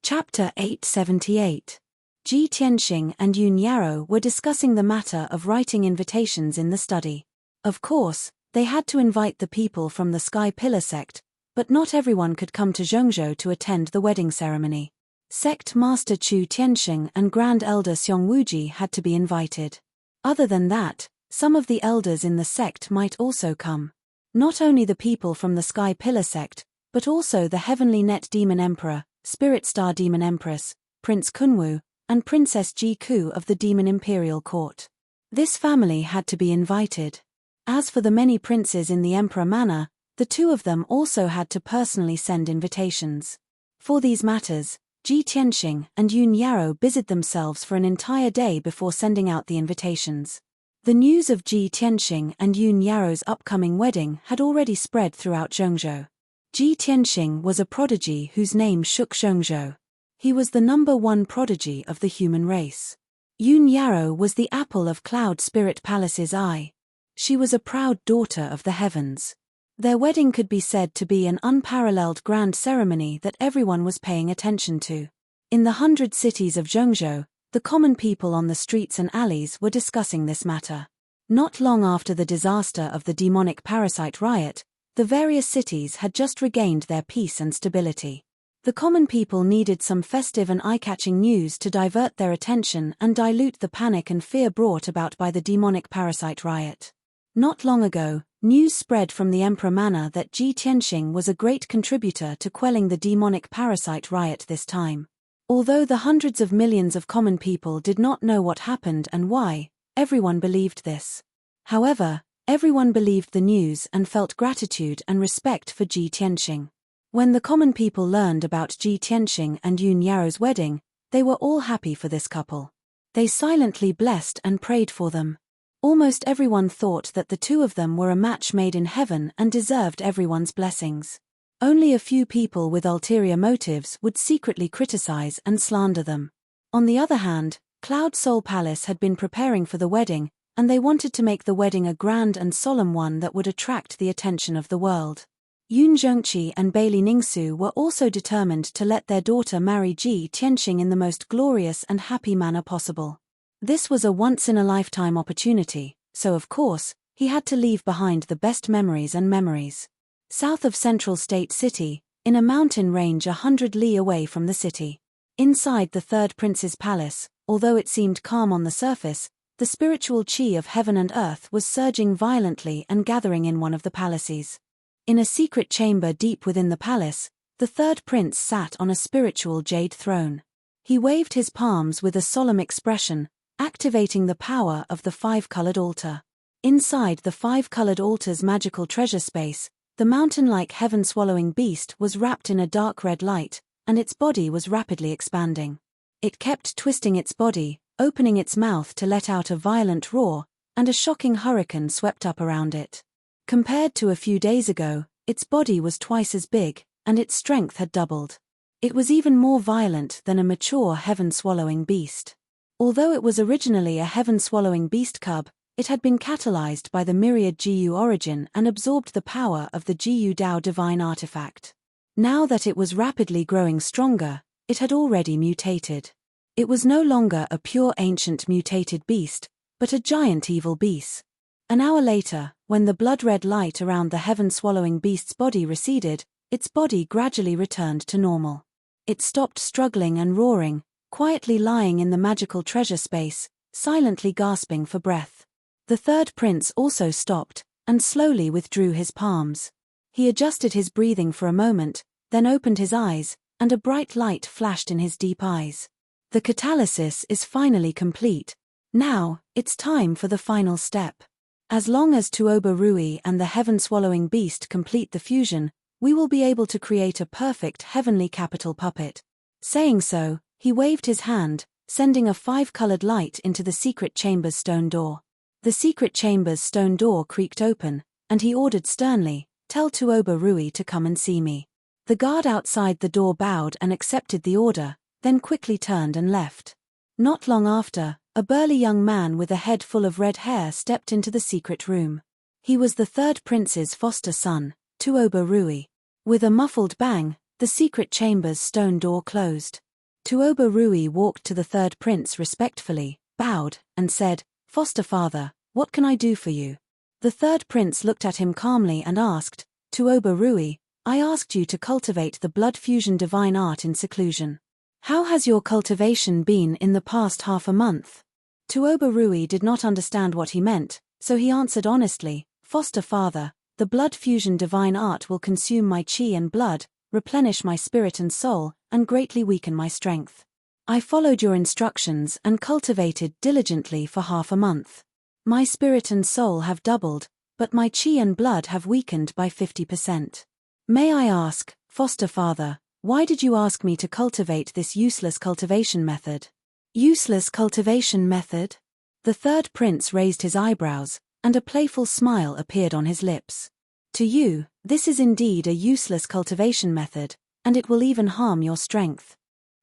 Chapter 878. Ji Tianxing and Yun Yarrow were discussing the matter of writing invitations in the study. Of course, they had to invite the people from the Sky Pillar sect, but not everyone could come to Zhengzhou to attend the wedding ceremony. Sect Master Chu Tianxing and Grand Elder Xiong Wuji had to be invited. Other than that, some of the elders in the sect might also come. Not only the people from the Sky Pillar sect, but also the Heavenly Net Demon Emperor, Spirit Star Demon Empress, Prince Kunwu, and Princess Ji Ku of the Demon Imperial Court. This family had to be invited. As for the many princes in the Emperor Manor, the two of them also had to personally send invitations. For these matters, Ji Tianxing and Yun Yarrow busied themselves for an entire day before sending out the invitations. The news of Ji Tianxing and Yun Yarrow's upcoming wedding had already spread throughout Zhengzhou. Ji Tianxing was a prodigy whose name shook Zhengzhou. He was the #1 prodigy of the human race. Yun Yarrow was the apple of Cloud Spirit Palace's eye. She was a proud daughter of the heavens. Their wedding could be said to be an unparalleled grand ceremony that everyone was paying attention to. In the 100 cities of Zhengzhou, the common people on the streets and alleys were discussing this matter. Not long after the disaster of the demonic parasite riot, the various cities had just regained their peace and stability. The common people needed some festive and eye-catching news to divert their attention and dilute the panic and fear brought about by the demonic parasite riot. Not long ago, news spread from the Emperor Manor that Ji Tianxing was a great contributor to quelling the demonic parasite riot this time. Although the hundreds of millions of common people did not know what happened and why, everyone believed this. However, everyone believed the news and felt gratitude and respect for Ji Tianxing. When the common people learned about Ji Tianxing and Yun Yarrow's wedding, they were all happy for this couple. They silently blessed and prayed for them. Almost everyone thought that the two of them were a match made in heaven and deserved everyone's blessings. Only a few people with ulterior motives would secretly criticize and slander them. On the other hand, Cloud Soul Palace had been preparing for the wedding, and they wanted to make the wedding a grand and solemn one that would attract the attention of the world. Yun Zhengqi and Bailey Ningsu were also determined to let their daughter marry Ji Tianxing in the most glorious and happy manner possible. This was a once-in-a-lifetime opportunity, so of course, he had to leave behind the best memories and memories. South of Central State City, in a mountain range 100 li away from the city. Inside the third prince's palace, although it seemed calm on the surface, the spiritual chi of heaven and earth was surging violently and gathering in one of the palaces. In a secret chamber deep within the palace, the third prince sat on a spiritual jade throne. He waved his palms with a solemn expression, activating the power of the five-colored altar. Inside the five-colored altar's magical treasure space, the mountain-like heaven-swallowing beast was wrapped in a dark red light, and its body was rapidly expanding. It kept twisting its body, opening its mouth to let out a violent roar, and a shocking hurricane swept up around it. Compared to a few days ago, its body was twice as big, and its strength had doubled. It was even more violent than a mature heaven-swallowing beast. Although it was originally a heaven-swallowing beast cub, it had been catalyzed by the myriad Jiyu origin and absorbed the power of the Jiyu Dao divine artifact. Now that it was rapidly growing stronger, it had already mutated. It was no longer a pure ancient mutated beast, but a giant evil beast. An hour later, when the blood-red light around the heaven-swallowing beast's body receded, its body gradually returned to normal. It stopped struggling and roaring, quietly lying in the magical treasure space, silently gasping for breath. The third prince also stopped, and slowly withdrew his palms. He adjusted his breathing for a moment, then opened his eyes, and a bright light flashed in his deep eyes. The catalysis is finally complete. Now, it's time for the final step. As long as Tuoba Rui and the heaven-swallowing beast complete the fusion, we will be able to create a perfect heavenly capital puppet. Saying so, he waved his hand, sending a five-colored light into the secret chamber's stone door. The secret chamber's stone door creaked open, and he ordered sternly, "Tell Tuoba Rui to come and see me." The guard outside the door bowed and accepted the order, then quickly turned and left. Not long after, a burly young man with a head full of red hair stepped into the secret room. He was the third prince's foster son, Tuoba Rui. With a muffled bang, the secret chamber's stone door closed. Tuoba Rui walked to the third prince respectfully, bowed, and said, "Foster father, what can I do for you?" The third prince looked at him calmly and asked, "Tuoba Rui, I asked you to cultivate the blood fusion divine art in seclusion. How has your cultivation been in the past half a month?" Tuoba Rui did not understand what he meant, so he answered honestly, "Foster father, the blood fusion divine art will consume my chi and blood, replenish my spirit and soul, and greatly weaken my strength. I followed your instructions and cultivated diligently for half a month. My spirit and soul have doubled, but my chi and blood have weakened by 50%. May I ask, foster father, why did you ask me to cultivate this useless cultivation method?" "Useless cultivation method?" The third prince raised his eyebrows, and a playful smile appeared on his lips. "To you, this is indeed a useless cultivation method, and it will even harm your strength.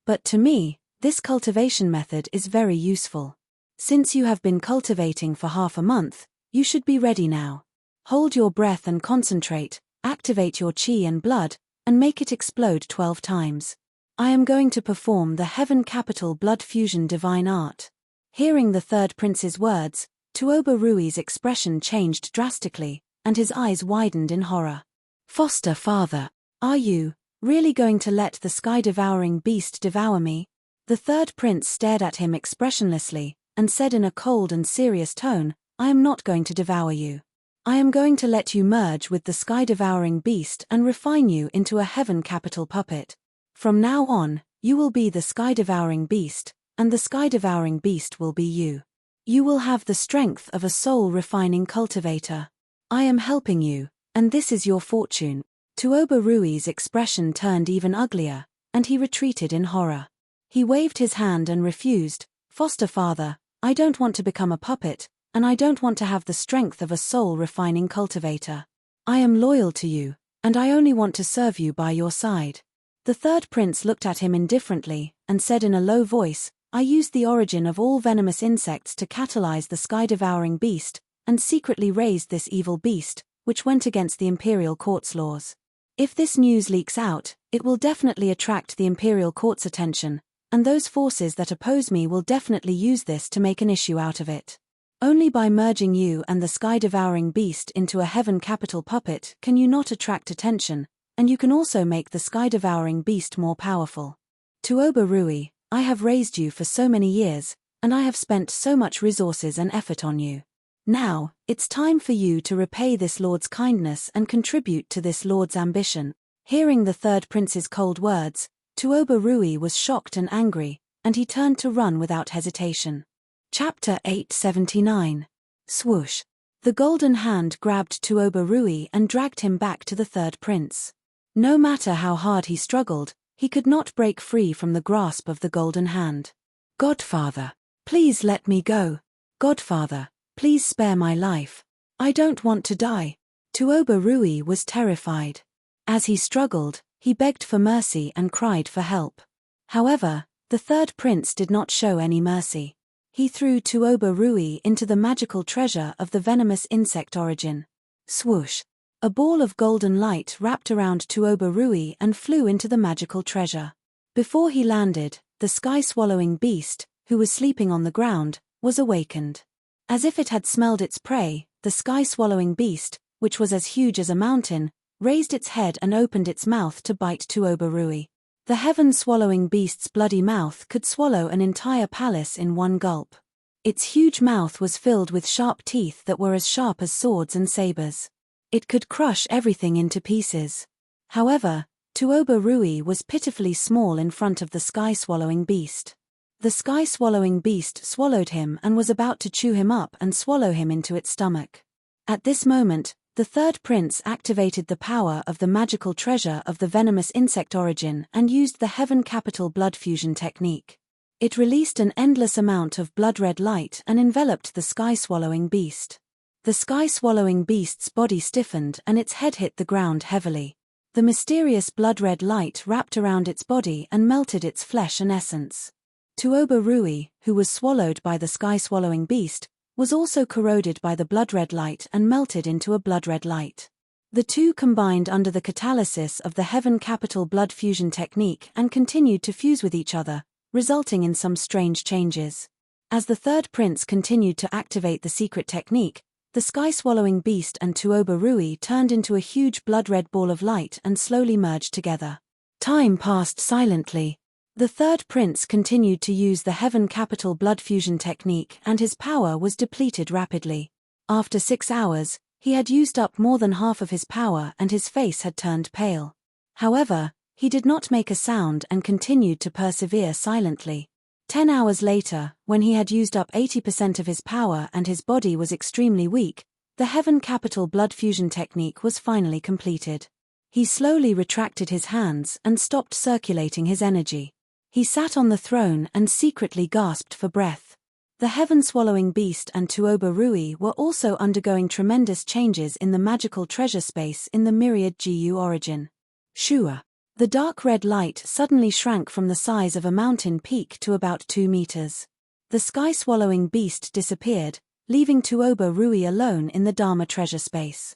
But to me, this cultivation method is very useful. Since you have been cultivating for half a month, you should be ready now. Hold your breath and concentrate, activate your chi and blood, and make it explode 12 times. I am going to perform the Heaven Capital Blood Fusion Divine Art." Hearing the third prince's words, Tuoba Rui's expression changed drastically, and his eyes widened in horror. "Foster father, are you really going to let the sky-devouring beast devour me?" The third prince stared at him expressionlessly, and said in a cold and serious tone, "I am not going to devour you. I am going to let you merge with the sky-devouring beast and refine you into a heaven capital puppet. From now on, you will be the sky-devouring beast, and the sky-devouring beast will be you. You will have the strength of a soul-refining cultivator. I am helping you, and this is your fortune." Tuoba Rui's expression turned even uglier, and he retreated in horror. He waved his hand and refused, "Foster father, I don't want to become a puppet, and I don't want to have the strength of a soul-refining cultivator. I am loyal to you, and I only want to serve you by your side." The third prince looked at him indifferently, and said in a low voice, "I used the origin of all venomous insects to catalyze the sky-devouring beast, and secretly raised this evil beast, which went against the imperial court's laws. If this news leaks out, it will definitely attract the imperial court's attention, and those forces that oppose me will definitely use this to make an issue out of it. Only by merging you and the sky-devouring beast into a heaven capital puppet can you not attract attention, and you can also make the sky-devouring beast more powerful. Tuoba Rui, I have raised you for so many years, and I have spent so much resources and effort on you. Now, it's time for you to repay this lord's kindness and contribute to this lord's ambition." Hearing the third prince's cold words, Tuoba Rui was shocked and angry, and he turned to run without hesitation. Chapter 879. Swoosh. The golden hand grabbed Tuoba Rui and dragged him back to the third prince. No matter how hard he struggled, he could not break free from the grasp of the golden hand. "Godfather, please let me go. Godfather, please spare my life. I don't want to die." Tuoba Rui was terrified. As he struggled, he begged for mercy and cried for help. However, the third prince did not show any mercy. He threw Tuoba Rui into the magical treasure of the venomous insect origin. Swoosh! A ball of golden light wrapped around Tuoba Rui and flew into the magical treasure. Before he landed, the sky-swallowing beast, who was sleeping on the ground, was awakened. As if it had smelled its prey, the sky-swallowing beast, which was as huge as a mountain, raised its head and opened its mouth to bite Tuoba Rui. The heaven-swallowing beast's bloody mouth could swallow an entire palace in one gulp. Its huge mouth was filled with sharp teeth that were as sharp as swords and sabers. It could crush everything into pieces. However, Tuoba Rui was pitifully small in front of the sky-swallowing beast. The sky-swallowing beast swallowed him and was about to chew him up and swallow him into its stomach. At this moment, the third prince activated the power of the magical treasure of the venomous insect origin and used the Heaven Capital Blood Fusion technique. It released an endless amount of blood-red light and enveloped the sky-swallowing beast. The sky-swallowing beast's body stiffened and its head hit the ground heavily. The mysterious blood-red light wrapped around its body and melted its flesh and essence. Tuoba Rui, who was swallowed by the sky-swallowing beast, was also corroded by the blood-red light and melted into a blood-red light. The two combined under the catalysis of the Heaven Capital Blood Fusion technique and continued to fuse with each other, resulting in some strange changes. As the third prince continued to activate the secret technique, the sky-swallowing beast and Tuoba Rui turned into a huge blood-red ball of light and slowly merged together. Time passed silently. The third prince continued to use the heaven capital blood fusion technique and his power was depleted rapidly. After 6 hours, he had used up more than half of his power and his face had turned pale. However, he did not make a sound and continued to persevere silently. 10 hours later, when he had used up 80% of his power and his body was extremely weak, the heaven capital blood fusion technique was finally completed. He slowly retracted his hands and stopped circulating his energy. He sat on the throne and secretly gasped for breath. The heaven-swallowing beast and Tuoba Rui were also undergoing tremendous changes in the magical treasure space in the myriad GU origin. Shua. The dark red light suddenly shrank from the size of a mountain peak to about 2 meters. The sky-swallowing beast disappeared, leaving Tuoba Rui alone in the Dharma treasure space.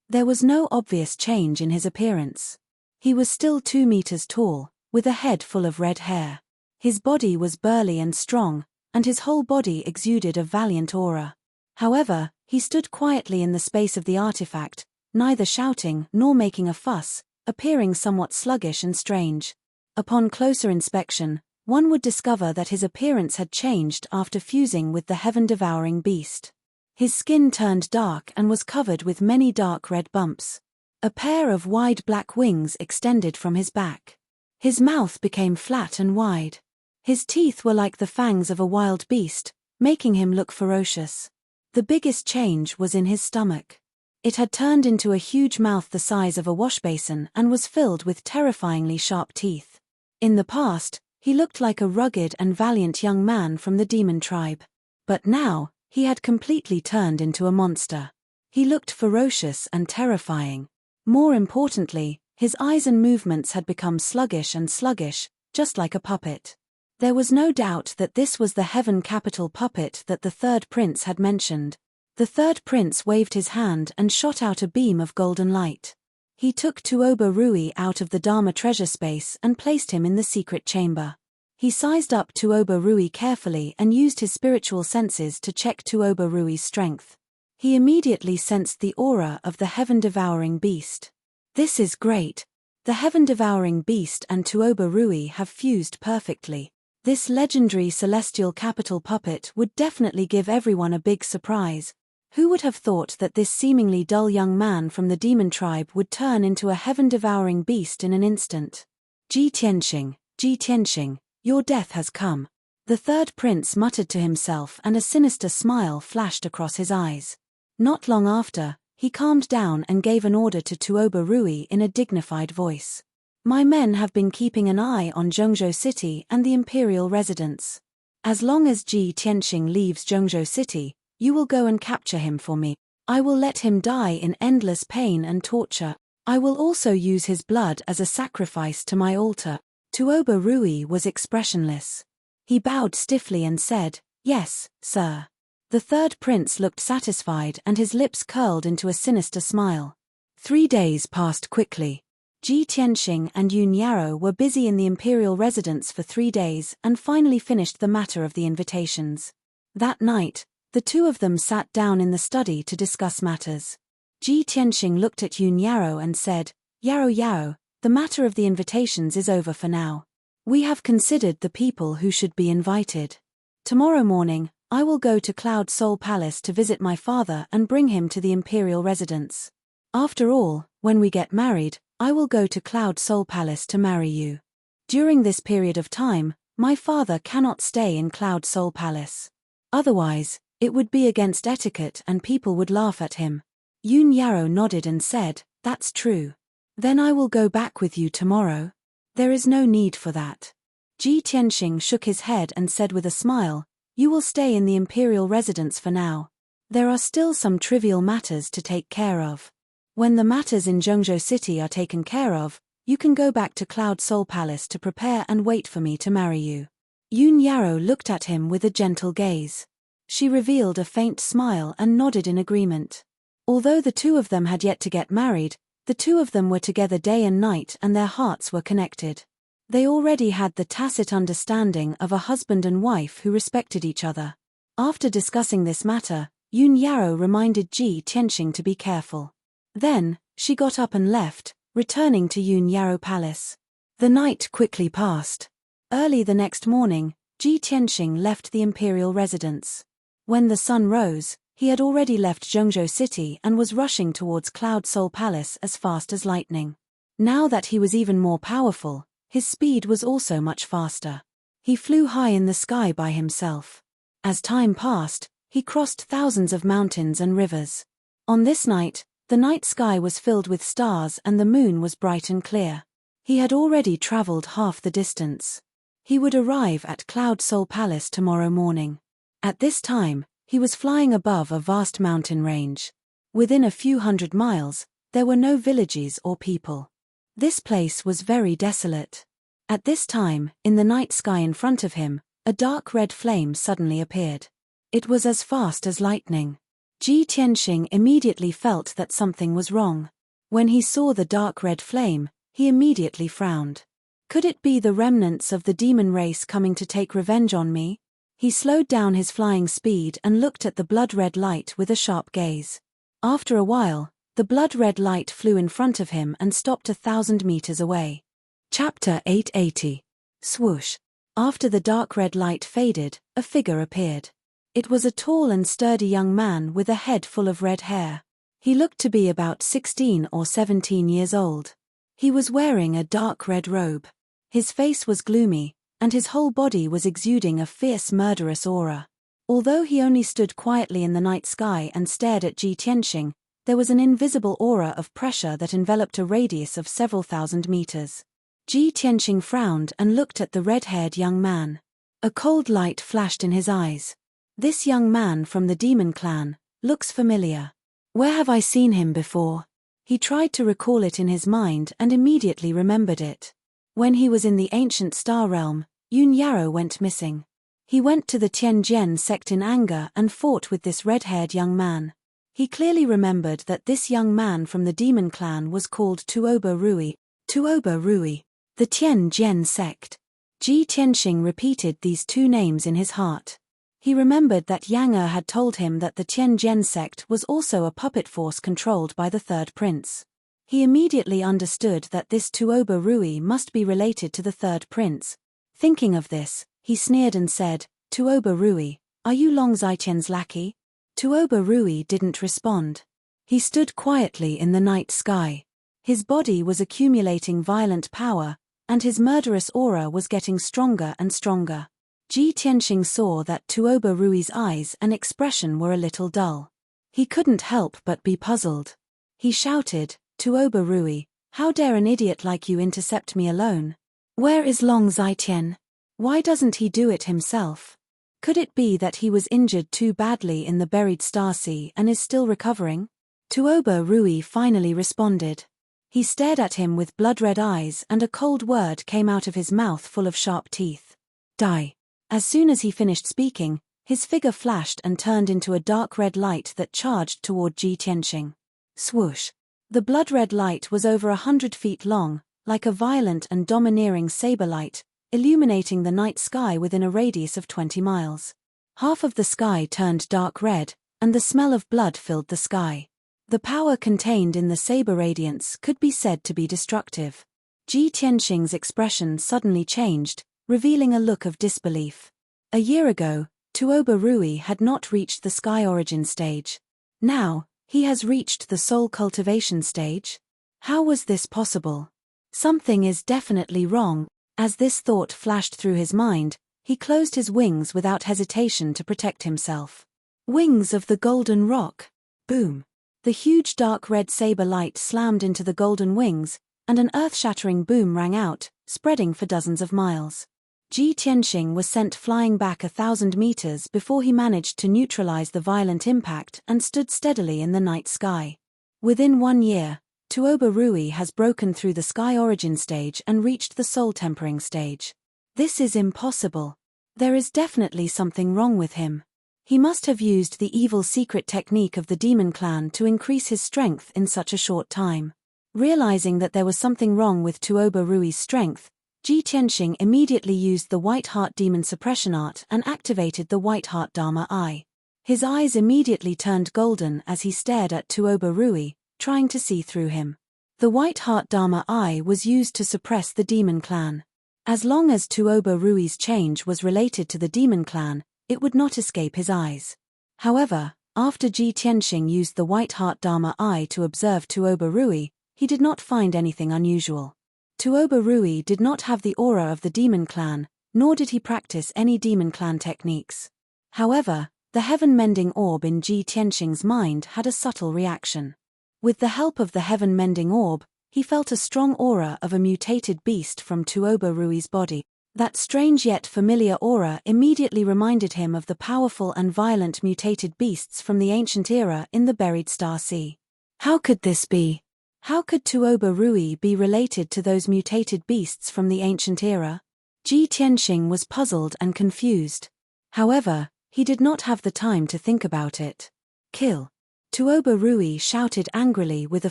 There was no obvious change in his appearance. He was still 2 meters tall, with a head full of red hair. His body was burly and strong, and his whole body exuded a valiant aura. However, he stood quietly in the space of the artifact, neither shouting nor making a fuss, appearing somewhat sluggish and strange. Upon closer inspection, one would discover that his appearance had changed after fusing with the heaven-devouring beast. His skin turned dark and was covered with many dark red bumps. A pair of wide black wings extended from his back. His mouth became flat and wide. His teeth were like the fangs of a wild beast, making him look ferocious. The biggest change was in his stomach. It had turned into a huge mouth the size of a washbasin and was filled with terrifyingly sharp teeth. In the past, he looked like a rugged and valiant young man from the demon tribe. But now, he had completely turned into a monster. He looked ferocious and terrifying. More importantly, his eyes and movements had become sluggish, just like a puppet. There was no doubt that this was the heaven capital puppet that the third prince had mentioned. The third prince waved his hand and shot out a beam of golden light. He took Tuoba Rui out of the Dharma treasure space and placed him in the secret chamber. He sized up Tuoba Rui carefully and used his spiritual senses to check Tuoba Rui's strength. He immediately sensed the aura of the heaven-devouring beast. This is great. The heaven-devouring beast and Tuoba Rui have fused perfectly. This legendary celestial capital puppet would definitely give everyone a big surprise. Who would have thought that this seemingly dull young man from the demon tribe would turn into a heaven-devouring beast in an instant? Ji Tianxing, your death has come. The third prince muttered to himself and a sinister smile flashed across his eyes. Not long after, he calmed down and gave an order to Tuoba Rui in a dignified voice. My men have been keeping an eye on Zhengzhou City and the imperial residence. As long as Ji Tianxing leaves Zhengzhou City, you will go and capture him for me. I will let him die in endless pain and torture. I will also use his blood as a sacrifice to my altar. Tuoba Rui was expressionless. He bowed stiffly and said, "Yes, sir." The third prince looked satisfied and his lips curled into a sinister smile. 3 days passed quickly. Ji Tianxing and Yun Yarrow were busy in the imperial residence for 3 days and finally finished the matter of the invitations. That night, the two of them sat down in the study to discuss matters. Ji Tianxing looked at Yun Yarrow and said, Yarrow, the matter of the invitations is over for now. We have considered the people who should be invited. Tomorrow morning, I will go to Cloud Soul Palace to visit my father and bring him to the imperial residence. After all, when we get married, I will go to Cloud Soul Palace to marry you. During this period of time, my father cannot stay in Cloud Soul Palace. Otherwise, it would be against etiquette and people would laugh at him. Yun Yarrow nodded and said, "That's true. Then I will go back with you tomorrow." "There is no need for that." Ji Tianxing shook his head and said with a smile, "You will stay in the imperial residence for now. There are still some trivial matters to take care of. When the matters in Zhengzhou City are taken care of, you can go back to Cloud Soul Palace to prepare and wait for me to marry you." Yun Yarrow looked at him with a gentle gaze. She revealed a faint smile and nodded in agreement. Although the two of them had yet to get married, the two of them were together day and night and their hearts were connected. They already had the tacit understanding of a husband and wife who respected each other. After discussing this matter, Yun Yaro reminded Ji Tianxing to be careful. Then, she got up and left, returning to Yun Yaro Palace. The night quickly passed. Early the next morning, Ji Tianxing left the imperial residence. When the sun rose, he had already left Zhengzhou City and was rushing towards Cloud Soul Palace as fast as lightning. Now that he was even more powerful, his speed was also much faster. He flew high in the sky by himself. As time passed, he crossed thousands of mountains and rivers. On this night, the night sky was filled with stars and the moon was bright and clear. He had already traveled half the distance. He would arrive at Cloud Soul Palace tomorrow morning. At this time, he was flying above a vast mountain range. Within a few hundred miles, there were no villages or people. This place was very desolate. At this time, in the night sky in front of him, a dark red flame suddenly appeared. It was as fast as lightning. Ji Tianxing immediately felt that something was wrong. When he saw the dark red flame, he immediately frowned. Could it be the remnants of the demon race coming to take revenge on me? He slowed down his flying speed and looked at the blood-red light with a sharp gaze. After a while, the blood-red light flew in front of him and stopped 1,000 meters away. Chapter 880. Swoosh. After the dark red light faded, a figure appeared. It was a tall and sturdy young man with a head full of red hair. He looked to be about 16 or 17 years old. He was wearing a dark red robe. His face was gloomy, and his whole body was exuding a fierce murderous aura. Although he only stood quietly in the night sky and stared at Ji Tianxing, there was an invisible aura of pressure that enveloped a radius of several thousand meters. Ji Tianxing frowned and looked at the red-haired young man. A cold light flashed in his eyes. This young man from the demon clan looks familiar. Where have I seen him before? He tried to recall it in his mind and immediately remembered it. When he was in the ancient star realm, Yun Yaro went missing. He went to the Tianjian sect in anger and fought with this red-haired young man. He clearly remembered that this young man from the demon clan was called Tuoba Rui. Tuoba Rui. The Tianjian sect. Ji Tianxing repeated these two names in his heart. He remembered that Yang had told him that the Tianjian sect was also a puppet force controlled by the third prince. He immediately understood that this Tuoba Rui must be related to the third prince. Thinking of this, he sneered and said, "Tuoba Rui, are you Long Zaiqian's lackey?" Tuoba Rui didn't respond. He stood quietly in the night sky. His body was accumulating violent power, and his murderous aura was getting stronger and stronger. Ji Tianxing saw that Tuoba Rui's eyes and expression were a little dull. He couldn't help but be puzzled. He shouted, "Tuoba Rui, how dare an idiot like you intercept me alone? Where is Long Zaiqian? Why doesn't he do it himself? Could it be that he was injured too badly in the buried star sea and is still recovering?" Tuoba Rui finally responded. He stared at him with blood-red eyes and a cold word came out of his mouth full of sharp teeth. "Die." As soon as he finished speaking, his figure flashed and turned into a dark red light that charged toward Ji Tianxing. Swoosh. The blood-red light was over 100 feet long, like a violent and domineering saber light, illuminating the night sky within a radius of 20 miles. Half of the sky turned dark red, and the smell of blood filled the sky. The power contained in the saber radiance could be said to be destructive. Ji Tianxing's expression suddenly changed, revealing a look of disbelief. A year ago, Tuoba Rui had not reached the sky origin stage. Now, he has reached the soul cultivation stage? How was this possible? Something is definitely wrong. As this thought flashed through his mind, he closed his wings without hesitation to protect himself. Wings of the golden rock. Boom. The huge dark red saber light slammed into the golden wings, and an earth-shattering boom rang out, spreading for dozens of miles. Ji Tianxing was sent flying back 1,000 meters before he managed to neutralize the violent impact and stood steadily in the night sky. Within 1 year, Tuoba Rui has broken through the sky origin stage and reached the soul tempering stage. This is impossible. There is definitely something wrong with him. He must have used the evil secret technique of the demon clan to increase his strength in such a short time. Realizing that there was something wrong with Tuoba Rui's strength, Ji Tianxing immediately used the White Heart Demon Suppression Art and activated the White Heart Dharma Eye. His eyes immediately turned golden as he stared at Tuoba Rui, trying to see through him. The White Heart Dharma Eye was used to suppress the demon clan. As long as Tuoba Rui's change was related to the demon clan, it would not escape his eyes. However, after Ji Tianxing used the White Heart Dharma Eye to observe Tuoba Rui, he did not find anything unusual. Tuoba Rui did not have the aura of the demon clan, nor did he practice any demon clan techniques. However, the heaven-mending orb in Ji Tianxing's mind had a subtle reaction. With the help of the heaven-mending orb, he felt a strong aura of a mutated beast from Tuoba Rui's body. That strange yet familiar aura immediately reminded him of the powerful and violent mutated beasts from the ancient era in the Buried Star Sea. How could this be? How could Tuoba Rui be related to those mutated beasts from the ancient era? Ji Tianxing was puzzled and confused. However, he did not have the time to think about it. Kill! Tuoba Rui shouted angrily with a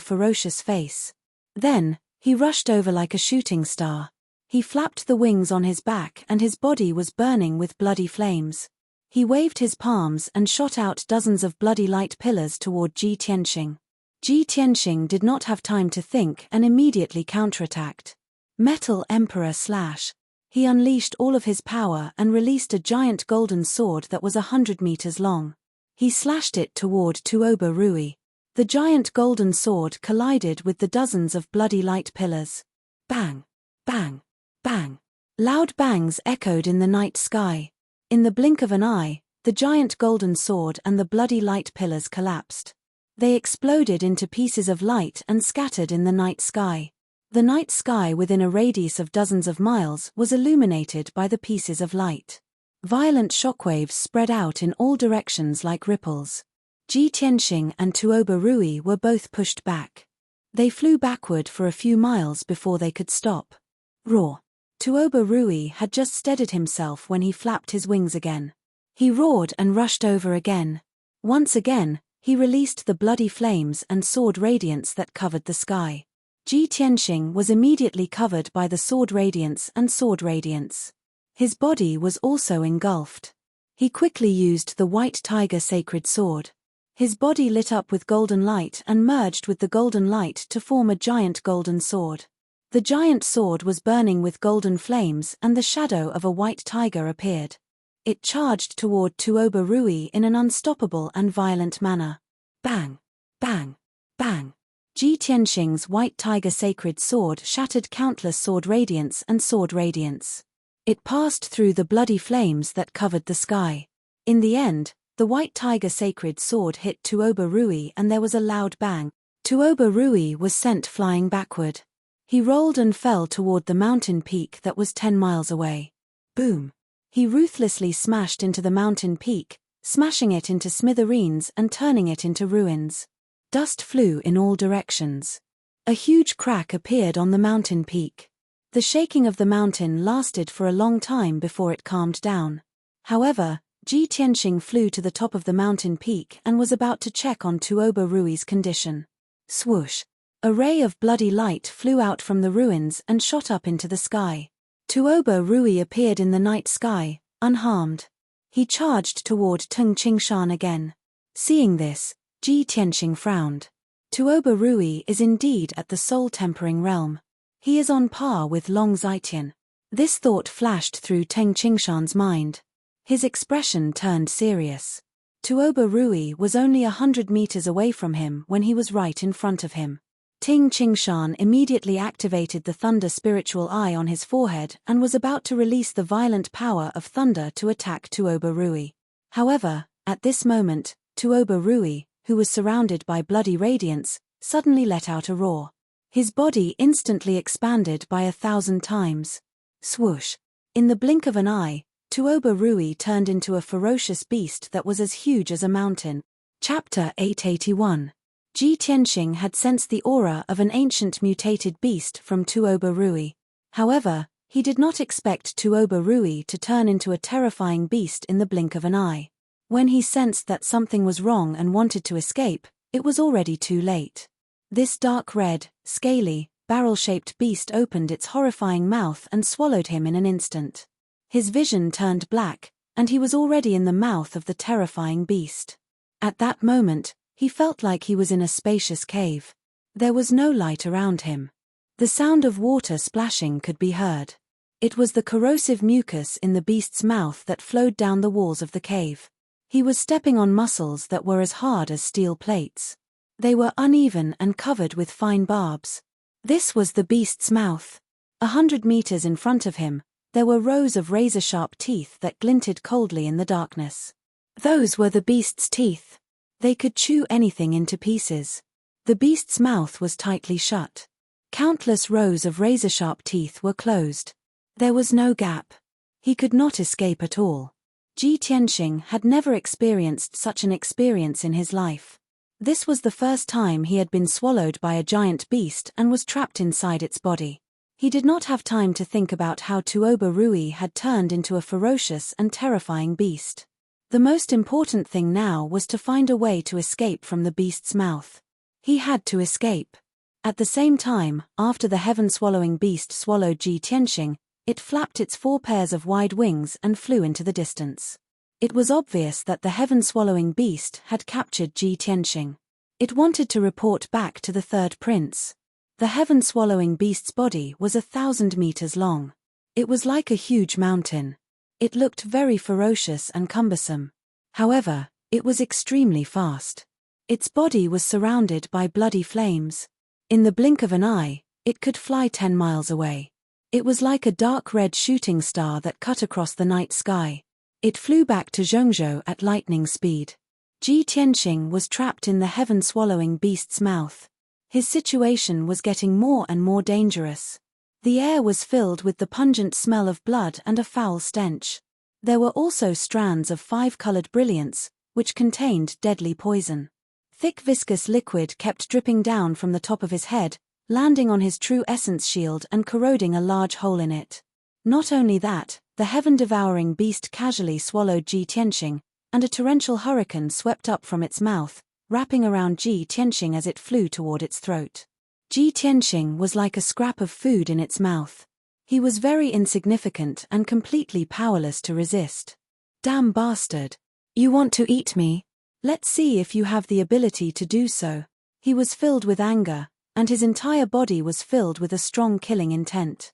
ferocious face. Then, he rushed over like a shooting star. He flapped the wings on his back and his body was burning with bloody flames. He waved his palms and shot out dozens of bloody light pillars toward Ji Tianxing. Ji Tianxing did not have time to think and immediately counterattacked. Metal Emperor Slash. He unleashed all of his power and released a giant golden sword that was 100 meters long. He slashed it toward Tuoba Rui. The giant golden sword collided with the dozens of bloody light pillars. Bang! Bang! Bang! Loud bangs echoed in the night sky. In the blink of an eye, the giant golden sword and the bloody light pillars collapsed. They exploded into pieces of light and scattered in the night sky. The night sky within a radius of dozens of miles was illuminated by the pieces of light. Violent shockwaves spread out in all directions like ripples. Ji Tianxing and Tuoba Rui were both pushed back. They flew backward for a few miles before they could stop. Roar! Tuoba Rui had just steadied himself when he flapped his wings again. He roared and rushed over again. Once again, he released the bloody flames and sword radiance that covered the sky. Ji Tianxing was immediately covered by the sword radiance and sword radiance. His body was also engulfed. He quickly used the White Tiger Sacred Sword. His body lit up with golden light and merged with the golden light to form a giant golden sword. The giant sword was burning with golden flames and the shadow of a white tiger appeared. It charged toward Tuoba Rui in an unstoppable and violent manner. Bang! Bang! Bang! Ji Tianxing's White Tiger Sacred Sword shattered countless sword radiance and sword radiance. It passed through the bloody flames that covered the sky. In the end, the White Tiger Sacred Sword hit Tuoba Rui and there was a loud bang. Tuoba Rui was sent flying backward. He rolled and fell toward the mountain peak that was 10 miles away. Boom! He ruthlessly smashed into the mountain peak, smashing it into smithereens and turning it into ruins. Dust flew in all directions. A huge crack appeared on the mountain peak. The shaking of the mountain lasted for a long time before it calmed down. However, Ji Tianxing flew to the top of the mountain peak and was about to check on Tuoba Rui's condition. Swoosh! A ray of bloody light flew out from the ruins and shot up into the sky. Tuoba Rui appeared in the night sky, unharmed. He charged toward Tung Qingshan again. Seeing this, Ji Tianxing frowned. Tuoba Rui is indeed at the soul-tempering realm. He is on par with Long Zitian. This thought flashed through Teng Qingshan's mind. His expression turned serious. Tuoba Rui was only 100 meters away from him when he was right in front of him. Ting Qingshan immediately activated the Thunder Spiritual Eye on his forehead and was about to release the violent power of thunder to attack Tuoba Rui. However, at this moment, Tuoba Rui, who was surrounded by bloody radiance, suddenly let out a roar. His body instantly expanded by 1,000 times. Swoosh! In the blink of an eye, Tuoba Rui turned into a ferocious beast that was as huge as a mountain. Chapter 881. Ji Tianxing had sensed the aura of an ancient mutated beast from Tuoba Rui. However, he did not expect Tuoba Rui to turn into a terrifying beast in the blink of an eye. When he sensed that something was wrong and wanted to escape, it was already too late. This dark red, scaly, barrel-shaped beast opened its horrifying mouth and swallowed him in an instant. His vision turned black, and he was already in the mouth of the terrifying beast. At that moment, he felt like he was in a spacious cave. There was no light around him. The sound of water splashing could be heard. It was the corrosive mucus in the beast's mouth that flowed down the walls of the cave. He was stepping on muscles that were as hard as steel plates. They were uneven and covered with fine barbs. This was the beast's mouth. 100 meters in front of him, there were rows of razor-sharp teeth that glinted coldly in the darkness. Those were the beast's teeth. They could chew anything into pieces. The beast's mouth was tightly shut. Countless rows of razor-sharp teeth were closed. There was no gap. He could not escape at all. Ji Tianxing had never experienced such an experience in his life. This was the first time he had been swallowed by a giant beast and was trapped inside its body. He did not have time to think about how Tuoba Rui had turned into a ferocious and terrifying beast. The most important thing now was to find a way to escape from the beast's mouth. He had to escape. At the same time, after the heaven-swallowing beast swallowed Ji Tianxing, it flapped its 4 pairs of wide wings and flew into the distance. It was obvious that the heaven-swallowing beast had captured Ji Tianxing. It wanted to report back to the third prince. The heaven-swallowing beast's body was 1,000 meters long. It was like a huge mountain. It looked very ferocious and cumbersome. However, it was extremely fast. Its body was surrounded by bloody flames. In the blink of an eye, it could fly 10 miles away. It was like a dark red shooting star that cut across the night sky. It flew back to Zhengzhou at lightning speed. Ji Tianxing was trapped in the heaven-swallowing beast's mouth. His situation was getting more and more dangerous. The air was filled with the pungent smell of blood and a foul stench. There were also strands of 5-colored brilliance, which contained deadly poison. Thick viscous liquid kept dripping down from the top of his head, landing on his true essence shield and corroding a large hole in it. Not only that, the heaven-devouring beast casually swallowed Ji Tianxing, and a torrential hurricane swept up from its mouth, wrapping around Ji Tianxing as it flew toward its throat. Ji Tianxing was like a scrap of food in its mouth. He was very insignificant and completely powerless to resist. Damn bastard! You want to eat me? Let's see if you have the ability to do so. He was filled with anger, and his entire body was filled with a strong killing intent.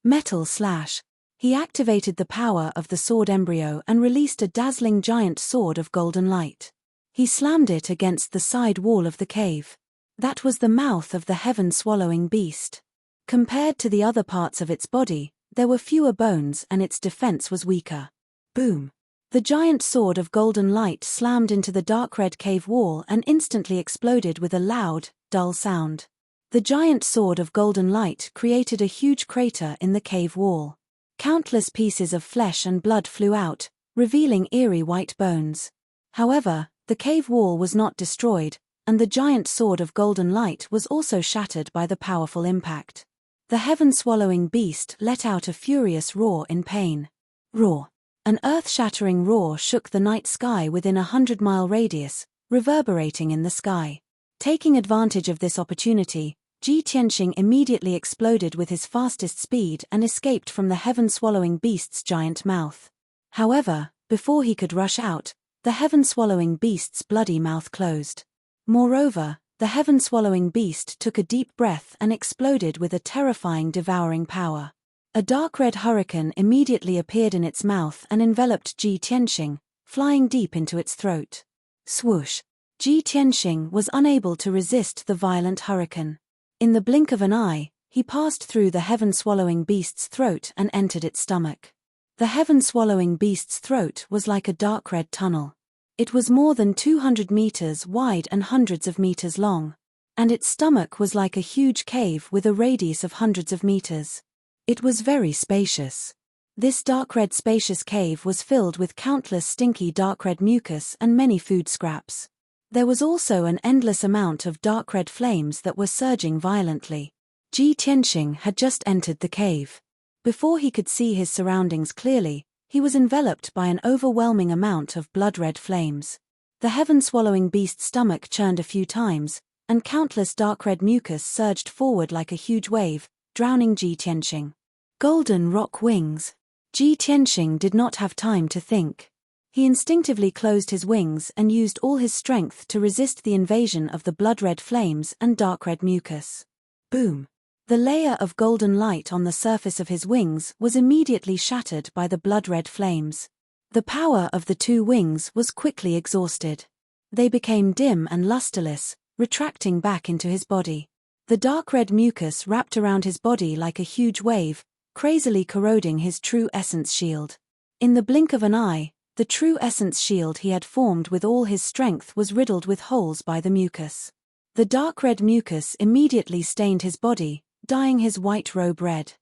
Metal slash. He activated the power of the sword embryo and released a dazzling giant sword of golden light. He slammed it against the side wall of the cave. That was the mouth of the heaven-swallowing beast. Compared to the other parts of its body, there were fewer bones and its defense was weaker. Boom! The giant sword of golden light slammed into the dark red cave wall and instantly exploded with a loud, dull sound. The giant sword of golden light created a huge crater in the cave wall. Countless pieces of flesh and blood flew out, revealing eerie white bones. However, the cave wall was not destroyed, and the giant sword of golden light was also shattered by the powerful impact. The heaven-swallowing beast let out a furious roar in pain. Roar! An earth-shattering roar shook the night sky within a 100-mile radius, reverberating in the sky. Taking advantage of this opportunity, Ji Tianxing immediately exploded with his fastest speed and escaped from the heaven-swallowing beast's giant mouth. However, before he could rush out, the heaven-swallowing beast's bloody mouth closed. Moreover, the heaven-swallowing beast took a deep breath and exploded with a terrifying devouring power. A dark red hurricane immediately appeared in its mouth and enveloped Ji Tianxing, flying deep into its throat. Swoosh! Ji Tianxing was unable to resist the violent hurricane. In the blink of an eye, he passed through the heaven-swallowing beast's throat and entered its stomach. The heaven-swallowing beast's throat was like a dark red tunnel. It was more than 200 meters wide and hundreds of meters long. And its stomach was like a huge cave with a radius of hundreds of meters. It was very spacious. This dark red spacious cave was filled with countless stinky dark red mucus and many food scraps. There was also an endless amount of dark red flames that were surging violently. Ji Tianxing had just entered the cave. Before he could see his surroundings clearly, he was enveloped by an overwhelming amount of blood-red flames. The heaven-swallowing beast's stomach churned a few times, and countless dark red mucus surged forward like a huge wave, drowning Ji Tianxing. Golden rock wings. Ji Tianxing did not have time to think. He instinctively closed his wings and used all his strength to resist the invasion of the blood-red flames and dark red mucus. Boom! The layer of golden light on the surface of his wings was immediately shattered by the blood-red flames. The power of the two wings was quickly exhausted. They became dim and lusterless, retracting back into his body. The dark red mucus wrapped around his body like a huge wave, crazily corroding his true essence shield. In the blink of an eye, the true essence shield he had formed with all his strength was riddled with holes by the mucus. The dark red mucus immediately stained his body, dyeing his white robe red.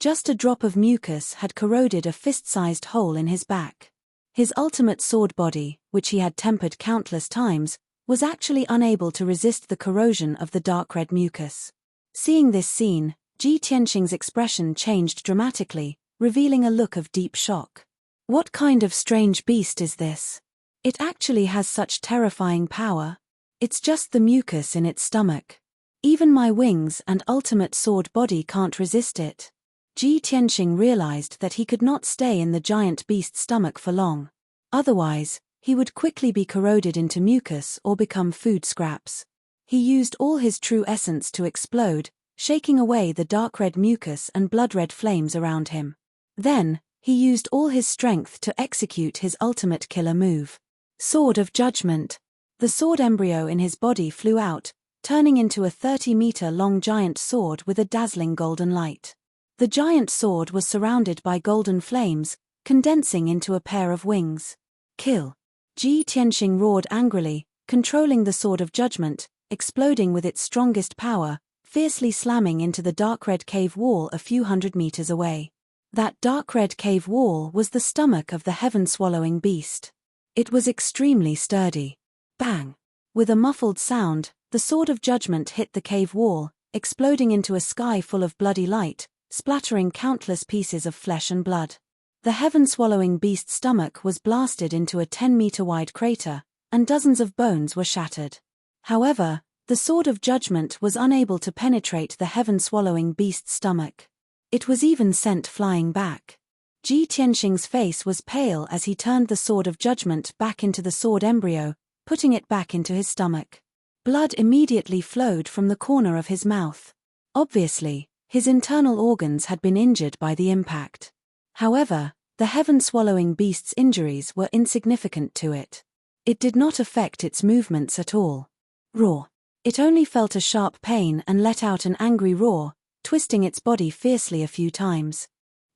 Just a drop of mucus had corroded a fist-sized hole in his back. His ultimate sword body, which he had tempered countless times, was actually unable to resist the corrosion of the dark red mucus. Seeing this scene, Ji Tianxing's expression changed dramatically, revealing a look of deep shock. What kind of strange beast is this? It actually has such terrifying power. It's just the mucus in its stomach. Even my wings and ultimate sword body can't resist it. Ji Tianxing realized that he could not stay in the giant beast's stomach for long. Otherwise, he would quickly be corroded into mucus or become food scraps. He used all his true essence to explode, shaking away the dark red mucus and blood-red flames around him. Then, he used all his strength to execute his ultimate killer move. Sword of Judgment. The sword embryo in his body flew out, turning into a 30-meter-long giant sword with a dazzling golden light. The giant sword was surrounded by golden flames, condensing into a pair of wings. Kill! Ji Tianxing roared angrily, controlling the Sword of Judgment, exploding with its strongest power, fiercely slamming into the dark red cave wall a few hundred meters away. That dark red cave wall was the stomach of the heaven-swallowing beast. It was extremely sturdy. Bang! With a muffled sound, the Sword of Judgment hit the cave wall, exploding into a sky full of bloody light, splattering countless pieces of flesh and blood. The heaven-swallowing beast's stomach was blasted into a 10-meter-wide crater, and dozens of bones were shattered. However, the Sword of Judgment was unable to penetrate the heaven-swallowing beast's stomach. It was even sent flying back. Ji Tianxing's face was pale as he turned the Sword of Judgment back into the sword embryo, putting it back into his stomach. Blood immediately flowed from the corner of his mouth. Obviously, his internal organs had been injured by the impact. However, the heaven-swallowing beast's injuries were insignificant to it. It did not affect its movements at all. Roar! It only felt a sharp pain and let out an angry roar, twisting its body fiercely a few times.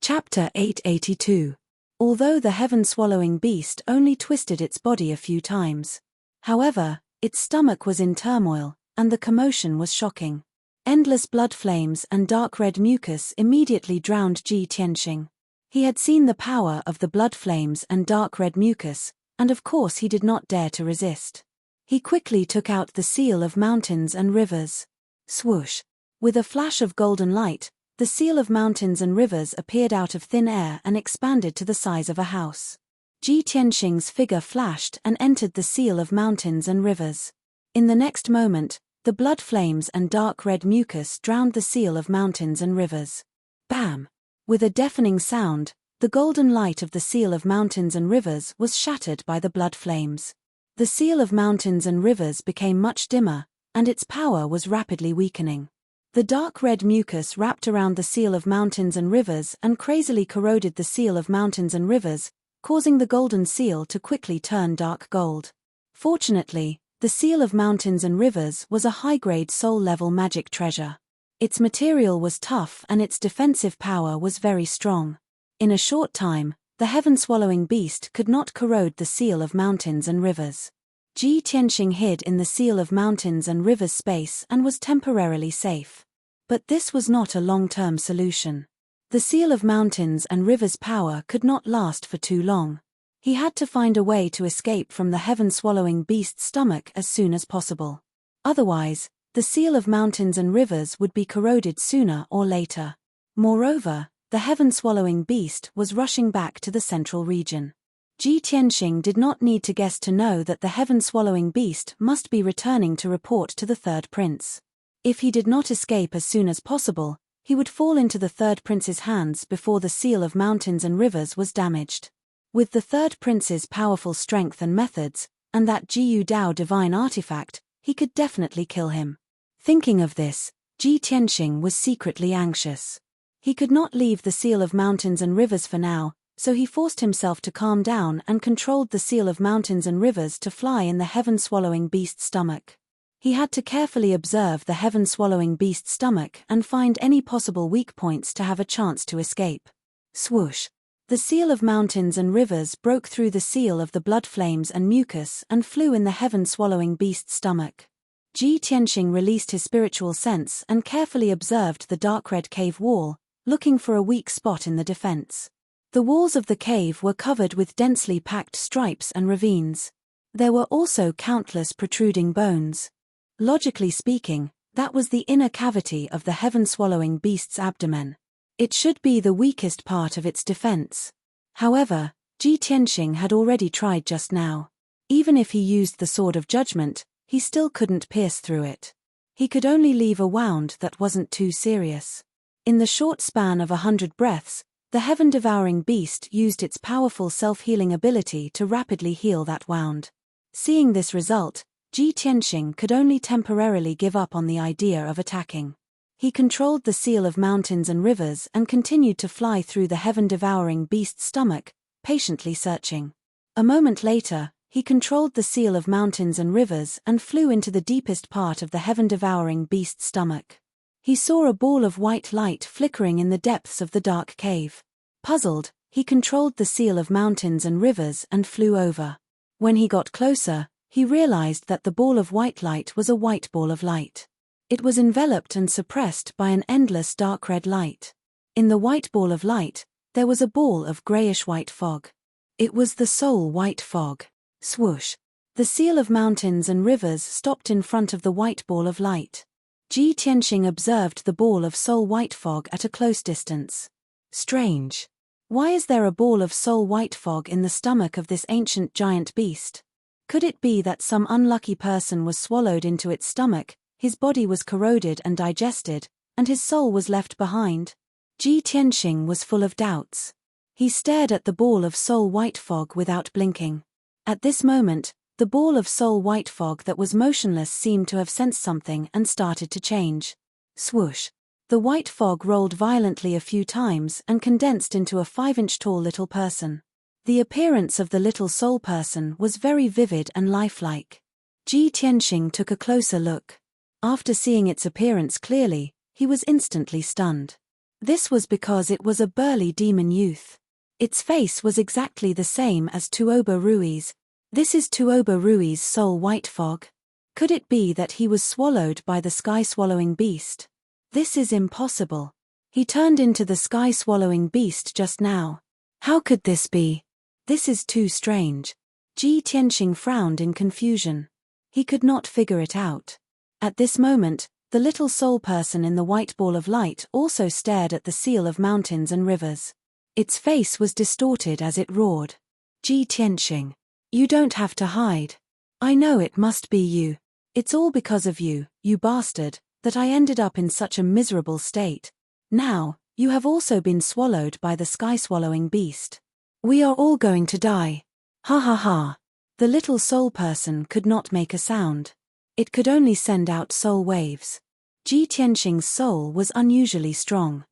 Chapter 882. Although the heaven-swallowing beast only twisted its body a few times. However, its stomach was in turmoil, and the commotion was shocking. Endless blood flames and dark red mucus immediately drowned Ji Tianxing. He had seen the power of the blood flames and dark red mucus, and of course he did not dare to resist. He quickly took out the seal of mountains and rivers. Swoosh! With a flash of golden light, the seal of mountains and rivers appeared out of thin air and expanded to the size of a house. Ji Tianxing's figure flashed and entered the seal of mountains and rivers. In the next moment, the blood flames and dark red mucus drowned the seal of mountains and rivers. Bam! With a deafening sound, the golden light of the seal of mountains and rivers was shattered by the blood flames. The seal of mountains and rivers became much dimmer, and its power was rapidly weakening. The dark red mucus wrapped around the seal of mountains and rivers and crazily corroded the seal of mountains and rivers, causing the golden seal to quickly turn dark gold. Fortunately, the seal of mountains and rivers was a high-grade soul-level magic treasure. Its material was tough and its defensive power was very strong. In a short time, the heaven-swallowing beast could not corrode the seal of mountains and rivers. Ji Tianxing hid in the seal of mountains and rivers space and was temporarily safe. But this was not a long-term solution. The seal of mountains and rivers' power could not last for too long. He had to find a way to escape from the heaven-swallowing beast's stomach as soon as possible. Otherwise, the seal of mountains and rivers would be corroded sooner or later. Moreover, the heaven-swallowing beast was rushing back to the central region. Ji Tianxing did not need to guess to know that the heaven-swallowing beast must be returning to report to the third prince. If he did not escape as soon as possible, he would fall into the third prince's hands before the seal of mountains and rivers was damaged. With the third prince's powerful strength and methods, and that Jiyu Dao divine artifact, he could definitely kill him. Thinking of this, Ji Tianxing was secretly anxious. He could not leave the seal of mountains and rivers for now, so he forced himself to calm down and controlled the seal of mountains and rivers to fly in the heaven-swallowing beast's stomach. He had to carefully observe the heaven-swallowing beast's stomach and find any possible weak points to have a chance to escape. Swoosh! The seal of mountains and rivers broke through the seal of the blood flames and mucus and flew in the heaven-swallowing beast's stomach. Ji Tianxing released his spiritual sense and carefully observed the dark red cave wall, looking for a weak spot in the defense. The walls of the cave were covered with densely packed stripes and ravines. There were also countless protruding bones. Logically speaking, that was the inner cavity of the heaven-swallowing beast's abdomen. It should be the weakest part of its defense. However, Ji Tianxing had already tried just now. Even if he used the Sword of Judgment, he still couldn't pierce through it. He could only leave a wound that wasn't too serious. In the short span of 100 breaths, the heaven-devouring beast used its powerful self-healing ability to rapidly heal that wound. Seeing this result, Ji Tianxing could only temporarily give up on the idea of attacking. He controlled the seal of mountains and rivers and continued to fly through the heaven-devouring beast's stomach, patiently searching. A moment later, he controlled the seal of mountains and rivers and flew into the deepest part of the heaven-devouring beast's stomach. He saw a ball of white light flickering in the depths of the dark cave. Puzzled, he controlled the seal of mountains and rivers and flew over. When he got closer, he realized that the ball of white light was a white ball of light. It was enveloped and suppressed by an endless dark red light. In the white ball of light, there was a ball of grayish-white fog. It was the soul white fog. Swoosh! The seal of mountains and rivers stopped in front of the white ball of light. Ji Tianxing observed the ball of soul white fog at a close distance. Strange. Why is there a ball of soul white fog in the stomach of this ancient giant beast? Could it be that some unlucky person was swallowed into its stomach, his body was corroded and digested, and his soul was left behind? Ji Tianxing was full of doubts. He stared at the ball of soul white fog without blinking. At this moment, the ball of soul white fog that was motionless seemed to have sensed something and started to change. Swoosh! The white fog rolled violently a few times and condensed into a 5-inch-tall little person. The appearance of the little soul person was very vivid and lifelike. Ji Tianxing took a closer look. After seeing its appearance clearly, he was instantly stunned. This was because it was a burly demon youth. Its face was exactly the same as Tuoba Rui's. This is Tuoba Rui's soul white fog. Could it be that he was swallowed by the sky-swallowing beast? This is impossible. He turned into the sky-swallowing beast just now. How could this be? This is too strange. Ji Tianxing frowned in confusion. He could not figure it out. At this moment, the little soul person in the white ball of light also stared at the seal of mountains and rivers. Its face was distorted as it roared. Ji Tianxing. You don't have to hide. I know it must be you. It's all because of you, you bastard, that I ended up in such a miserable state. Now, you have also been swallowed by the sky-swallowing beast. We are all going to die. Ha ha ha. The little soul person could not make a sound. It could only send out soul waves. Ji Tianxing's soul was unusually strong.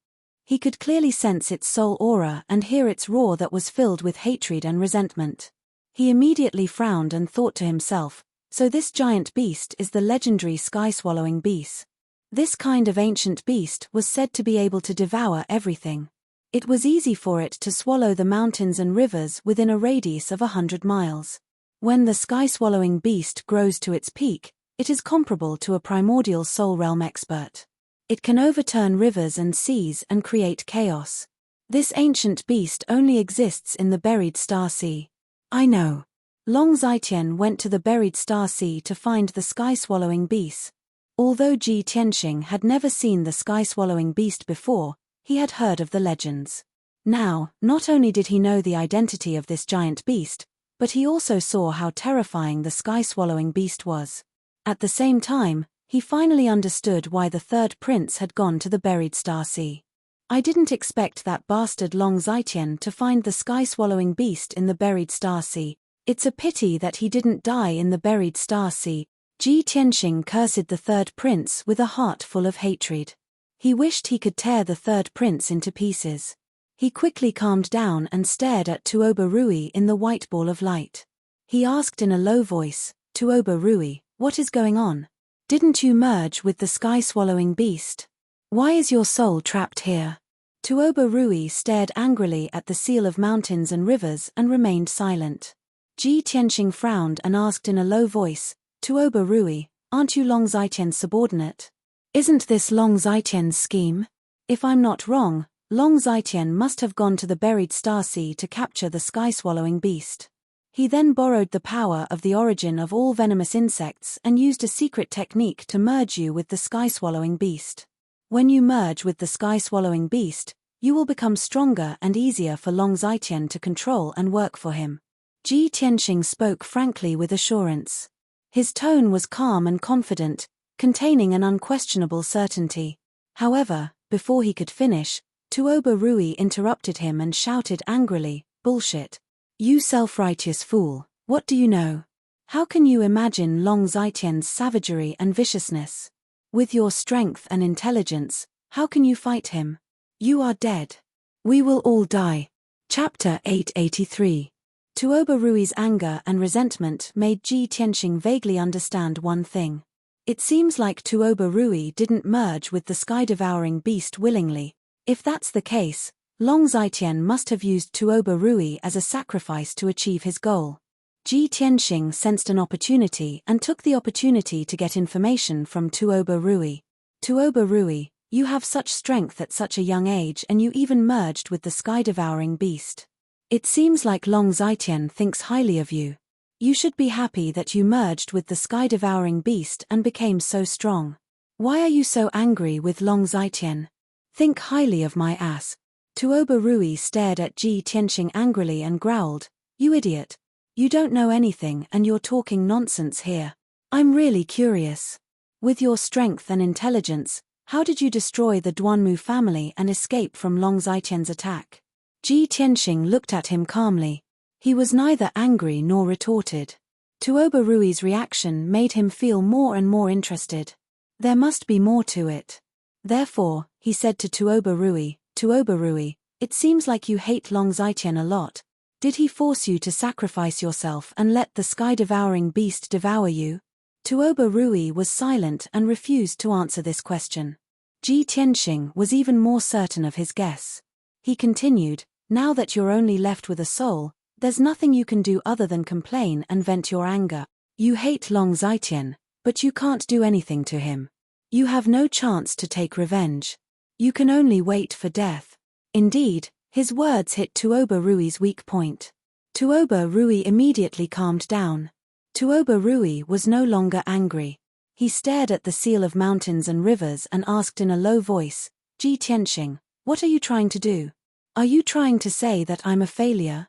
He could clearly sense its soul aura and hear its roar that was filled with hatred and resentment. He immediately frowned and thought to himself, so this giant beast is the legendary sky-swallowing beast. This kind of ancient beast was said to be able to devour everything. It was easy for it to swallow the mountains and rivers within a radius of 100 miles. When the sky-swallowing beast grows to its peak, it is comparable to a primordial soul realm expert. It can overturn rivers and seas and create chaos. This ancient beast only exists in the buried star sea. I know. Long Zitian went to the buried star sea to find the sky-swallowing beast. Although Ji Tianxing had never seen the sky-swallowing beast before, he had heard of the legends. Now, not only did he know the identity of this giant beast, but he also saw how terrifying the sky-swallowing beast was. At the same time, he finally understood why the third prince had gone to the buried star sea. I didn't expect that bastard Long Zetian to find the sky-swallowing beast in the buried star sea. It's a pity that he didn't die in the buried star sea. Ji Tianxing cursed the third prince with a heart full of hatred. He wished he could tear the third prince into pieces. He quickly calmed down and stared at Tuoba Rui in the white ball of light. He asked in a low voice, "Tuoba Rui, what is going on? Didn't you merge with the sky-swallowing beast? Why is your soul trapped here?" Tuoba Rui stared angrily at the seal of mountains and rivers and remained silent. Ji Tianxing frowned and asked in a low voice, "Tuoba Rui, aren't you Long Zetian's subordinate? Isn't this Long Zetian's scheme? If I'm not wrong, Long Zetian must have gone to the buried star sea to capture the sky-swallowing beast. He then borrowed the power of the origin of all venomous insects and used a secret technique to merge you with the sky-swallowing beast. When you merge with the sky-swallowing beast, you will become stronger and easier for Long Zetian to control and work for him." Ji Tianxing spoke frankly with assurance. His tone was calm and confident, containing an unquestionable certainty. However, before he could finish, Tuoba Rui interrupted him and shouted angrily, "Bullshit. You self-righteous fool, what do you know? How can you imagine Long Zetian's savagery and viciousness? With your strength and intelligence, how can you fight him? You are dead. We will all die." Chapter 883. Tuoba Rui's anger and resentment made Ji Tianxing vaguely understand one thing. It seems like Tuoba Rui didn't merge with the sky-devouring beast willingly. If that's the case, Long Zetian must have used Tuoba Rui as a sacrifice to achieve his goal. Ji Tianxing sensed an opportunity and took the opportunity to get information from Tuoba Rui. "Tuoba Rui, you have such strength at such a young age and you even merged with the sky-devouring beast. It seems like Long Zetian thinks highly of you. You should be happy that you merged with the sky-devouring beast and became so strong. Why are you so angry with Long Zetian? Think highly of my ass." Tuoba Rui stared at Ji Tianxing angrily and growled, "You idiot. You don't know anything and you're talking nonsense here. I'm really curious. With your strength and intelligence, how did you destroy the Duanmu family and escape from Long Zetian's attack?" Ji Tianxing looked at him calmly. He was neither angry nor retorted. Tuoba Rui's reaction made him feel more and more interested. There must be more to it. Therefore, he said to Tuoba Rui, "Tuoba Rui, it seems like you hate Long Zetian a lot. Did he force you to sacrifice yourself and let the sky-devouring beast devour you?" Tuoba Rui was silent and refused to answer this question. Ji Tianxing was even more certain of his guess. He continued, "Now that you're only left with a soul, there's nothing you can do other than complain and vent your anger. You hate Long Zetian, but you can't do anything to him. You have no chance to take revenge. You can only wait for death." Indeed, his words hit Tuoba Rui's weak point. Tuoba Rui immediately calmed down. Tuoba Rui was no longer angry. He stared at the seal of mountains and rivers and asked in a low voice, "Ji Tianxing, what are you trying to do? Are you trying to say that I'm a failure?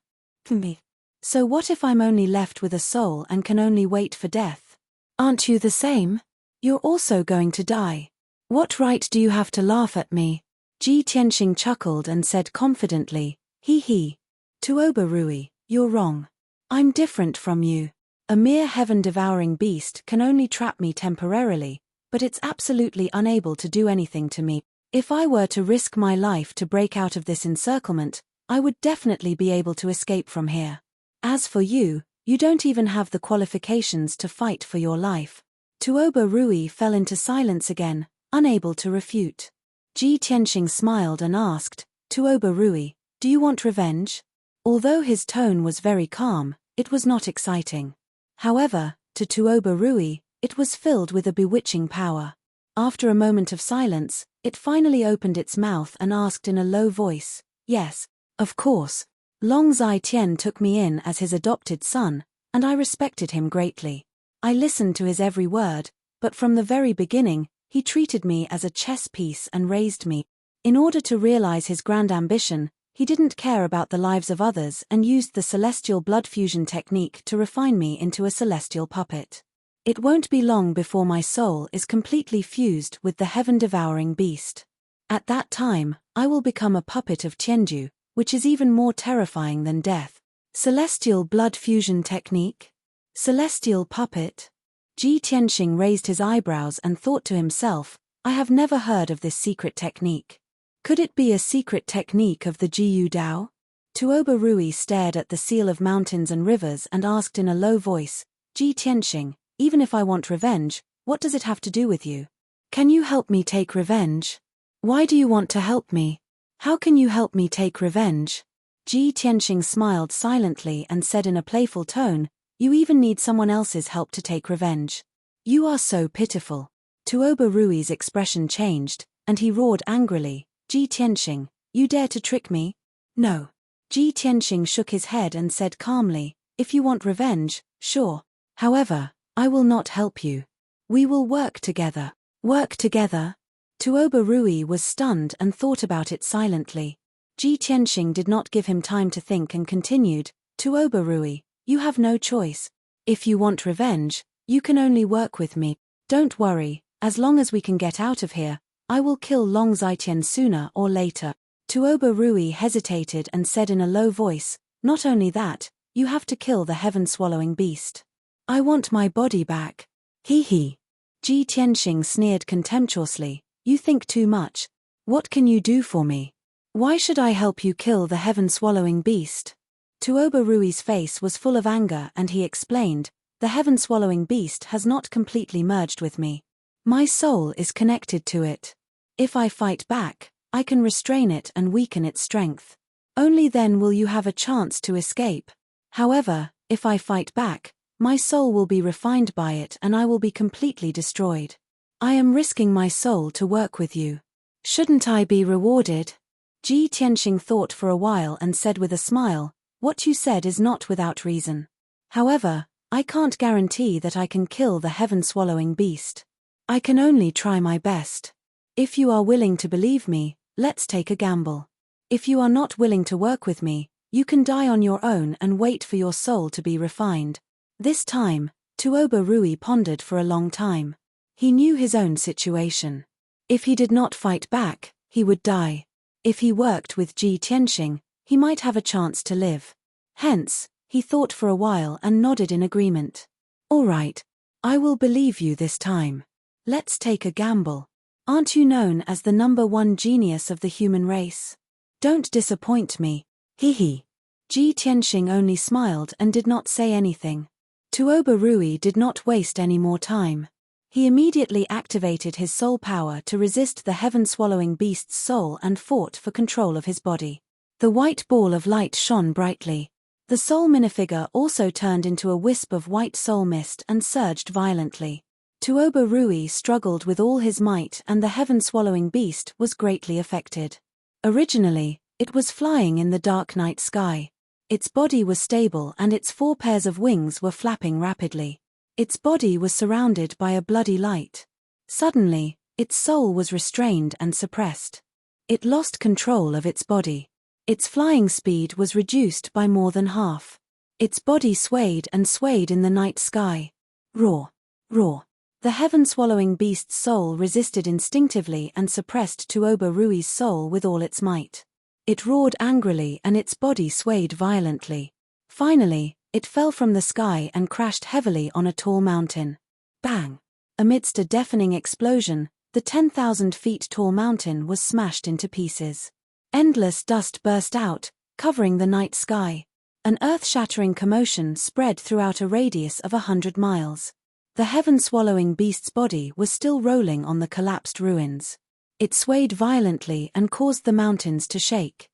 Me. So what if I'm only left with a soul and can only wait for death? Aren't you the same? You're also going to die. What right do you have to laugh at me?" Ji Tianxing chuckled and said confidently, "He. Tuoba Rui, you're wrong. I'm different from you. A mere heaven-devouring beast can only trap me temporarily, but it's absolutely unable to do anything to me. If I were to risk my life to break out of this encirclement, I would definitely be able to escape from here. As for you, you don't even have the qualifications to fight for your life." Tuoba Rui fell into silence again, unable to refute. Ji Tianxing smiled and asked, "Tuoba Rui, do you want revenge?" Although his tone was very calm, it was not exciting. However, to Tuoba Rui, it was filled with a bewitching power. After a moment of silence, it finally opened its mouth and asked in a low voice, "Yes, of course. Long Zetian took me in as his adopted son, and I respected him greatly. I listened to his every word, but from the very beginning, he treated me as a chess piece and raised me. In order to realize his grand ambition, He didn't care about the lives of others and used the celestial blood fusion technique to refine me into a celestial puppet. It won't be long before my soul is completely fused with the heaven-devouring beast. At that time, I will become a puppet of Tianju, which is even more terrifying than death. Celestial blood fusion technique? Celestial puppet? Ji Tianxing raised his eyebrows and thought to himself, I have never heard of this secret technique. Could it be a secret technique of the Jiyu Dao? Tuoba Rui stared at the seal of mountains and rivers and asked in a low voice, Ji Tianxing, even if I want revenge, what does it have to do with you? Can you help me take revenge? Why do you want to help me? How can you help me take revenge? Ji Tianxing smiled silently and said in a playful tone, you even need someone else's help to take revenge. You are so pitiful. Tuoba Rui's expression changed, and he roared angrily, Ji Tianxing, you dare to trick me? No. Ji Tianxing shook his head and said calmly, if you want revenge, sure. However, I will not help you. We will work together. Work together? Tuoba Rui was stunned and thought about it silently. Ji Tianxing did not give him time to think and continued, Tuoba Rui, you have no choice. If you want revenge, you can only work with me. Don't worry, as long as we can get out of here, I will kill Long Zitian sooner or later. Tuoba Rui hesitated and said in a low voice, not only that, you have to kill the heaven-swallowing beast. I want my body back. Hee hee. Ji Tianxing sneered contemptuously, you think too much. What can you do for me? Why should I help you kill the heaven-swallowing beast? Tuoba Rui's face was full of anger and he explained, the heaven-swallowing beast has not completely merged with me. My soul is connected to it. If I fight back, I can restrain it and weaken its strength. Only then will you have a chance to escape. However, if I fight back, my soul will be refined by it and I will be completely destroyed. I am risking my soul to work with you. Shouldn't I be rewarded? Ji Tianxing thought for a while and said with a smile, what you said is not without reason. However, I can't guarantee that I can kill the heaven-swallowing beast. I can only try my best. If you are willing to believe me, let's take a gamble. If you are not willing to work with me, you can die on your own and wait for your soul to be refined. This time, Tuoba Rui pondered for a long time. He knew his own situation. If he did not fight back, he would die. If he worked with Ji Tianxing, he might have a chance to live. Hence, he thought for a while and nodded in agreement. All right, I will believe you this time. Let's take a gamble. Aren't you known as the #1 genius of the human race? Don't disappoint me. Hee hee. Ji Tianxing only smiled and did not say anything. Tuoba Rui did not waste any more time. He immediately activated his soul power to resist the heaven-swallowing beast's soul and fought for control of his body. The white ball of light shone brightly. The soul minifigure also turned into a wisp of white soul mist and surged violently. Tuoba Rui struggled with all his might and the heaven-swallowing beast was greatly affected. Originally, it was flying in the dark night sky. Its body was stable and its 4 pairs of wings were flapping rapidly. Its body was surrounded by a bloody light. Suddenly, its soul was restrained and suppressed. It lost control of its body. Its flying speed was reduced by more than half. Its body swayed and swayed in the night sky. Roar! Roar! The heaven-swallowing beast's soul resisted instinctively and suppressed Tuoba Rui's soul with all its might. It roared angrily and its body swayed violently. Finally, it fell from the sky and crashed heavily on a tall mountain. Bang! Amidst a deafening explosion, the 10,000 feet tall mountain was smashed into pieces. Endless dust burst out, covering the night sky. An earth-shattering commotion spread throughout a radius of 100 miles. The heaven-swallowing beast's body was still rolling on the collapsed ruins. It swayed violently and caused the mountains to shake.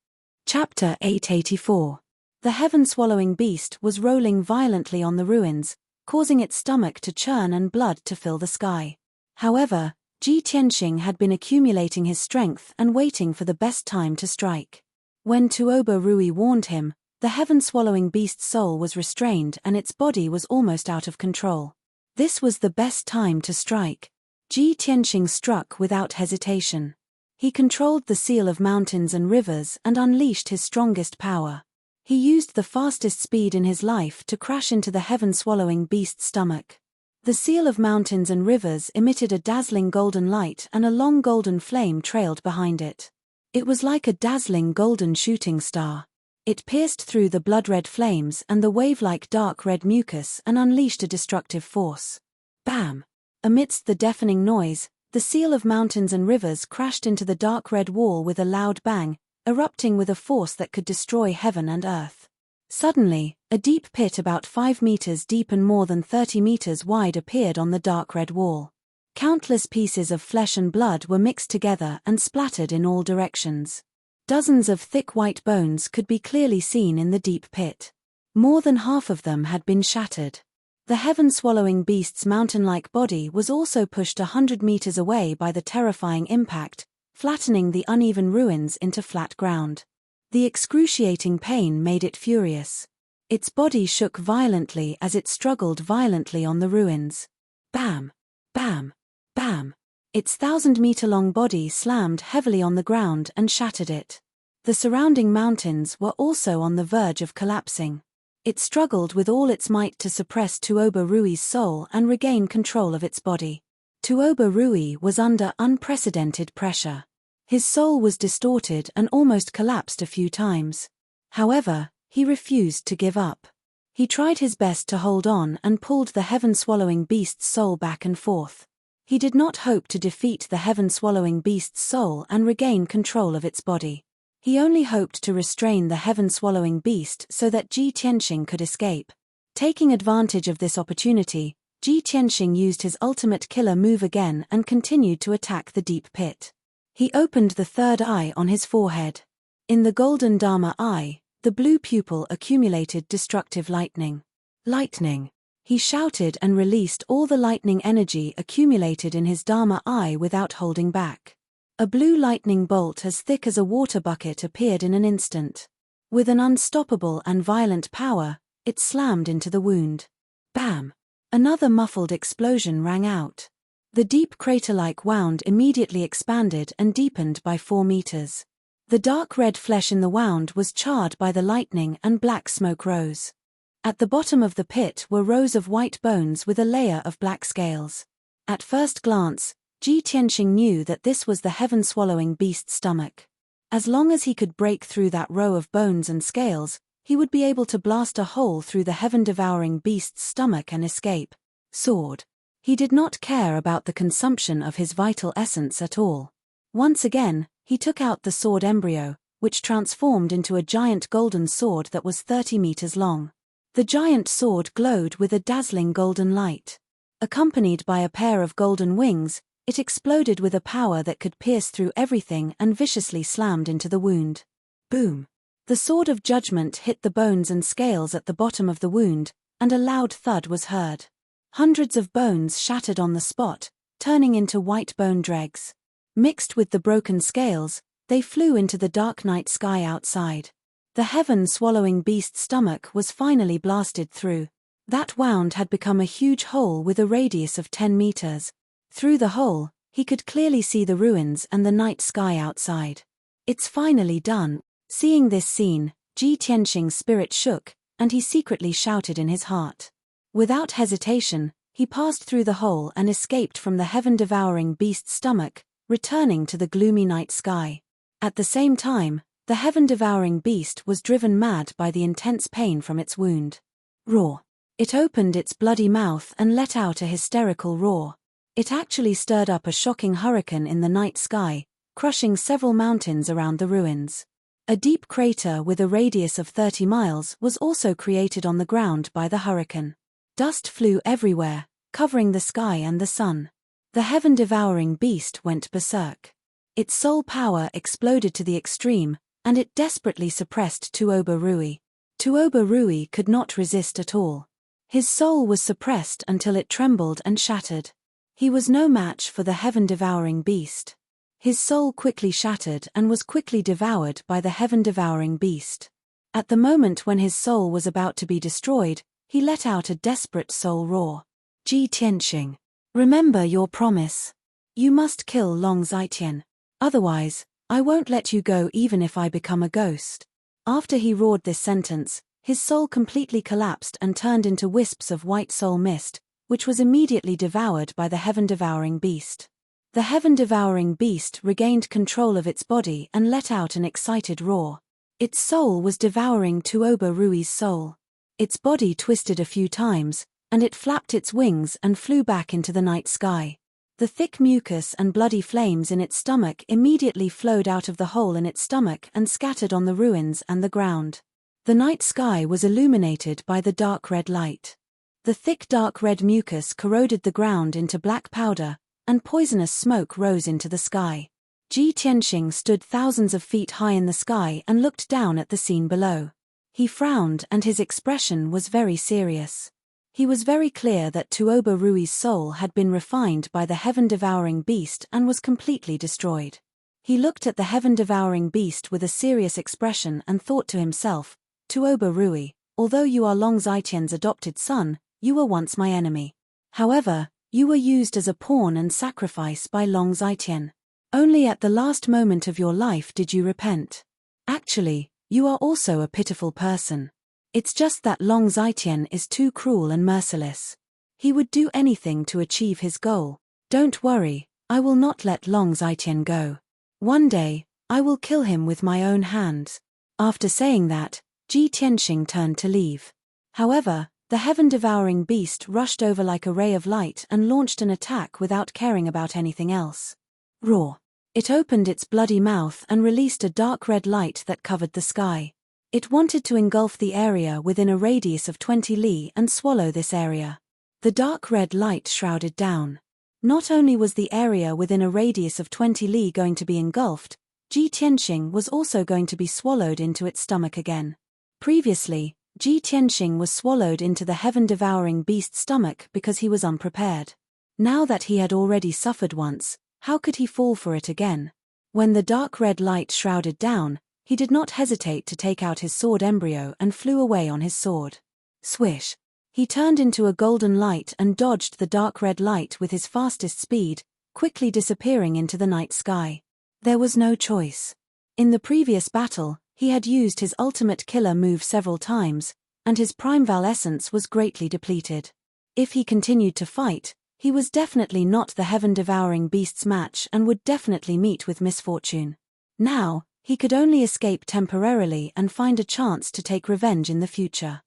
Chapter 884. The heaven-swallowing beast was rolling violently on the ruins, causing its stomach to churn and blood to fill the sky. However, Ji Tianxing had been accumulating his strength and waiting for the best time to strike. When Tuoba Rui warned him, the heaven-swallowing beast's soul was restrained and its body was almost out of control. This was the best time to strike. Ji Tianxing struck without hesitation. He controlled the seal of mountains and rivers and unleashed his strongest power. He used the fastest speed in his life to crash into the heaven-swallowing beast's stomach. The seal of mountains and rivers emitted a dazzling golden light, and a long golden flame trailed behind it. It was like a dazzling golden shooting star. It pierced through the blood-red flames and the wave-like dark red mucus and unleashed a destructive force. Bam! Amidst the deafening noise, the seal of mountains and rivers crashed into the dark red wall with a loud bang, erupting with a force that could destroy heaven and earth. Suddenly, a deep pit about 5 meters deep and more than 30 meters wide appeared on the dark red wall. Countless pieces of flesh and blood were mixed together and splattered in all directions. Dozens of thick white bones could be clearly seen in the deep pit. More than half of them had been shattered. The heaven-swallowing beast's mountain-like body was also pushed 100 meters away by the terrifying impact, flattening the uneven ruins into flat ground. The excruciating pain made it furious. Its body shook violently as it struggled violently on the ruins. Bam! Bam! Bam! Its 1,000-meter-long body slammed heavily on the ground and shattered it. The surrounding mountains were also on the verge of collapsing. It struggled with all its might to suppress Tuoba Rui's soul and regain control of its body. Tuoba Rui was under unprecedented pressure. His soul was distorted and almost collapsed a few times. However, he refused to give up. He tried his best to hold on and pulled the heaven-swallowing beast's soul back and forth. He did not hope to defeat the heaven-swallowing beast's soul and regain control of its body. He only hoped to restrain the heaven-swallowing beast so that Ji Tianxing could escape. Taking advantage of this opportunity, Ji Tianxing used his ultimate killer move again and continued to attack the deep pit. He opened the third eye on his forehead. In the golden Dharma eye, the blue pupil accumulated destructive lightning. Lightning! He shouted and released all the lightning energy accumulated in his Dharma eye without holding back. A blue lightning bolt as thick as a water bucket appeared in an instant. With an unstoppable and violent power, it slammed into the wound. Bam! Another muffled explosion rang out. The deep crater-like wound immediately expanded and deepened by 4 meters. The dark red flesh in the wound was charred by the lightning and black smoke rose. At the bottom of the pit were rows of white bones with a layer of black scales. At first glance, Ji Tianxing knew that this was the heaven-swallowing beast's stomach. As long as he could break through that row of bones and scales, he would be able to blast a hole through the heaven-devouring beast's stomach and escape. Sword. He did not care about the consumption of his vital essence at all. Once again, he took out the sword embryo, which transformed into a giant golden sword that was 30 meters long. The giant sword glowed with a dazzling golden light. Accompanied by a pair of golden wings, it exploded with a power that could pierce through everything and viciously slammed into the wound. Boom! The sword of judgment hit the bones and scales at the bottom of the wound, and a loud thud was heard. Hundreds of bones shattered on the spot, turning into white bone dregs. Mixed with the broken scales, they flew into the dark night sky outside. The heaven-swallowing beast's stomach was finally blasted through. That wound had become a huge hole with a radius of 10 meters. Through the hole, he could clearly see the ruins and the night sky outside. It's finally done. Seeing this scene, Ji Tianxing's spirit shook, and he secretly shouted in his heart. Without hesitation, he passed through the hole and escaped from the heaven-devouring beast's stomach, returning to the gloomy night sky. At the same time, the heaven-devouring beast was driven mad by the intense pain from its wound. Roar! It opened its bloody mouth and let out a hysterical roar. It actually stirred up a shocking hurricane in the night sky, crushing several mountains around the ruins. A deep crater with a radius of 30 miles was also created on the ground by the hurricane. Dust flew everywhere, covering the sky and the sun. The heaven-devouring beast went berserk. Its soul power exploded to the extreme, and it desperately suppressed Tuoba Rui. Tuoba Rui could not resist at all. His soul was suppressed until it trembled and shattered. He was no match for the heaven-devouring beast. His soul quickly shattered and was quickly devoured by the heaven-devouring beast. At the moment when his soul was about to be destroyed, he let out a desperate soul roar. Ji Tianxing, remember your promise. You must kill Long Zitian. Otherwise, I won't let you go even if I become a ghost. After he roared this sentence, his soul completely collapsed and turned into wisps of white soul mist, which was immediately devoured by the heaven-devouring beast. The heaven-devouring beast regained control of its body and let out an excited roar. Its soul was devouring Tuoba Rui's soul. Its body twisted a few times, and it flapped its wings and flew back into the night sky. The thick mucus and bloody flames in its stomach immediately flowed out of the hole in its stomach and scattered on the ruins and the ground. The night sky was illuminated by the dark red light. The thick dark red mucus corroded the ground into black powder, and poisonous smoke rose into the sky. Ji Tianxing stood thousands of feet high in the sky and looked down at the scene below. He frowned and his expression was very serious. He was very clear that Tuoba Rui's soul had been refined by the heaven-devouring beast and was completely destroyed. He looked at the heaven-devouring beast with a serious expression and thought to himself, Tuoba Rui, although you are Long Zitian's adopted son, you were once my enemy. However, you were used as a pawn and sacrifice by Long Zitian. Only at the last moment of your life did you repent. Actually, you are also a pitiful person. It's just that Long Zitian is too cruel and merciless. He would do anything to achieve his goal. Don't worry, I will not let Long Zitian go. One day, I will kill him with my own hands. After saying that, Ji Tianxing turned to leave. However, the heaven-devouring beast rushed over like a ray of light and launched an attack without caring about anything else. Roar! It opened its bloody mouth and released a dark red light that covered the sky. It wanted to engulf the area within a radius of 20 li and swallow this area. The dark red light shrouded down. Not only was the area within a radius of 20 li going to be engulfed, Ji Tianxing was also going to be swallowed into its stomach again. Previously, Ji Tianxing was swallowed into the heaven-devouring beast's stomach because he was unprepared. Now that he had already suffered once, how could he fall for it again? When the dark red light shrouded down, he did not hesitate to take out his sword embryo and flew away on his sword. Swish! He turned into a golden light and dodged the dark red light with his fastest speed, quickly disappearing into the night sky. There was no choice. In the previous battle, he had used his ultimate killer move several times, and his Primeval essence was greatly depleted. If he continued to fight, he was definitely not the heaven-devouring beast's match and would definitely meet with misfortune. Now, he could only escape temporarily and find a chance to take revenge in the future.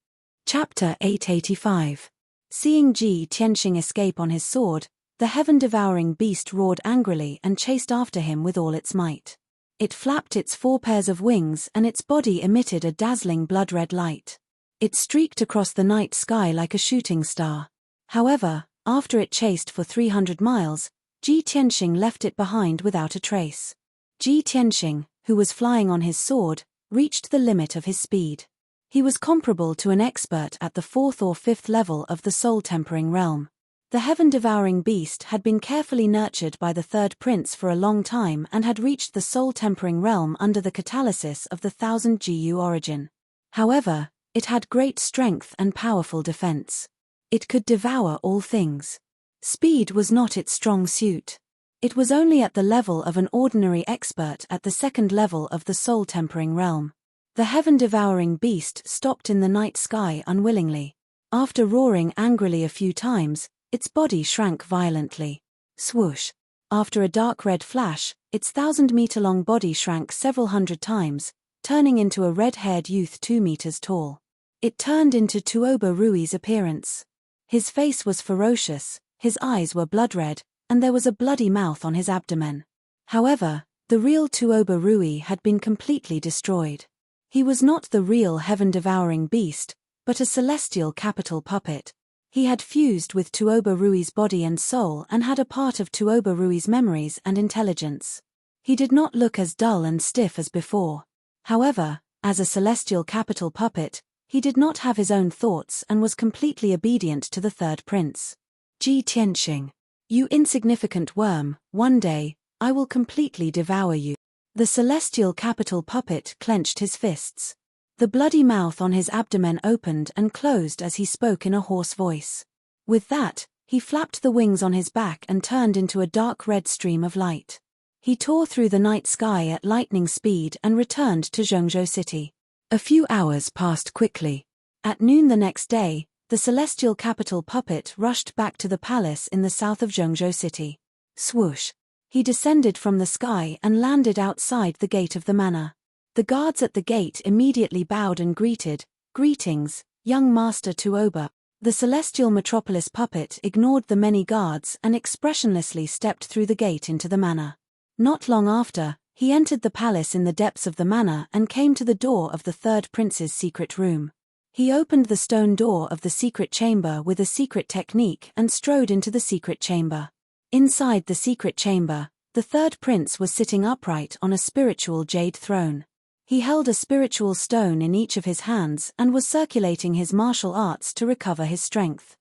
Chapter 885. Seeing Ji Tianxing escape on his sword, the heaven-devouring beast roared angrily and chased after him with all its might. It flapped its 4 pairs of wings and its body emitted a dazzling blood-red light. It streaked across the night sky like a shooting star. However, after it chased for 300 miles, Ji Tianxing left it behind without a trace. Ji Tianxing, who was flying on his sword, reached the limit of his speed. He was comparable to an expert at the 4th or 5th level of the soul-tempering realm. The heaven-devouring beast had been carefully nurtured by the third prince for a long time and had reached the soul-tempering realm under the catalysis of the 1000 GU origin. However, it had great strength and powerful defense. It could devour all things. Speed was not its strong suit. It was only at the level of an ordinary expert at the 2nd level of the soul-tempering realm. The heaven-devouring beast stopped in the night sky unwillingly. After roaring angrily a few times, its body shrank violently. Swoosh! After a dark red flash, its 1,000-meter-long body shrank several hundred times, turning into a red-haired youth 2 meters tall. It turned into Tuoba Rui's appearance. His face was ferocious, his eyes were blood-red, and there was a bloody mouth on his abdomen. However, the real Tuoba Rui had been completely destroyed. He was not the real heaven-devouring beast, but a celestial capital puppet. He had fused with Tuoba Rui's body and soul and had a part of Tuoba Rui's memories and intelligence. He did not look as dull and stiff as before. However, as a celestial capital puppet, he did not have his own thoughts and was completely obedient to the third prince. Ji Tianxing. You insignificant worm, one day, I will completely devour you. The celestial capital puppet clenched his fists. The bloody mouth on his abdomen opened and closed as he spoke in a hoarse voice. With that, he flapped the wings on his back and turned into a dark red stream of light. He tore through the night sky at lightning speed and returned to Zhengzhou City. A few hours passed quickly. At noon the next day, the celestial capital puppet rushed back to the palace in the south of Zhengzhou City. Swoosh! He descended from the sky and landed outside the gate of the manor. The guards at the gate immediately bowed and greeted, "Greetings, young Master Tuoba." The celestial metropolis puppet ignored the many guards and expressionlessly stepped through the gate into the manor. Not long after, he entered the palace in the depths of the manor and came to the door of the third prince's secret room. He opened the stone door of the secret chamber with a secret technique and strode into the secret chamber. Inside the secret chamber, the third prince was sitting upright on a spiritual jade throne. He held a spiritual stone in each of his hands and was circulating his martial arts to recover his strength.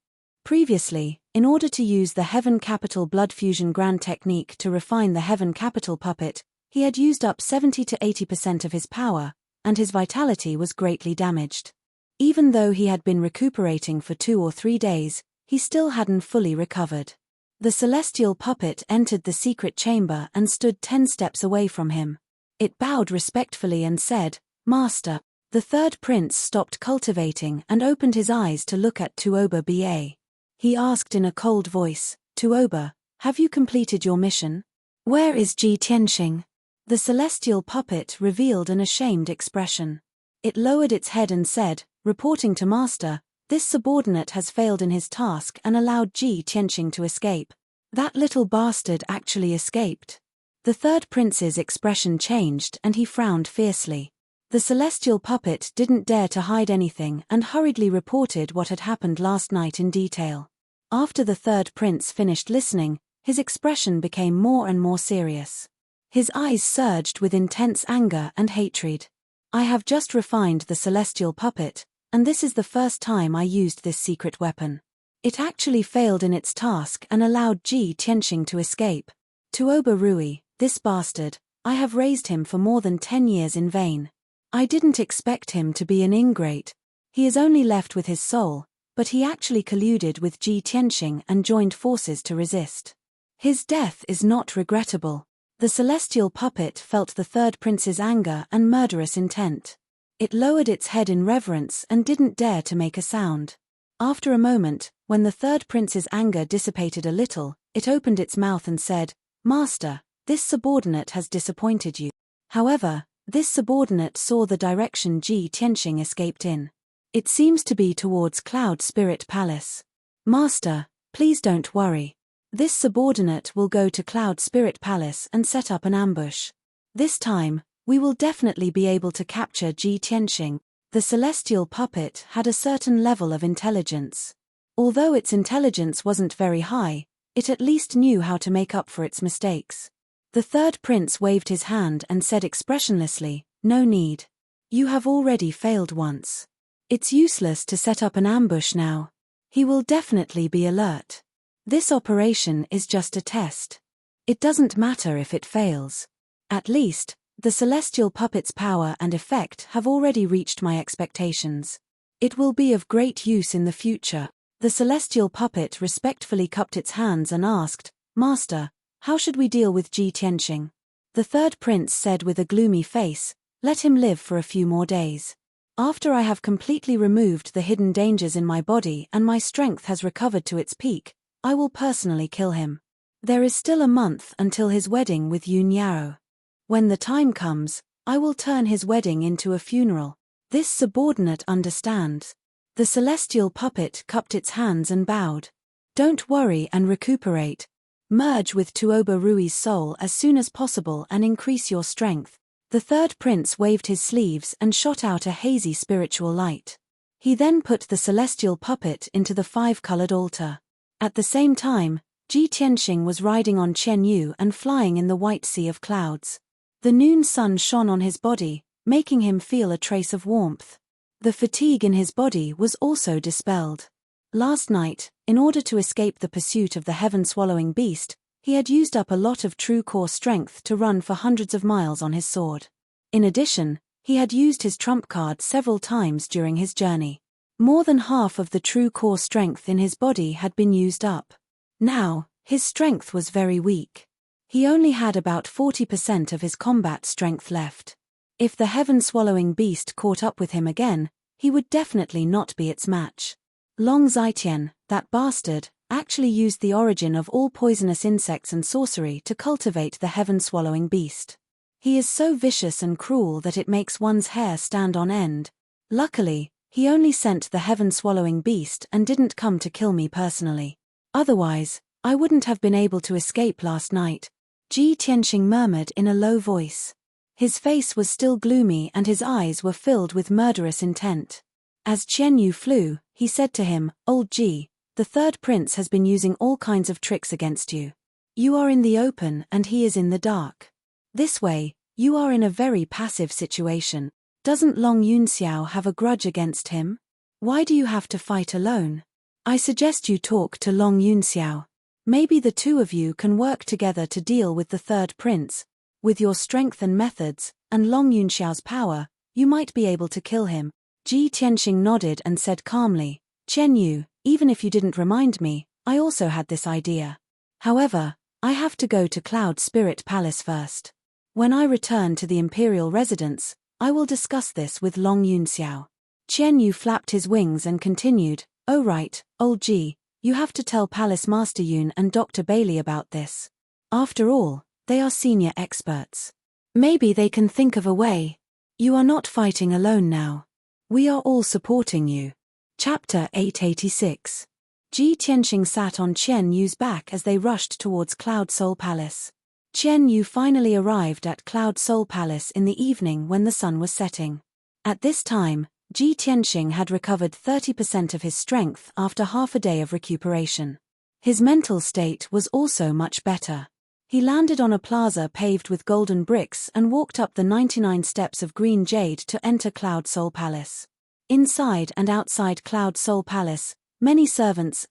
Previously, in order to use the Heaven Capital Blood Fusion Grand technique to refine the Heaven Capital puppet, he had used up 70 to 80% of his power, and his vitality was greatly damaged. Even though he had been recuperating for 2 or 3 days, he still hadn't fully recovered. The celestial puppet entered the secret chamber and stood 10 steps away from him. It bowed respectfully and said, "Master." The third prince stopped cultivating and opened his eyes to look at Tuoba Ba. He asked in a cold voice, "Tuoba, have you completed your mission? Where is Ji Tianxing?" The celestial puppet revealed an ashamed expression. It lowered its head and said, "Reporting to Master, this subordinate has failed in his task and allowed Ji Tianxing to escape. That little bastard actually escaped." The third prince's expression changed and he frowned fiercely. The celestial puppet didn't dare to hide anything and hurriedly reported what had happened last night in detail. After the third prince finished listening, his expression became more and more serious. His eyes surged with intense anger and hatred. "I have just refined the celestial puppet, and this is the first time I used this secret weapon. It actually failed in its task and allowed Ji Tianxing to escape. Tuoba Rui, this bastard, I have raised him for more than 10 years in vain. I didn't expect him to be an ingrate. He is only left with his soul, but he actually colluded with Ji Tianxing and joined forces to resist. His death is not regrettable." The celestial puppet felt the third prince's anger and murderous intent. It lowered its head in reverence and didn't dare to make a sound. After a moment, when the third prince's anger dissipated a little, it opened its mouth and said, "Master, this subordinate has disappointed you." However, this subordinate saw the direction Ji Tianxing escaped in. It seems to be towards Cloud Spirit Palace. "Master, please don't worry. This subordinate will go to Cloud Spirit Palace and set up an ambush. This time, we will definitely be able to capture Ji Tianxing." The celestial puppet had a certain level of intelligence. Although its intelligence wasn't very high, it at least knew how to make up for its mistakes. The third prince waved his hand and said expressionlessly, "No need. You have already failed once. It's useless to set up an ambush now. He will definitely be alert. This operation is just a test. It doesn't matter if it fails. At least, the celestial puppet's power and effect have already reached my expectations. It will be of great use in the future." The celestial puppet respectfully cupped its hands and asked, "Master, how should we deal with Ji Tianxing?" The third prince said with a gloomy face, "Let him live for a few more days. After I have completely removed the hidden dangers in my body and my strength has recovered to its peak, I will personally kill him. There is still a month until his wedding with Yun Yao. When the time comes, I will turn his wedding into a funeral. This subordinate understands." The celestial puppet cupped its hands and bowed. "Don't worry and recuperate. Merge with Tuoba Rui's soul as soon as possible and increase your strength." The third prince waved his sleeves and shot out a hazy spiritual light. He then put the celestial puppet into the 5-colored altar. At the same time, Ji Tianxing was riding on Qian Yu and flying in the white sea of clouds. The noon sun shone on his body, making him feel a trace of warmth. The fatigue in his body was also dispelled. Last night, in order to escape the pursuit of the heaven-swallowing beast, he had used up a lot of true core strength to run for hundreds of miles on his sword. In addition, he had used his trump card several times during his journey. More than half of the true core strength in his body had been used up. Now, his strength was very weak. He only had about 40% of his combat strength left. If the heaven-swallowing beast caught up with him again, he would definitely not be its match. Long Zitian, that bastard, actually used the origin of all poisonous insects and sorcery to cultivate the heaven-swallowing beast. He is so vicious and cruel that it makes one's hair stand on end. Luckily, he only sent the heaven-swallowing beast and didn't come to kill me personally. Otherwise, I wouldn't have been able to escape last night, Ji Tianxing murmured in a low voice. His face was still gloomy and his eyes were filled with murderous intent. As Qian Yu flew, he said to him, "Old Ji, the third prince has been using all kinds of tricks against you. You are in the open and he is in the dark. This way, you are in a very passive situation. Doesn't Long Yunxiao have a grudge against him? Why do you have to fight alone? I suggest you talk to Long Yunxiao. Maybe the two of you can work together to deal with the third prince. With your strength and methods, and Long Yunxiao's power, you might be able to kill him." Ji Tianxing nodded and said calmly, "Qian Yu, even if you didn't remind me, I also had this idea. However, I have to go to Cloud Spirit Palace first. When I return to the imperial residence, I will discuss this with Long Yunxiao." Qian Yu flapped his wings and continued, "Oh right, old Ji, you have to tell Palace Master Yun and Dr. Bailey about this. After all, they are senior experts. Maybe they can think of a way. You are not fighting alone now. We are all supporting you." Chapter 886. Ji Tianxing sat on Qian Yu's back as they rushed towards Cloud Soul Palace. Qian Yu finally arrived at Cloud Soul Palace in the evening when the sun was setting. At this time, Ji Tianxing had recovered 30% of his strength after half a day of recuperation. His mental state was also much better. He landed on a plaza paved with golden bricks and walked up the 99 steps of green jade to enter Cloud Soul Palace. Inside and outside Cloud Soul Palace, many servants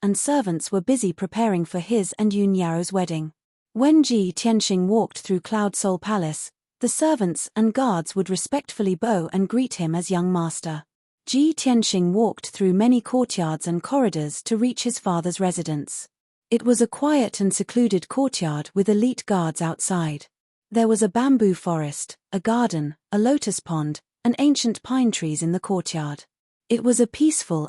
were busy preparing for his and Yun Yao's wedding. When Ji Tianxing walked through Cloud Soul Palace, the servants and guards would respectfully bow and greet him as young master. Ji Tianxing walked through many courtyards and corridors to reach his father's residence. It was a quiet and secluded courtyard with elite guards outside. There was a bamboo forest, a garden, a lotus pond, and ancient pine trees in the courtyard. It was a peaceful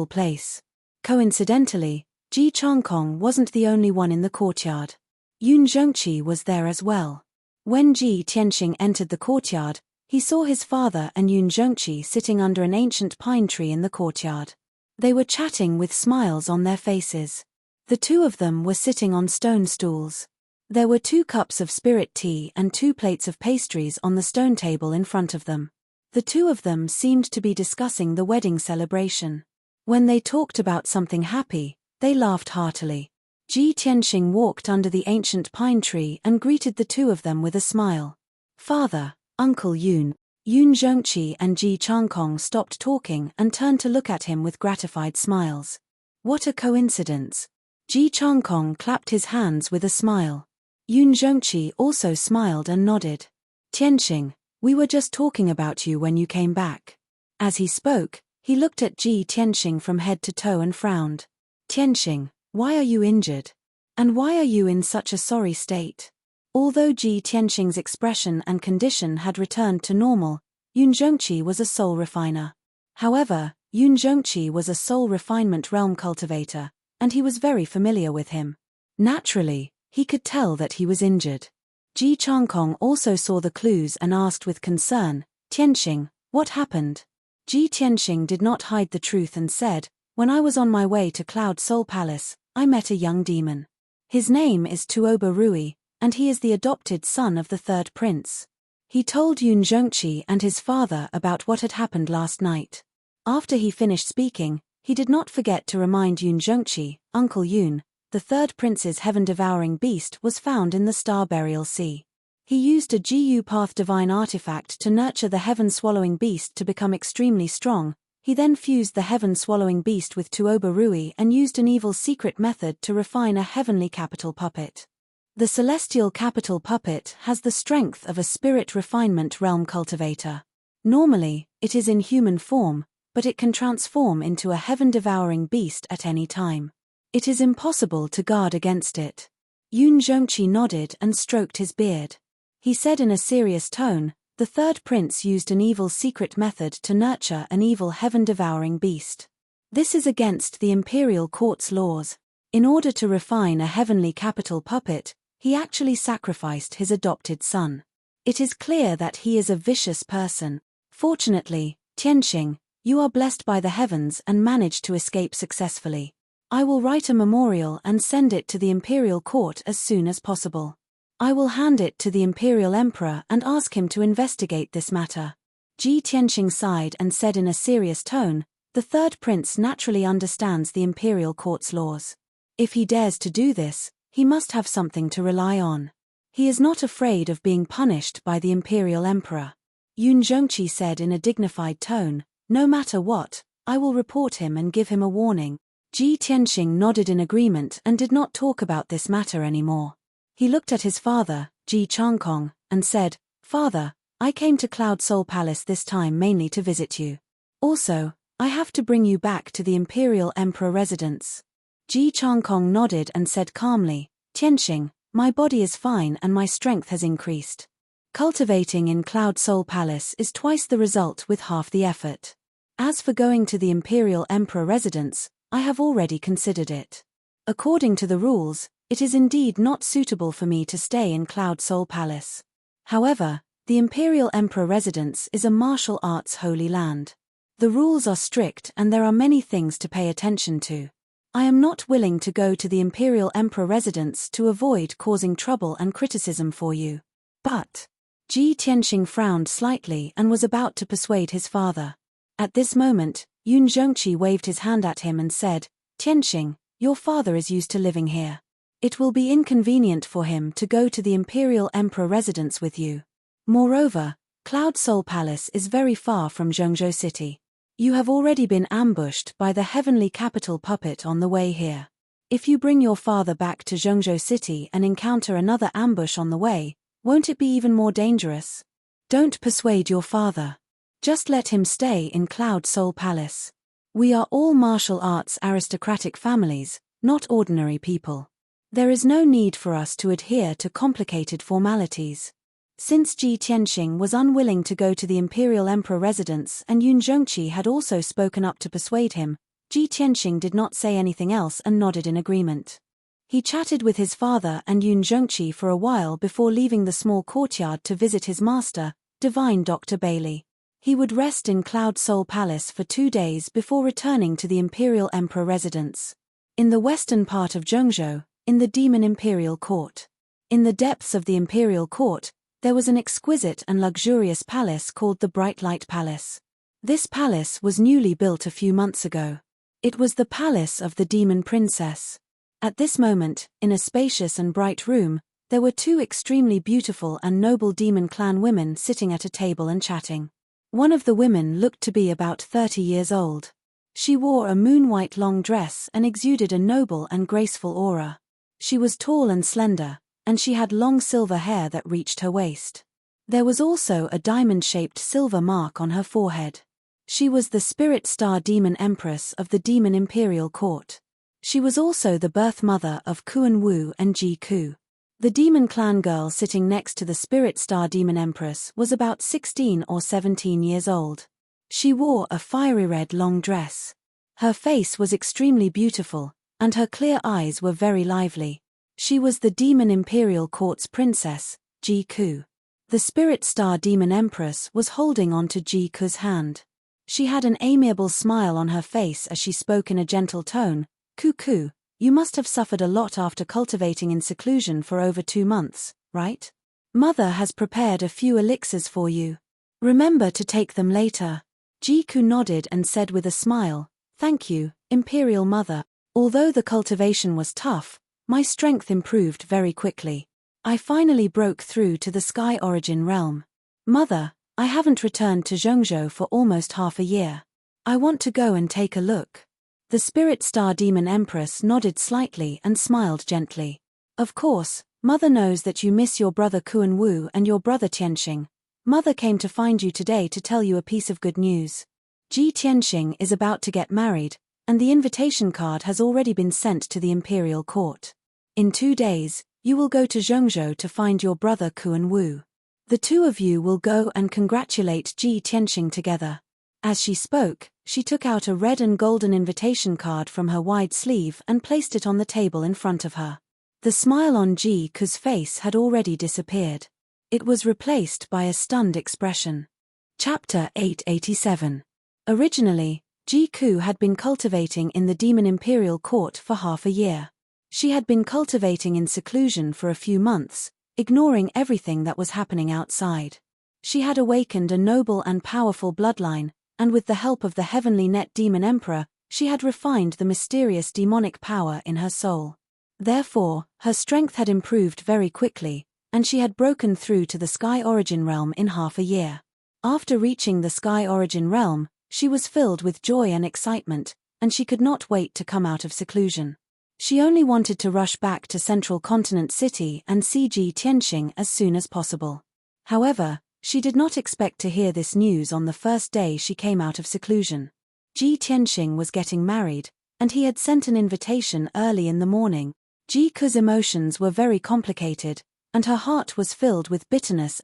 place. Coincidentally, Ji Changkong wasn't the only one in the courtyard. Yun Zhongqi was there as well. When Ji Tianxing entered the courtyard, he saw his father and Yun Zhongqi sitting under an ancient pine tree in the courtyard. They were chatting with smiles on their faces. The two of them were sitting on stone stools. There were 2 cups of spirit tea and 2 plates of pastries on the stone table in front of them. The two of them seemed to be discussing the wedding celebration. When they talked about something happy, they laughed heartily. Ji Tianxing walked under the ancient pine tree and greeted the two of them with a smile. "Father, Uncle Yun." Yun Zhongqi and Ji Changkong stopped talking and turned to look at him with gratified smiles. "What a coincidence." Ji Changkong clapped his hands with a smile. Yun Zhongqi also smiled and nodded. "Tianxing, we were just talking about you when you came back." As he spoke, he looked at Ji Tianxing from head to toe and frowned. "Tianxing, why are you injured? And why are you in such a sorry state?" Although Ji Tianxing's expression and condition had returned to normal, Yun Zhongqi was a soul refiner. However, Yun Zhongqi was a soul refinement realm cultivator, and he was very familiar with him. Naturally, he could tell that he was injured. Ji Changkong also saw the clues and asked with concern, "Tianxing, what happened?" Ji Tianxing did not hide the truth and said, "When I was on my way to Cloud Soul Palace, I met a young demon. His name is Tuoba Rui, and he is the adopted son of the third prince." He told Yun Zhongqi and his father about what had happened last night. After he finished speaking, he did not forget to remind Yun Zhongqi, "Uncle Yun, the third prince's heaven-devouring beast was found in the Star Burial Sea. He used a Gu Path divine artifact to nurture the heaven-swallowing beast to become extremely strong. He then fused the heaven-swallowing beast with Tuoba Rui and used an evil secret method to refine a heavenly capital puppet. The celestial capital puppet has the strength of a spirit refinement realm cultivator. Normally, it is in human form, but it can transform into a heaven-devouring beast at any time. It is impossible to guard against it." Yun Zhongqi nodded and stroked his beard. He said in a serious tone, "The third prince used an evil secret method to nurture an evil heaven-devouring beast. This is against the imperial court's laws. In order to refine a heavenly capital puppet, he actually sacrificed his adopted son. It is clear that he is a vicious person. Fortunately, Tianxing, you are blessed by the heavens and managed to escape successfully. I will write a memorial and send it to the imperial court as soon as possible. I will hand it to the imperial emperor and ask him to investigate this matter." Ji Tianxing sighed and said in a serious tone, "The third prince naturally understands the imperial court's laws. If he dares to do this, he must have something to rely on. He is not afraid of being punished by the imperial emperor." Yun Zhongqi said in a dignified tone, "No matter what, I will report him and give him a warning." Ji Tianxing nodded in agreement and did not talk about this matter anymore. He looked at his father, Ji Changkong, and said, "Father, I came to Cloud Soul Palace this time mainly to visit you. Also, I have to bring you back to the Imperial Emperor residence." Ji Changkong nodded and said calmly, "Tianxing, my body is fine and my strength has increased. Cultivating in Cloud Soul Palace is twice the result with half the effort. As for going to the Imperial Emperor residence, I have already considered it. According to the rules, it is indeed not suitable for me to stay in Cloud Soul Palace. However, the Imperial Emperor residence is a martial arts holy land. The rules are strict and there are many things to pay attention to. I am not willing to go to the Imperial Emperor residence to avoid causing trouble and criticism for you." But Ji Tianxing frowned slightly and was about to persuade his father. At this moment, Yun Zhongqi waved his hand at him and said, "Tianxing, your father is used to living here. It will be inconvenient for him to go to the Imperial Emperor residence with you. Moreover, Cloud Soul Palace is very far from Zhengzhou City. You have already been ambushed by the heavenly capital puppet on the way here. If you bring your father back to Zhengzhou City and encounter another ambush on the way, won't it be even more dangerous? Don't persuade your father. Just let him stay in Cloud Soul Palace. We are all martial arts aristocratic families, not ordinary people. There is no need for us to adhere to complicated formalities." Since Ji Tianxing was unwilling to go to the Imperial Emperor residence and Yun Zhongqi had also spoken up to persuade him, Ji Tianxing did not say anything else and nodded in agreement. He chatted with his father and Yun Zhongqi for a while before leaving the small courtyard to visit his master, Divine Dr. Bailey. He would rest in Cloud Soul Palace for 2 days before returning to the Imperial Emperor residence. In the western part of Zhengzhou, in the Demon Imperial Court. In the depths of the Imperial Court, there was an exquisite and luxurious palace called the Bright Light Palace. This palace was newly built a few months ago. It was the palace of the Demon Princess. At this moment, in a spacious and bright room, there were 2 extremely beautiful and noble demon clan women sitting at a table and chatting. One of the women looked to be about 30 years old. She wore a moon-white long dress and exuded a noble and graceful aura. She was tall and slender, and she had long silver hair that reached her waist. There was also a diamond-shaped silver mark on her forehead. She was the Spirit Star Demon Empress of the Demon Imperial Court. She was also the birth mother of Kuan Wu and Ji Ku. The demon clan girl sitting next to the Spirit Star Demon Empress was about 16 or 17 years old. She wore a fiery red long dress. Her face was extremely beautiful, and her clear eyes were very lively. She was the Demon Imperial Court's princess, Ji Ku. The Spirit Star Demon Empress was holding on to Ji Ku's hand. She had an amiable smile on her face as she spoke in a gentle tone. "Ku, you must have suffered a lot after cultivating in seclusion for over 2 months, right? Mother has prepared a few elixirs for you. Remember to take them later." Ji Ku nodded and said with a smile, "Thank you, Imperial Mother. Although the cultivation was tough, my strength improved very quickly. I finally broke through to the Sky Origin realm. Mother, I haven't returned to Zhengzhou for almost half a year. I want to go and take a look." The Spirit Star Demon Empress nodded slightly and smiled gently. "Of course, Mother knows that you miss your brother Kuan Wu and your brother Tianxing. Mother came to find you today to tell you a piece of good news. Ji Tianxing is about to get married, and the invitation card has already been sent to the Imperial Court. In 2 days, You will go to Zhongzhou to find your brother Kuan Wu. The two of you will go and congratulate Ji Tianxing together." As she spoke, she took out a red and golden invitation card from her wide sleeve and placed it on the table in front of her. The smile on Ji Ku's face had already disappeared. It was replaced by a stunned expression. Chapter 887. Originally, Ji Ku had been cultivating in the Demon Imperial Court for half a year. She had been cultivating in seclusion for a few months, ignoring everything that was happening outside. She had awakened a noble and powerful bloodline, and with the help of the heavenly net demon emperor, she had refined the mysterious demonic power in her soul. Therefore, her strength had improved very quickly, and she had broken through to the Sky Origin Realm in half a year. After reaching the Sky Origin Realm, she was filled with joy and excitement, and she could not wait to come out of seclusion. She only wanted to rush back to Central Continent City and see Ji Tianxing as soon as possible. However, she did not expect to hear this news on the first day she came out of seclusion. Ji Tianxing was getting married, and he had sent an invitation early in the morning. Ji Ku's emotions were very complicated, and her heart was filled with bitterness.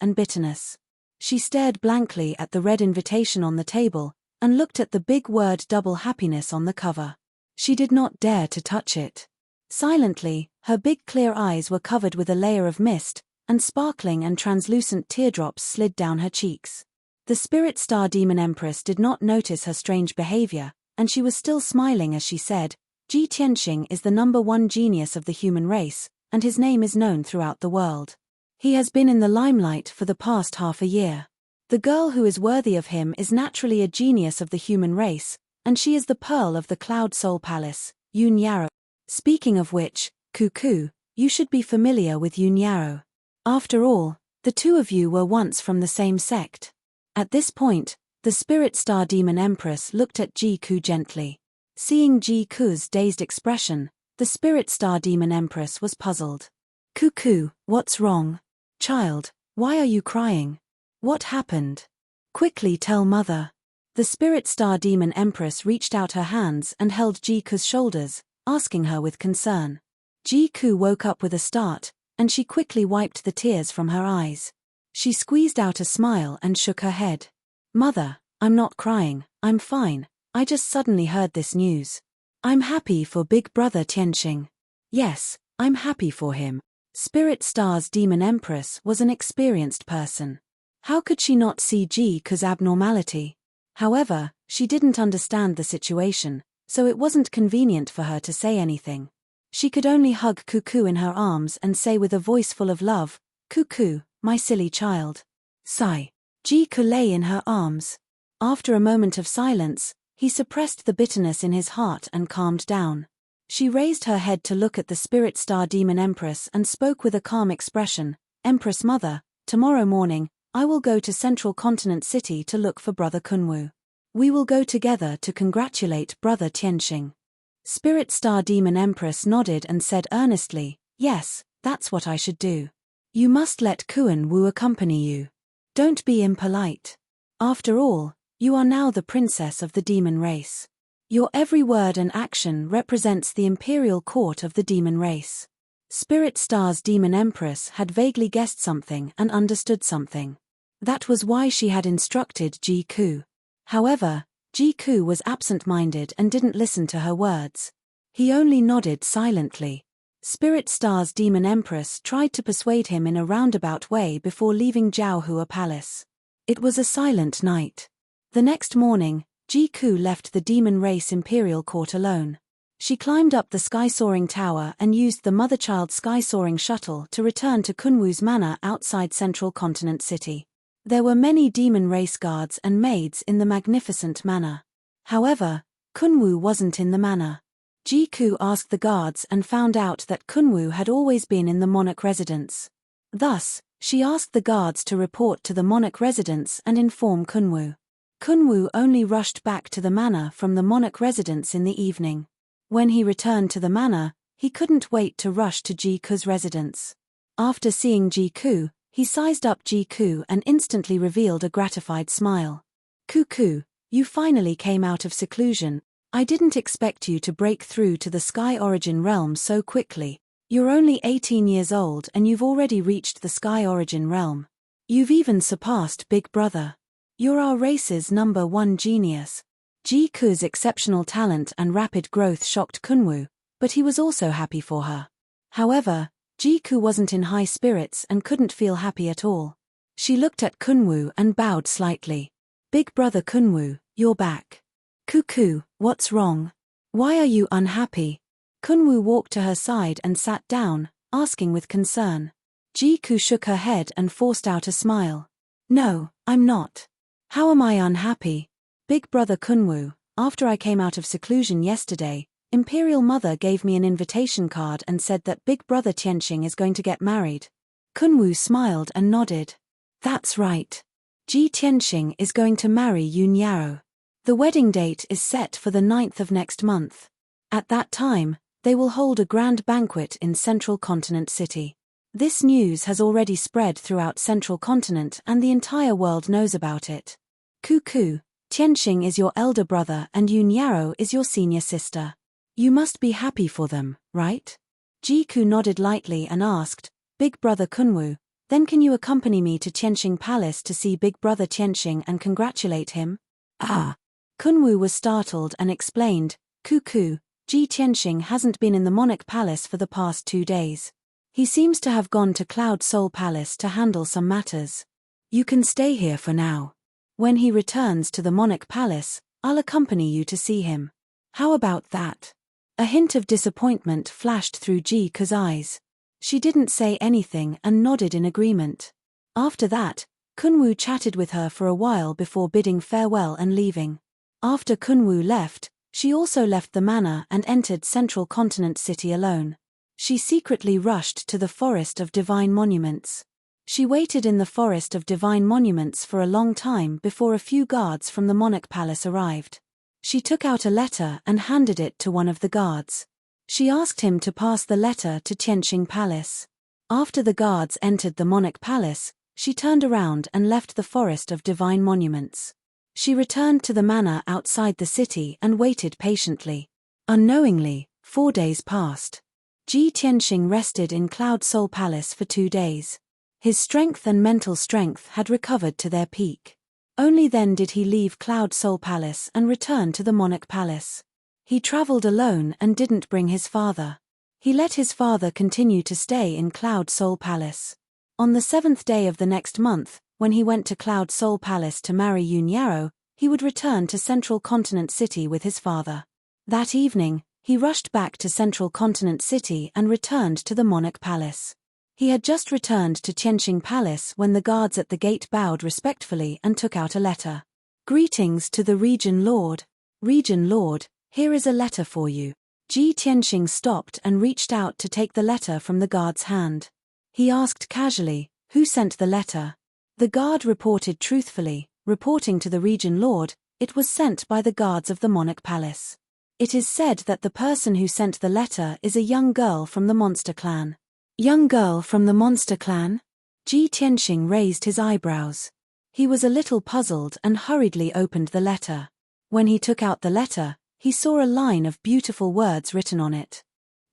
She stared blankly at the red invitation on the table, and looked at the big word double happiness on the cover. She did not dare to touch it. Silently, her big clear eyes were covered with a layer of mist, and sparkling and translucent teardrops slid down her cheeks. The Spirit Star Demon Empress did not notice her strange behavior, and she was still smiling as she said, "Ji Tianxing is the #1 genius of the human race, and his name is known throughout the world. He has been in the limelight for the past half a year. The girl who is worthy of him is naturally a genius of the human race, and she is the pearl of the Cloud Soul Palace, Yun Yarrow. Speaking of which, Cuckoo, you should be familiar with Yun Yarrow. After all, the two of you were once from the same sect." At this point, the Spirit Star Demon Empress looked at Ji Ku gently. Seeing Ji Ku's dazed expression, the Spirit Star Demon Empress was puzzled. "Cuckoo, what's wrong? Child, why are you crying? What happened? Quickly tell mother." The Spirit Star Demon Empress reached out her hands and held Ji Ku's shoulders, asking her with concern. Ji Ku woke up with a start, and she quickly wiped the tears from her eyes. She squeezed out a smile and shook her head. "Mother, I'm not crying, I'm fine. I just suddenly heard this news. I'm happy for big brother Tianxing. Yes, I'm happy for him." Spirit Star's Demon Empress was an experienced person. How could she not see Ji Ku's abnormality? However, she didn't understand the situation, so it wasn't convenient for her to say anything. She could only hug Cuckoo in her arms and say with a voice full of love, "Cuckoo, my silly child." Sigh. Ji Ku lay in her arms. After a moment of silence, he suppressed the bitterness in his heart and calmed down. She raised her head to look at the Spirit Star Demon Empress and spoke with a calm expression, "Empress Mother, tomorrow morning, I will go to Central Continent City to look for Brother Kunwu. We will go together to congratulate Brother Tianxing." Spirit Star Demon Empress nodded and said earnestly, "Yes, that's what I should do. You must let Kuan Wu accompany you. Don't be impolite. After all, you are now the princess of the demon race. Your every word and action represents the imperial court of the demon race." Spirit Star's Demon Empress had vaguely guessed something and understood something. That was why she had instructed Ji Ku. However, Ji Ku was absent-minded and didn't listen to her words. He only nodded silently. Spirit Star's Demon Empress tried to persuade him in a roundabout way before leaving Jiaohua Palace. It was a silent night. The next morning, Ji Ku left the Demon Race Imperial Court alone. She climbed up the sky-soaring tower and used the mother-child sky-soaring shuttle to return to Kunwu's manor outside Central Continent City. There were many demon race guards and maids in the magnificent manor. However, Kunwu wasn't in the manor. Ji Ku asked the guards and found out that Kunwu had always been in the monarch residence. Thus, she asked the guards to report to the monarch residence and inform Kunwu. Kunwu only rushed back to the manor from the monarch residence in the evening. When he returned to the manor, he couldn't wait to rush to Ji Ku's residence. After seeing Ji Ku, he sized up Ji Ku and instantly revealed a gratified smile. "Cuckoo, you finally came out of seclusion. I didn't expect you to break through to the Sky Origin realm so quickly. You're only 18 years old and you've already reached the Sky Origin realm. You've even surpassed Big Brother. You're our race's #1 genius. Ji-ku's exceptional talent and rapid growth shocked Kunwu, but he was also happy for her. However, Ji-ku wasn't in high spirits and couldn't feel happy at all. She looked at Kunwu and bowed slightly. Big Brother Kunwu, you're back. Cuckoo, what's wrong? Why are you unhappy? Kunwu walked to her side and sat down, asking with concern. Ji-ku shook her head and forced out a smile. No, I'm not. How am I unhappy? Big Brother Kunwu, after I came out of seclusion yesterday, Imperial Mother gave me an invitation card and said that Big Brother Tianqing is going to get married. Kunwu smiled and nodded. That's right. Ji Tianqing is going to marry Yun Yaro. The wedding date is set for the 9th of next month. At that time, they will hold a grand banquet in Central Continent City. This news has already spread throughout Central Continent and the entire world knows about it. Cuckoo, Tianqing is your elder brother and Yun Yaro is your senior sister. You must be happy for them, right? Ji-ku nodded lightly and asked, Big Brother Kunwu, then can you accompany me to Tianqing Palace to see Big Brother Tianqing and congratulate him? Ah! Kunwu was startled and explained, Cuckoo, Ji Tianqing hasn't been in the Monarch Palace for the past 2 days. He seems to have gone to Cloud Soul Palace to handle some matters. You can stay here for now. When he returns to the Monarch Palace, I'll accompany you to see him. How about that? A hint of disappointment flashed through Ji-ku's eyes. She didn't say anything and nodded in agreement. After that, Kunwu chatted with her for a while before bidding farewell and leaving. After Kunwu left, she also left the manor and entered Central Continent City alone. She secretly rushed to the Forest of Divine Monuments. She waited in the Forest of Divine Monuments for a long time before a few guards from the Monarch Palace arrived. She took out a letter and handed it to one of the guards. She asked him to pass the letter to Tianqing Palace. After the guards entered the Monarch Palace, she turned around and left the Forest of Divine Monuments. She returned to the manor outside the city and waited patiently. Unknowingly, 4 days passed. Ji Tianqing rested in Cloud Soul Palace for 2 days. His strength and mental strength had recovered to their peak. Only then did he leave Cloud Soul Palace and return to the Monarch Palace. He traveled alone and didn't bring his father. He let his father continue to stay in Cloud Soul Palace. On the 7th day of the next month, when he went to Cloud Soul Palace to marry Yun Yaro, he would return to Central Continent City with his father. That evening, he rushed back to Central Continent City and returned to the Monarch Palace. He had just returned to Tianqing Palace when the guards at the gate bowed respectfully and took out a letter. Greetings to the Region Lord. Region Lord, here is a letter for you. Ji Tianqing stopped and reached out to take the letter from the guard's hand. He asked casually, who sent the letter? The guard reported truthfully, reporting to the Region Lord, it was sent by the guards of the Monarch Palace. It is said that the person who sent the letter is a young girl from the Monster Clan. Young girl from the Monster Clan? Ji Tianqing raised his eyebrows. He was a little puzzled and hurriedly opened the letter. When he took out the letter, he saw a line of beautiful words written on it.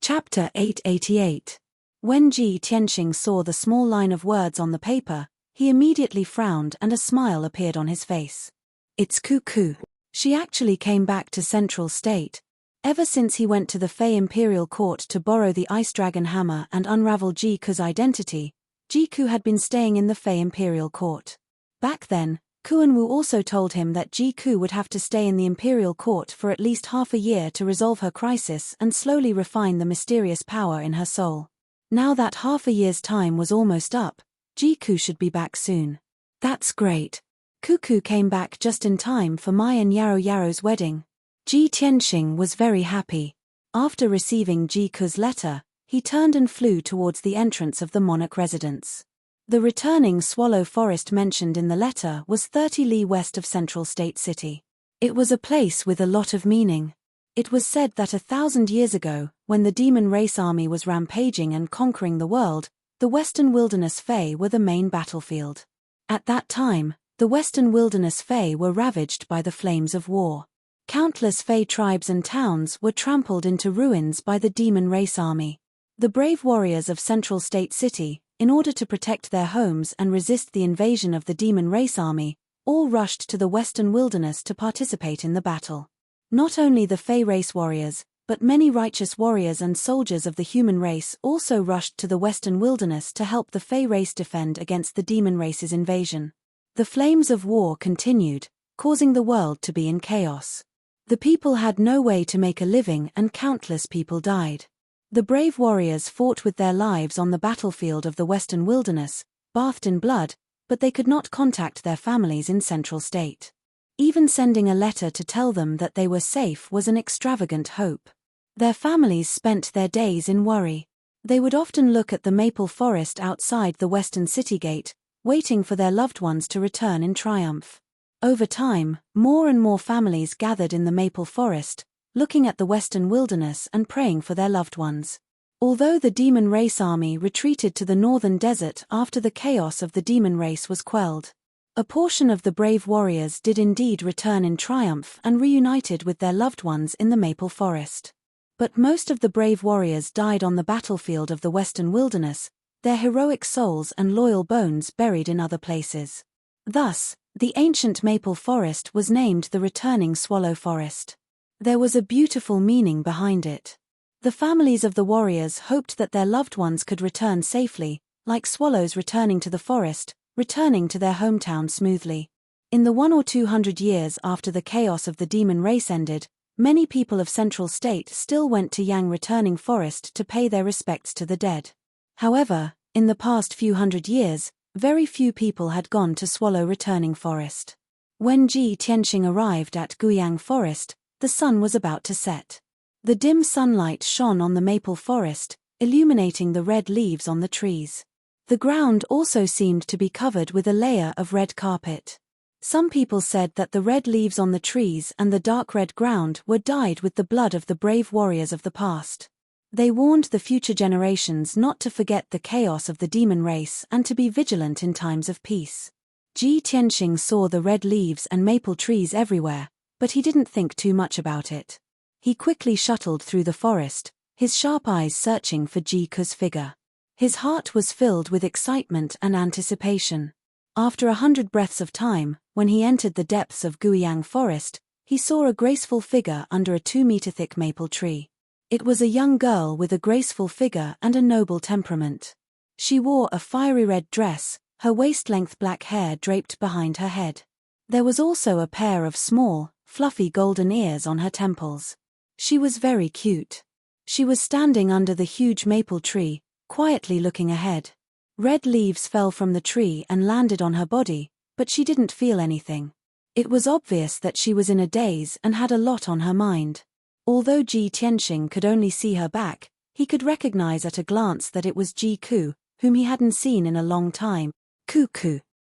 Chapter 888. When Ji Tianqing saw the small line of words on the paper, he immediately frowned and a smile appeared on his face. It's Cuckoo. She actually came back to Central State. Ever since he went to the Fey Imperial Court to borrow the Ice Dragon Hammer and unravel Ji-ku's identity, Ji-ku had been staying in the Fey Imperial Court. Back then, Kuan-Wu also told him that Ji-ku would have to stay in the Imperial Court for at least half a year to resolve her crisis and slowly refine the mysterious power in her soul. Now that half a year's time was almost up, Ji-ku should be back soon. That's great. Cuckoo came back just in time for Mai and Yaro's wedding. Ji Tianqing was very happy. After receiving Ji-ku's letter, he turned and flew towards the entrance of the monarch residence. The returning Swallow Forest mentioned in the letter was 30 li west of Central State City. It was a place with a lot of meaning. It was said that 1,000 years ago, when the demon race army was rampaging and conquering the world, the Western Wilderness Fae were the main battlefield. At that time, the Western Wilderness Fae were ravaged by the flames of war. Countless Fae tribes and towns were trampled into ruins by the demon race army. The brave warriors of Central State City, in order to protect their homes and resist the invasion of the demon race army, all rushed to the western wilderness to participate in the battle. Not only the Fey race warriors, but many righteous warriors and soldiers of the human race also rushed to the western wilderness to help the Fey race defend against the demon race's invasion. The flames of war continued, causing the world to be in chaos. The people had no way to make a living and countless people died. The brave warriors fought with their lives on the battlefield of the western wilderness, bathed in blood, but they could not contact their families in Central State. Even sending a letter to tell them that they were safe was an extravagant hope. Their families spent their days in worry. They would often look at the maple forest outside the western city gate, waiting for their loved ones to return in triumph. Over time, more and more families gathered in the maple forest, looking at the western wilderness and praying for their loved ones. Although the demon race army retreated to the northern desert after the chaos of the demon race was quelled, a portion of the brave warriors did indeed return in triumph and reunited with their loved ones in the maple forest. But most of the brave warriors died on the battlefield of the western wilderness, their heroic souls and loyal bones buried in other places. Thus, the ancient maple forest was named the returning swallow forest. There was a beautiful meaning behind it. The families of the warriors hoped that their loved ones could return safely, like swallows returning to the forest, returning to their hometown smoothly. In the 100 or 200 years after the chaos of the demon race ended, many people of Central State still went to Yang returning forest to pay their respects to the dead. However, in the past few hundred years, very few people had gone to Swallow returning forest. When Ji Tianxing arrived at Guiyang forest, the sun was about to set. The dim sunlight shone on the maple forest, illuminating the red leaves on the trees. The ground also seemed to be covered with a layer of red carpet. Some people said that the red leaves on the trees and the dark red ground were dyed with the blood of the brave warriors of the past. They warned the future generations not to forget the chaos of the demon race and to be vigilant in times of peace. Ji Tianxing saw the red leaves and maple trees everywhere, but he didn't think too much about it. He quickly shuttled through the forest, his sharp eyes searching for Ji Ku's figure. His heart was filled with excitement and anticipation. After 100 breaths of time, when he entered the depths of Guiyang forest, he saw a graceful figure under a 2-meter-thick maple tree. It was a young girl with a graceful figure and a noble temperament. She wore a fiery red dress, her waist-length black hair draped behind her head. There was also a pair of small, fluffy golden ears on her temples. She was very cute. She was standing under the huge maple tree, quietly looking ahead. Red leaves fell from the tree and landed on her body, but she didn't feel anything. It was obvious that she was in a daze and had a lot on her mind. Although Ji Tianxing could only see her back, he could recognize at a glance that it was Ji Ku, whom he hadn't seen in a long time. Ku.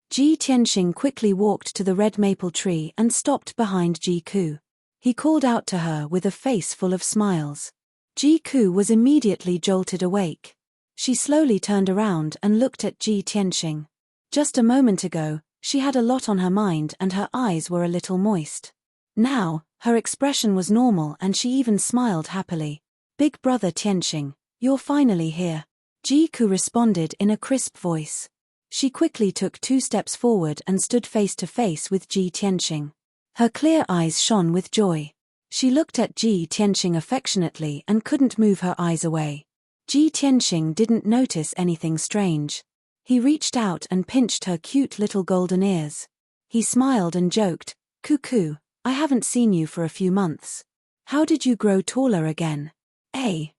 Ji Tianxing quickly walked to the red maple tree and stopped behind Ji Ku. He called out to her with a face full of smiles. Ji Ku was immediately jolted awake. She slowly turned around and looked at Ji Tianxing. Just a moment ago, she had a lot on her mind and her eyes were a little moist. Now, her expression was normal and she even smiled happily. "Big brother Tianxing, you're finally here," Ji Ku responded in a crisp voice. She quickly took 2 steps forward and stood face to face with Ji Tianxing. Her clear eyes shone with joy. She looked at Ji Tianxing affectionately and couldn't move her eyes away. Ji Tianxing didn't notice anything strange. He reached out and pinched her cute little golden ears. He smiled and joked, "Cuckoo, I haven't seen you for a few months. How did you grow taller again?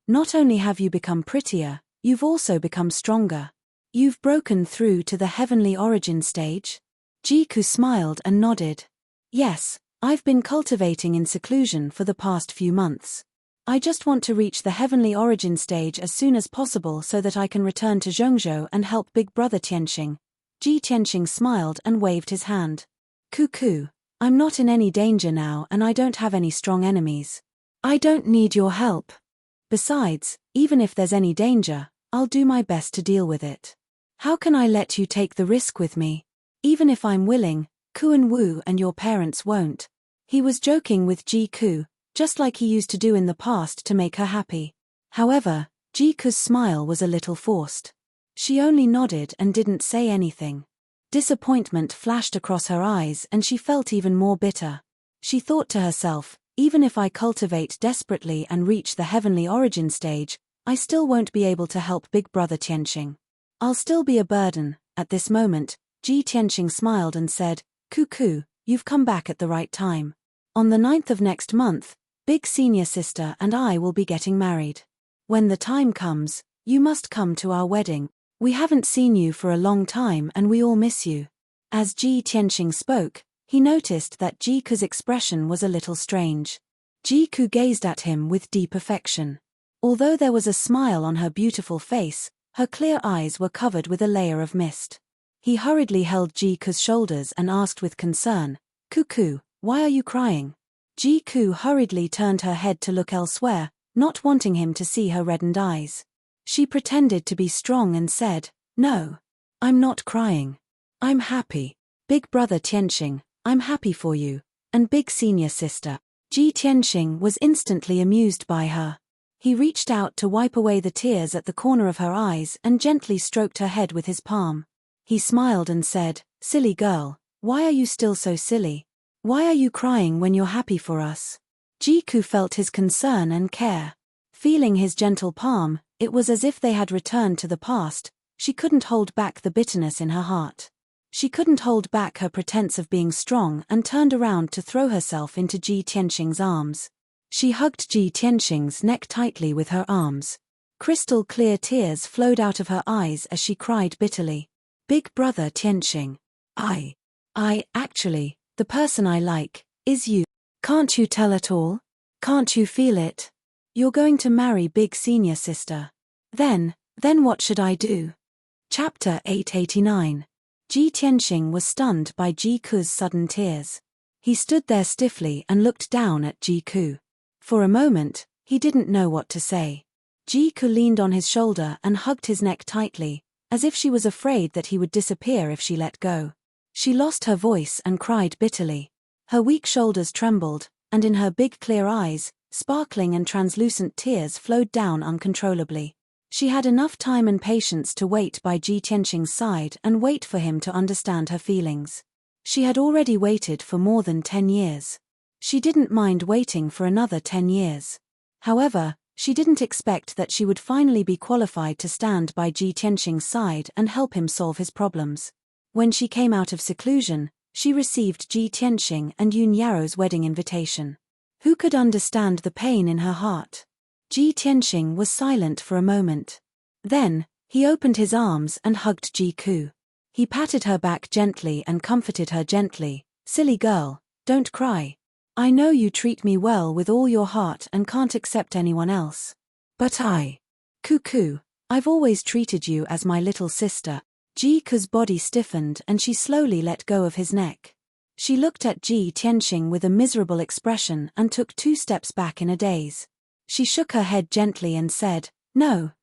Not only have you become prettier, you've also become stronger. You've broken through to the heavenly origin stage?" Ji Ku smiled and nodded. "Yes, I've been cultivating in seclusion for the past few months. I just want to reach the heavenly origin stage as soon as possible so that I can return to Zhongzhou and help big brother Tianxing." Ji Tianxing smiled and waved his hand. "Cuckoo, I'm not in any danger now and I don't have any strong enemies. I don't need your help. Besides, even if there's any danger, I'll do my best to deal with it. How can I let you take the risk with me? Even if I'm willing, Kuan Wu and your parents won't." He was joking with Ji Ku, just like he used to do in the past to make her happy. However, Jiku's smile was a little forced. She only nodded and didn't say anything. Disappointment flashed across her eyes and she felt even more bitter. She thought to herself, even if I cultivate desperately and reach the heavenly origin stage, I still won't be able to help Big Brother Tianqing. I'll still be a burden. At this moment, Ji Tianqing smiled and said, Cuckoo, you've come back at the right time. On the 9th of next month, Big Senior Sister and I will be getting married. When the time comes, you must come to our wedding. We haven't seen you for a long time and we all miss you. As Ji Tianqing spoke, he noticed that Jiku's expression was a little strange. Jiku gazed at him with deep affection. Although there was a smile on her beautiful face, her clear eyes were covered with a layer of mist. He hurriedly held Jiku's shoulders and asked with concern, Cuckoo, why are you crying? Jiku hurriedly turned her head to look elsewhere, not wanting him to see her reddened eyes. She pretended to be strong and said, No. I'm not crying. I'm happy. Big Brother Tianqing, I'm happy for you. And Big Senior Sister. Ji Tianqing was instantly amused by her. He reached out to wipe away the tears at the corner of her eyes and gently stroked her head with his palm. He smiled and said, Silly girl, why are you still so silly? Why are you crying when you're happy for us? Jiku felt his concern and care. Feeling his gentle palm, it was as if they had returned to the past. She couldn't hold back the bitterness in her heart. She couldn't hold back her pretense of being strong and turned around to throw herself into Ji Tianqing's arms. She hugged Ji Tianqing's neck tightly with her arms. Crystal clear tears flowed out of her eyes as she cried bitterly. Big Brother Tianqing. Actually, the person I like, is you. Can't you tell at all? Can't you feel it? You're going to marry Big Senior Sister. Then what should I do? Chapter 889. Ji Tianqing was stunned by Jiku's sudden tears. He stood there stiffly and looked down at Jiku. For a moment, he didn't know what to say. Jiku leaned on his shoulder and hugged his neck tightly, as if she was afraid that he would disappear if she let go. She lost her voice and cried bitterly. Her weak shoulders trembled, and in her big clear eyes, sparkling and translucent tears flowed down uncontrollably. She had enough time and patience to wait by Ji Tianqing's side and wait for him to understand her feelings. She had already waited for more than 10 years. She didn't mind waiting for another 10 years. However, she didn't expect that she would finally be qualified to stand by Ji Tianqing's side and help him solve his problems. When she came out of seclusion, she received Ji Tianqing and Yun Yaro's wedding invitation. Who could understand the pain in her heart? Ji Tianqing was silent for a moment. Then, he opened his arms and hugged Jiku. He patted her back gently and comforted her gently. Silly girl, don't cry. I know you treat me well with all your heart and can't accept anyone else. But Cuckoo, I've always treated you as my little sister. Jiku's body stiffened and she slowly let go of his neck. She looked at Ji Tianqing with a miserable expression and took 2 steps back in a daze. She shook her head gently and said, No.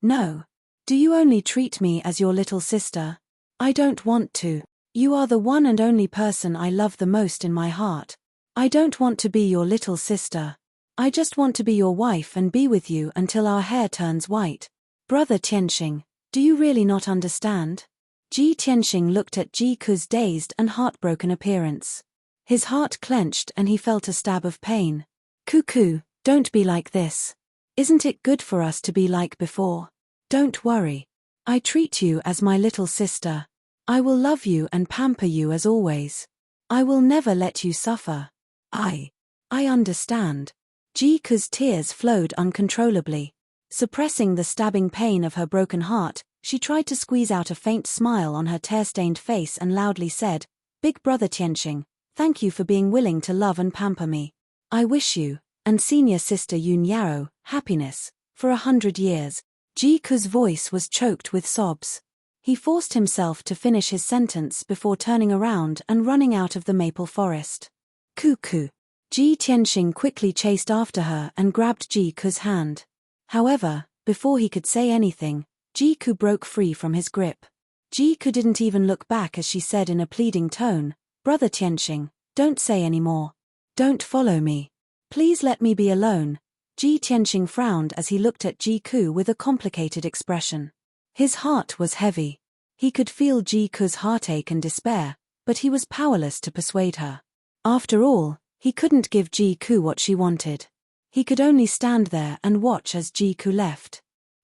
Do you only treat me as your little sister? I don't want to. You are the one and only person I love the most in my heart. I don't want to be your little sister. I just want to be your wife and be with you until our hair turns white. Brother Tianqing, do you really not understand? Ji Tianqing looked at Jiku's dazed and heartbroken appearance. His heart clenched and he felt a stab of pain. Cuckoo, don't be like this. Isn't it good for us to be like before? Don't worry. I treat you as my little sister. I will love you and pamper you as always. I will never let you suffer. I understand. Jiku's tears flowed uncontrollably. Suppressing the stabbing pain of her broken heart, she tried to squeeze out a faint smile on her tear-stained face and loudly said, Big Brother Tianqing, thank you for being willing to love and pamper me. I wish you, and Senior Sister Yun Yaro, happiness, for 100 years. Jiku's voice was choked with sobs. He forced himself to finish his sentence before turning around and running out of the maple forest. Cuckoo. Ji Tianqing quickly chased after her and grabbed Jiku's hand. However, before he could say anything, Jiku broke free from his grip. Jiku didn't even look back as she said in a pleading tone, Brother Tianqing, don't say any more. Don't follow me. Please let me be alone. Ji Tianxing frowned as he looked at Ji Ku with a complicated expression. His heart was heavy. He could feel Ji Ku's heartache and despair, but he was powerless to persuade her. After all, he couldn't give Ji Ku what she wanted. He could only stand there and watch as Ji Ku left.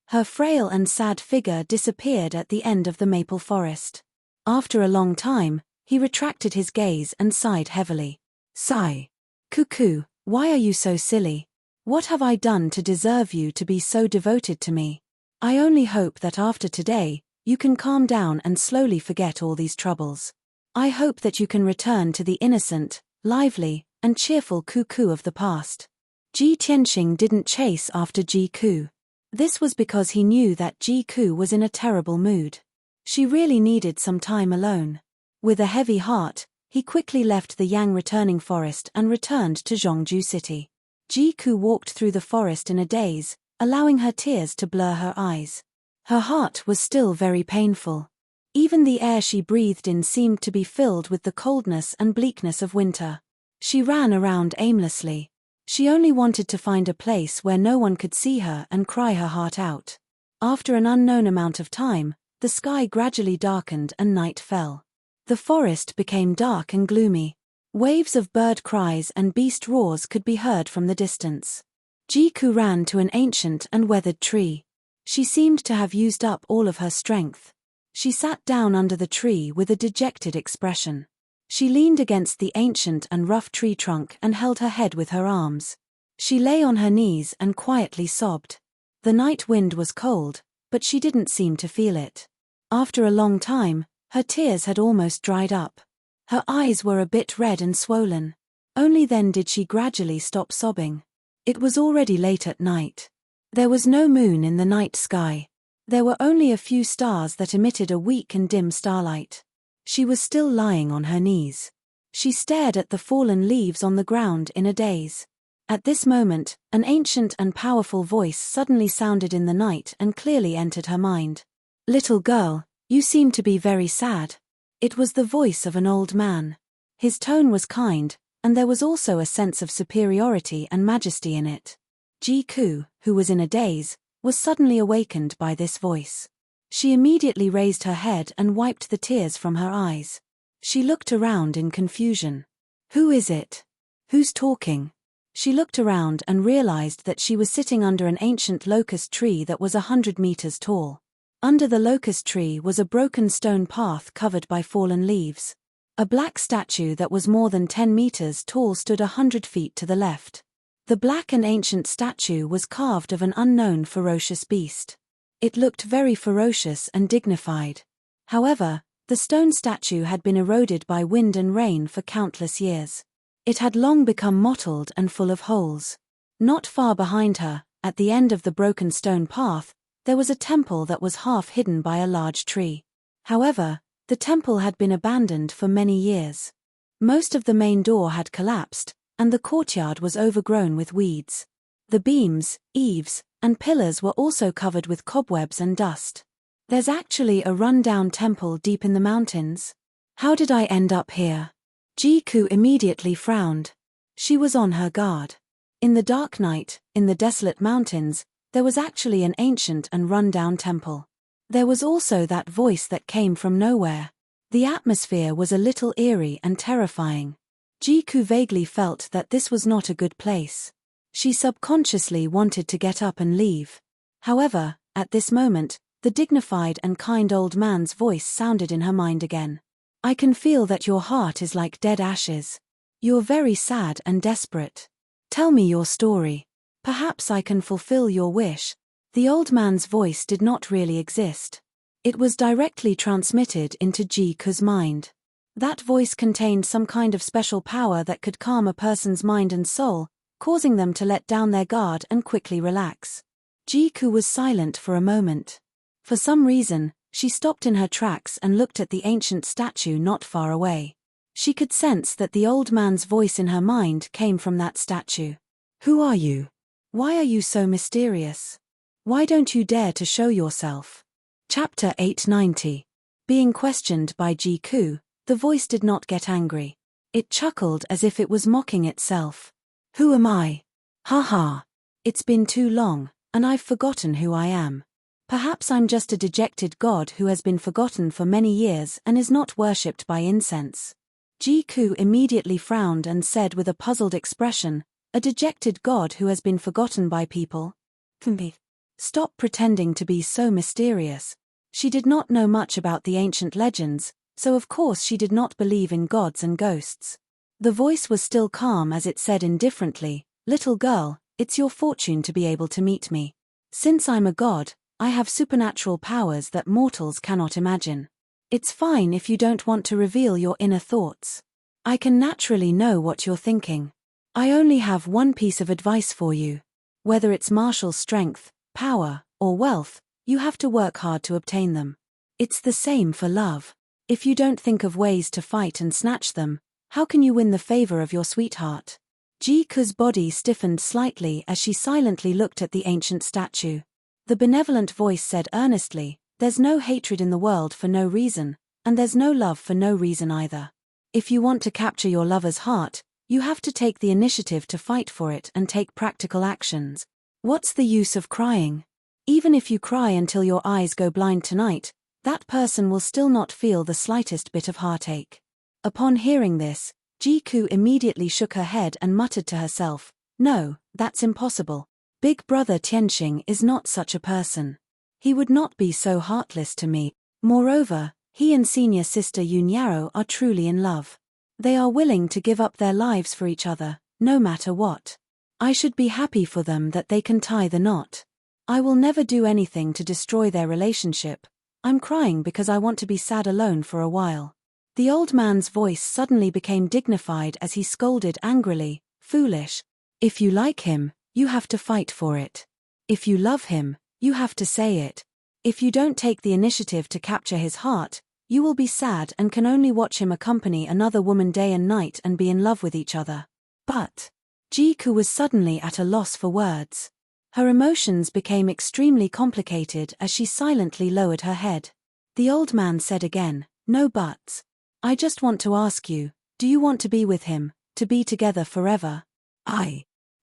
Her frail and sad figure disappeared at the end of the maple forest. After a long time, he retracted his gaze and sighed heavily. Sigh. Cuckoo, why are you so silly? What have I done to deserve you to be so devoted to me? I only hope that after today, you can calm down and slowly forget all these troubles. I hope that you can return to the innocent, lively, and cheerful Cuckoo of the past. Ji Tianxing didn't chase after Ji Ku. This was because he knew that Ji Ku was in a terrible mood. She really needed some time alone. With a heavy heart, he quickly left the Yang returning forest and returned to Zhongju City. Ji Ku walked through the forest in a daze, allowing her tears to blur her eyes. Her heart was still very painful. Even the air she breathed in seemed to be filled with the coldness and bleakness of winter. She ran around aimlessly. She only wanted to find a place where no one could see her and cry her heart out. After an unknown amount of time, the sky gradually darkened and night fell. The forest became dark and gloomy. Waves of bird cries and beast roars could be heard from the distance. Ji Ku ran to an ancient and weathered tree. She seemed to have used up all of her strength. She sat down under the tree with a dejected expression. She leaned against the ancient and rough tree trunk and held her head with her arms. She lay on her knees and quietly sobbed. The night wind was cold, but she didn't seem to feel it. After a long time, her tears had almost dried up. Her eyes were a bit red and swollen. Only then did she gradually stop sobbing. It was already late at night. There was no moon in the night sky. There were only a few stars that emitted a weak and dim starlight. She was still lying on her knees. She stared at the fallen leaves on the ground in a daze. At this moment, an ancient and powerful voice suddenly sounded in the night and clearly entered her mind. "Little girl, you seem to be very sad." It was the voice of an old man. His tone was kind, and there was also a sense of superiority and majesty in it. Ji Ku, who was in a daze, was suddenly awakened by this voice. She immediately raised her head and wiped the tears from her eyes. She looked around in confusion. Who is it? Who's talking? She looked around and realized that she was sitting under an ancient locust tree that was 100 meters tall. Under the locust tree was a broken stone path covered by fallen leaves. A black statue that was more than 10 meters tall stood 100 feet to the left. The black and ancient statue was carved of an unknown ferocious beast. It looked very ferocious and dignified. However, the stone statue had been eroded by wind and rain for countless years. It had long become mottled and full of holes. Not far behind her, at the end of the broken stone path, there was a temple that was half hidden by a large tree. However, the temple had been abandoned for many years. Most of the main door had collapsed, and the courtyard was overgrown with weeds. The beams, eaves, and pillars were also covered with cobwebs and dust. There's actually a run-down temple deep in the mountains. How did I end up here? Ji Ku immediately frowned. She was on her guard. In the dark night, in the desolate mountains, there was actually an ancient and run-down temple. There was also that voice that came from nowhere. The atmosphere was a little eerie and terrifying. Ji Ku vaguely felt that this was not a good place. She subconsciously wanted to get up and leave. However, at this moment, the dignified and kind old man's voice sounded in her mind again. I can feel that your heart is like dead ashes. You're very sad and desperate. Tell me your story. Perhaps I can fulfill your wish. The old man's voice did not really exist. It was directly transmitted into Ji Ku's mind. That voice contained some kind of special power that could calm a person's mind and soul, causing them to let down their guard and quickly relax. Ji Ku was silent for a moment. For some reason, she stopped in her tracks and looked at the ancient statue not far away. She could sense that the old man's voice in her mind came from that statue. Who are you? Why are you so mysterious? Why don't you dare to show yourself? Chapter 890. Being questioned by Ji Ku, the voice did not get angry. It chuckled as if it was mocking itself. Who am I? Ha ha. It's been too long, and I've forgotten who I am. Perhaps I'm just a dejected god who has been forgotten for many years and is not worshipped by incense. Jiku immediately frowned and said with a puzzled expression, a dejected god who has been forgotten by people? Stop pretending to be so mysterious. She did not know much about the ancient legends, so of course she did not believe in gods and ghosts. The voice was still calm as it said indifferently, little girl, it's your fortune to be able to meet me. Since I'm a god, I have supernatural powers that mortals cannot imagine. It's fine if you don't want to reveal your inner thoughts. I can naturally know what you're thinking. I only have one piece of advice for you. Whether it's martial strength, power, or wealth, you have to work hard to obtain them. It's the same for love. If you don't think of ways to fight and snatch them, how can you win the favor of your sweetheart? Jiku's body stiffened slightly as she silently looked at the ancient statue. The benevolent voice said earnestly, there's no hatred in the world for no reason, and there's no love for no reason either. If you want to capture your lover's heart, you have to take the initiative to fight for it and take practical actions. What's the use of crying? Even if you cry until your eyes go blind tonight, that person will still not feel the slightest bit of heartache. Upon hearing this, Jiku immediately shook her head and muttered to herself, no, that's impossible. Big brother Tianxing is not such a person. He would not be so heartless to me. Moreover, he and senior sister Yunyaro are truly in love. They are willing to give up their lives for each other, no matter what. I should be happy for them that they can tie the knot. I will never do anything to destroy their relationship. I'm crying because I want to be sad alone for a while. The old man's voice suddenly became dignified as he scolded angrily, foolish. If you like him, you have to fight for it. If you love him, you have to say it. If you don't take the initiative to capture his heart, you will be sad and can only watch him accompany another woman day and night and be in love with each other. But Jiku was suddenly at a loss for words. Her emotions became extremely complicated as she silently lowered her head. The old man said again, no buts. I just want to ask you, do you want to be with him, to be together forever?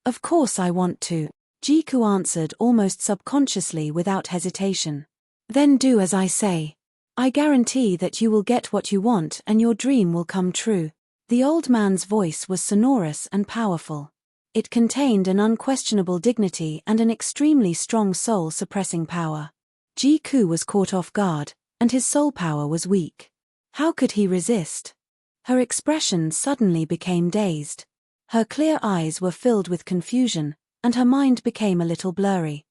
Of course I want to, Jiku answered almost subconsciously without hesitation. Then do as I say. I guarantee that you will get what you want and your dream will come true. The old man's voice was sonorous and powerful. It contained an unquestionable dignity and an extremely strong soul-suppressing power. Jiku was caught off guard, and his soul power was weak. How could he resist? Her expression suddenly became dazed. Her clear eyes were filled with confusion, and her mind became a little blurry.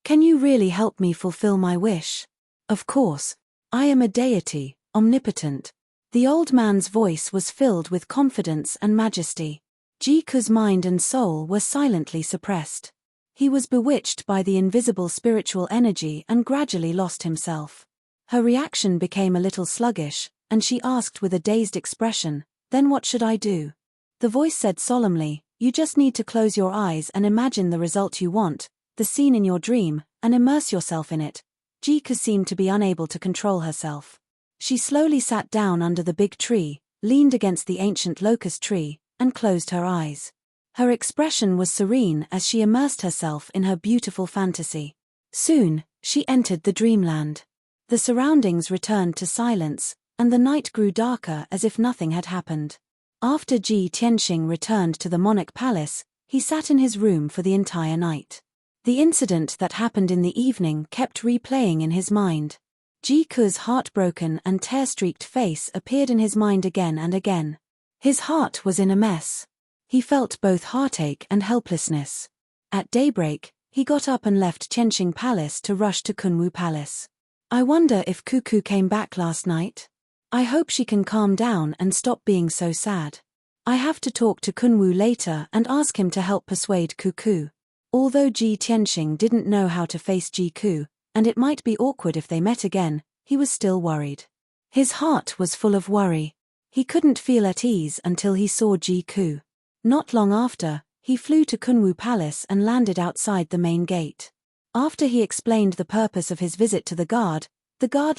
Can you really help me fulfill my wish? Of course. I am a deity, omnipotent. The old man's voice was filled with confidence and majesty. Jiku's mind and soul were silently suppressed. He was bewitched by the invisible spiritual energy and gradually lost himself. Her reaction became a little sluggish, and she asked with a dazed expression, then what should I do? The voice said solemnly, you just need to close your eyes and imagine the result you want, the scene in your dream, and immerse yourself in it. Jiku seemed to be unable to control herself. She slowly sat down under the big tree, leaned against the ancient locust tree, and closed her eyes. Her expression was serene as she immersed herself in her beautiful fantasy. Soon, she entered the dreamland. The surroundings returned to silence, and the night grew darker as if nothing had happened. After Ji Tianxing returned to the monarch palace, he sat in his room for the entire night. The incident that happened in the evening kept replaying in his mind. Jiku's heartbroken and tear-streaked face appeared in his mind again and again. His heart was in a mess. He felt both heartache and helplessness. At daybreak, he got up and left Tianxing Palace to rush to Kunwu Palace. I wonder if Cuckoo came back last night? I hope she can calm down and stop being so sad. I have to talk to Kunwu later and ask him to help persuade Cuckoo. Although Ji Tianxing didn't know how to face Jiku, and it might be awkward if they met again, he was still worried. His heart was full of worry. He couldn't feel at ease until he saw Jiku. Not long after, he flew to Kunwu Palace and landed outside the main gate. After he explained the purpose of his visit to the guard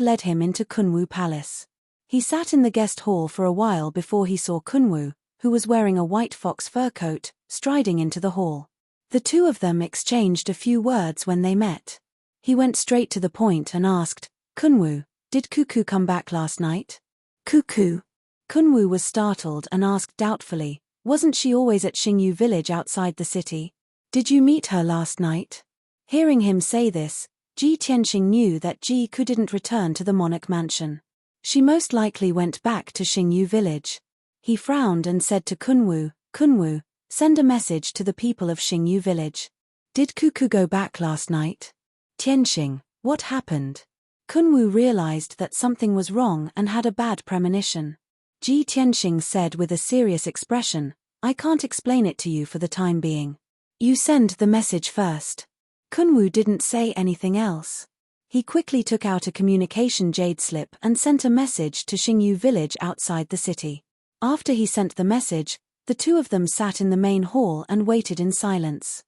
led him into Kunwu Palace. He sat in the guest hall for a while before he saw Kunwu, who was wearing a white fox fur coat, striding into the hall. The two of them exchanged a few words when they met. He went straight to the point and asked, "Kunwu, did Cuckoo come back last night?" "Cuckoo?" Kunwu was startled and asked doubtfully, "Wasn't she always at Xingyu village outside the city? Did you meet her last night?" Hearing him say this, Ji Tianxing knew that Ji Ku didn't return to the monarch mansion. She most likely went back to Xingyu village. He frowned and said to Kunwu, "Kunwu, send a message to the people of Xingyu village. Did Cuckoo go back last night?" "Tianxing, what happened?" Kunwu realized that something was wrong and had a bad premonition. Ji Tianxing said with a serious expression, "I can't explain it to you for the time being. You send the message first." Kunwu didn't say anything else. He quickly took out a communication jade slip and sent a message to Xingyu village outside the city. After he sent the message, the two of them sat in the main hall and waited in silence.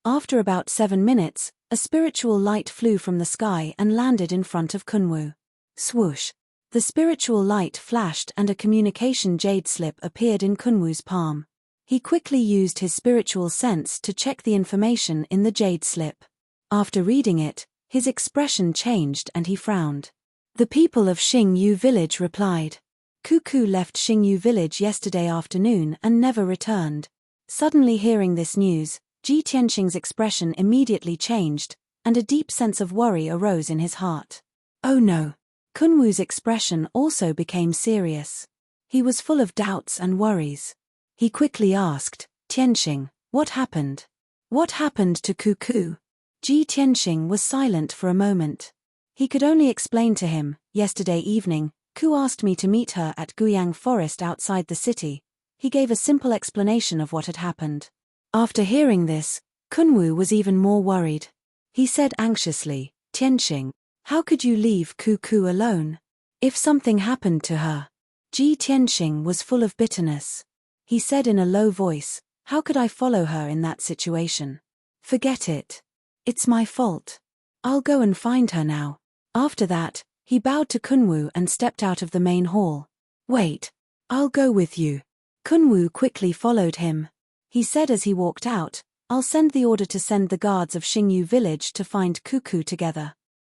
After about 7 minutes, a spiritual light flew from the sky and landed in front of Kunwu. Swoosh! The spiritual light flashed and a communication jade slip appeared in Kunwu's palm. He quickly used his spiritual sense to check the information in the jade slip. After reading it, his expression changed and he frowned. The people of Xingyu village replied. Cuckoo left Xingyu village yesterday afternoon and never returned. Suddenly hearing this news, Ji Tianxing's expression immediately changed, and a deep sense of worry arose in his heart. Oh no! Kunwu's expression also became serious. He was full of doubts and worries. He quickly asked, "Tianxing, what happened? What happened to Cuckoo?" Ji Tianxing was silent for a moment. He could only explain to him, "Yesterday evening, Ku asked me to meet her at Guiyang Forest outside the city." He gave a simple explanation of what had happened. After hearing this, Kunwu was even more worried. He said anxiously, "Tianxing, how could you leave Cuckoo alone? If something happened to her?" Ji Tianxing was full of bitterness. He said in a low voice, "How could I follow her in that situation? Forget it. It's my fault. I'll go and find her now." After that, he bowed to Kunwu and stepped out of the main hall. "Wait. I'll go with you." Kunwu quickly followed him. He said as he walked out, "I'll send the order to send the guards of Xingyu village to find Cuckoo together."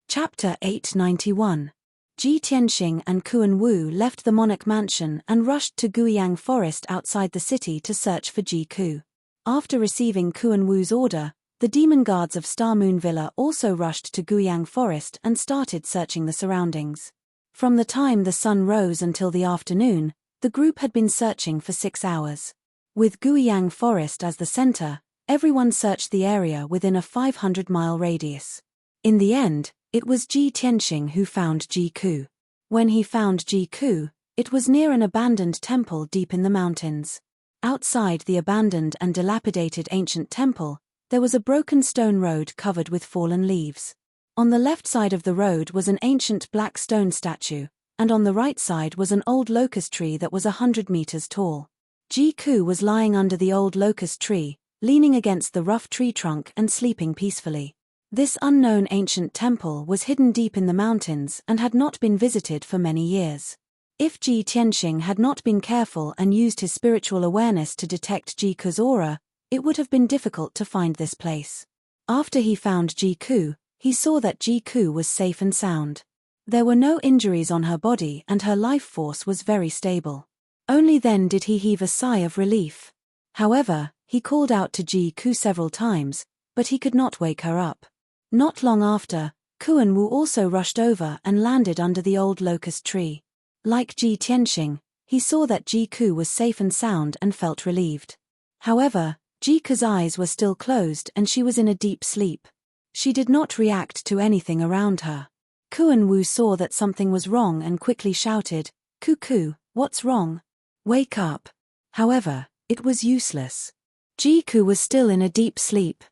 Chapter 891. Ji Tianxing and Kunwu left the monarch mansion and rushed to Guiyang Forest outside the city to search for Ji Ku. After receiving Kunwu's order, the demon guards of Star Moon Villa also rushed to Guiyang Forest and started searching the surroundings. From the time the sun rose until the afternoon, the group had been searching for 6 hours. With Guiyang Forest as the center, everyone searched the area within a 500-mile radius. In the end, it was Ji Tianxing who found Ji Ku. When he found Ji Ku, it was near an abandoned temple deep in the mountains. Outside the abandoned and dilapidated ancient temple, there was a broken stone road covered with fallen leaves. On the left side of the road was an ancient black stone statue, and on the right side was an old locust tree that was 100 meters tall. Ji Ku was lying under the old locust tree, leaning against the rough tree trunk and sleeping peacefully. This unknown ancient temple was hidden deep in the mountains and had not been visited for many years. If Ji Tianxing had not been careful and used his spiritual awareness to detect Ji Ku's aura, it would have been difficult to find this place. After he found Ji Ku, he saw that Ji Ku was safe and sound. There were no injuries on her body and her life force was very stable. Only then did he heave a sigh of relief. However, he called out to Ji Ku several times, but he could not wake her up. Not long after, Kunwu also rushed over and landed under the old locust tree. Like Ji Tianxing, he saw that Ji Ku was safe and sound and felt relieved. However, Ji Ku's eyes were still closed and she was in a deep sleep. She did not react to anything around her. Kunwu saw that something was wrong and quickly shouted, "Cuckoo, what's wrong? Wake up." However, it was useless. Ji Ku was still in a deep sleep.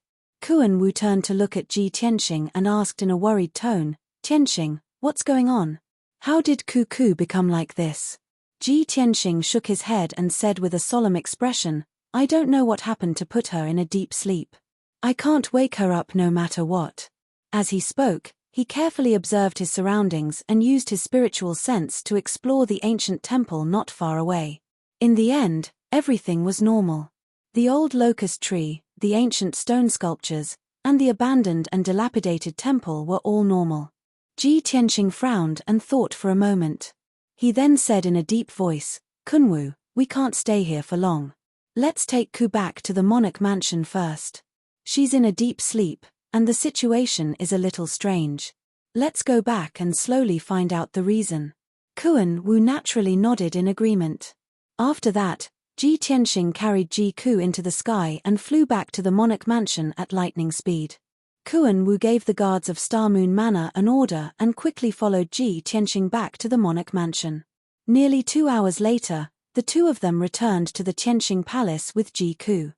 Kunwu turned to look at Ji Tianxing and asked in a worried tone, "Tianxing, what's going on? How did Cuckoo become like this?" Ji Tianxing shook his head and said with a solemn expression, "I don't know what happened to put her in a deep sleep. I can't wake her up no matter what." As he spoke, he carefully observed his surroundings and used his spiritual sense to explore the ancient temple not far away. In the end, everything was normal. The old locust tree, the ancient stone sculptures, and the abandoned and dilapidated temple were all normal. Ji Tianqing frowned and thought for a moment. He then said in a deep voice, "Kunwu, we can't stay here for long. Let's take Ku back to the monarch mansion first. She's in a deep sleep, and the situation is a little strange. Let's go back and slowly find out the reason." Kunwu naturally nodded in agreement. After that, Ji Tianqing carried Ji Ku into the sky and flew back to the monarch mansion at lightning speed. Kunwu gave the guards of Star Moon Manor an order and quickly followed Ji Tianqing back to the monarch mansion. Nearly 2 hours later, the two of them returned to the Tianqing Palace with Ji Ku.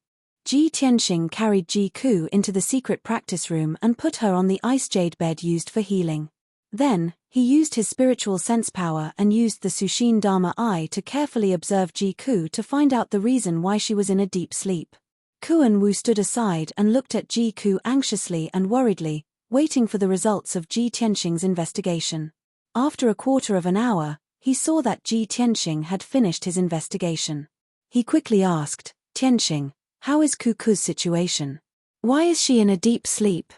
Ji Tianqing carried Ji Ku into the secret practice room and put her on the ice jade bed used for healing. Then, he used his spiritual sense power and used the Sushin Dharma Eye to carefully observe Ji Ku to find out the reason why she was in a deep sleep. Kunwu stood aside and looked at Ji Ku anxiously and worriedly, waiting for the results of Ji Tianqing's investigation. After a quarter of an hour, he saw that Ji Tianqing had finished his investigation. He quickly asked, "Tianqing, how is Ku's situation? Why is she in a deep sleep?"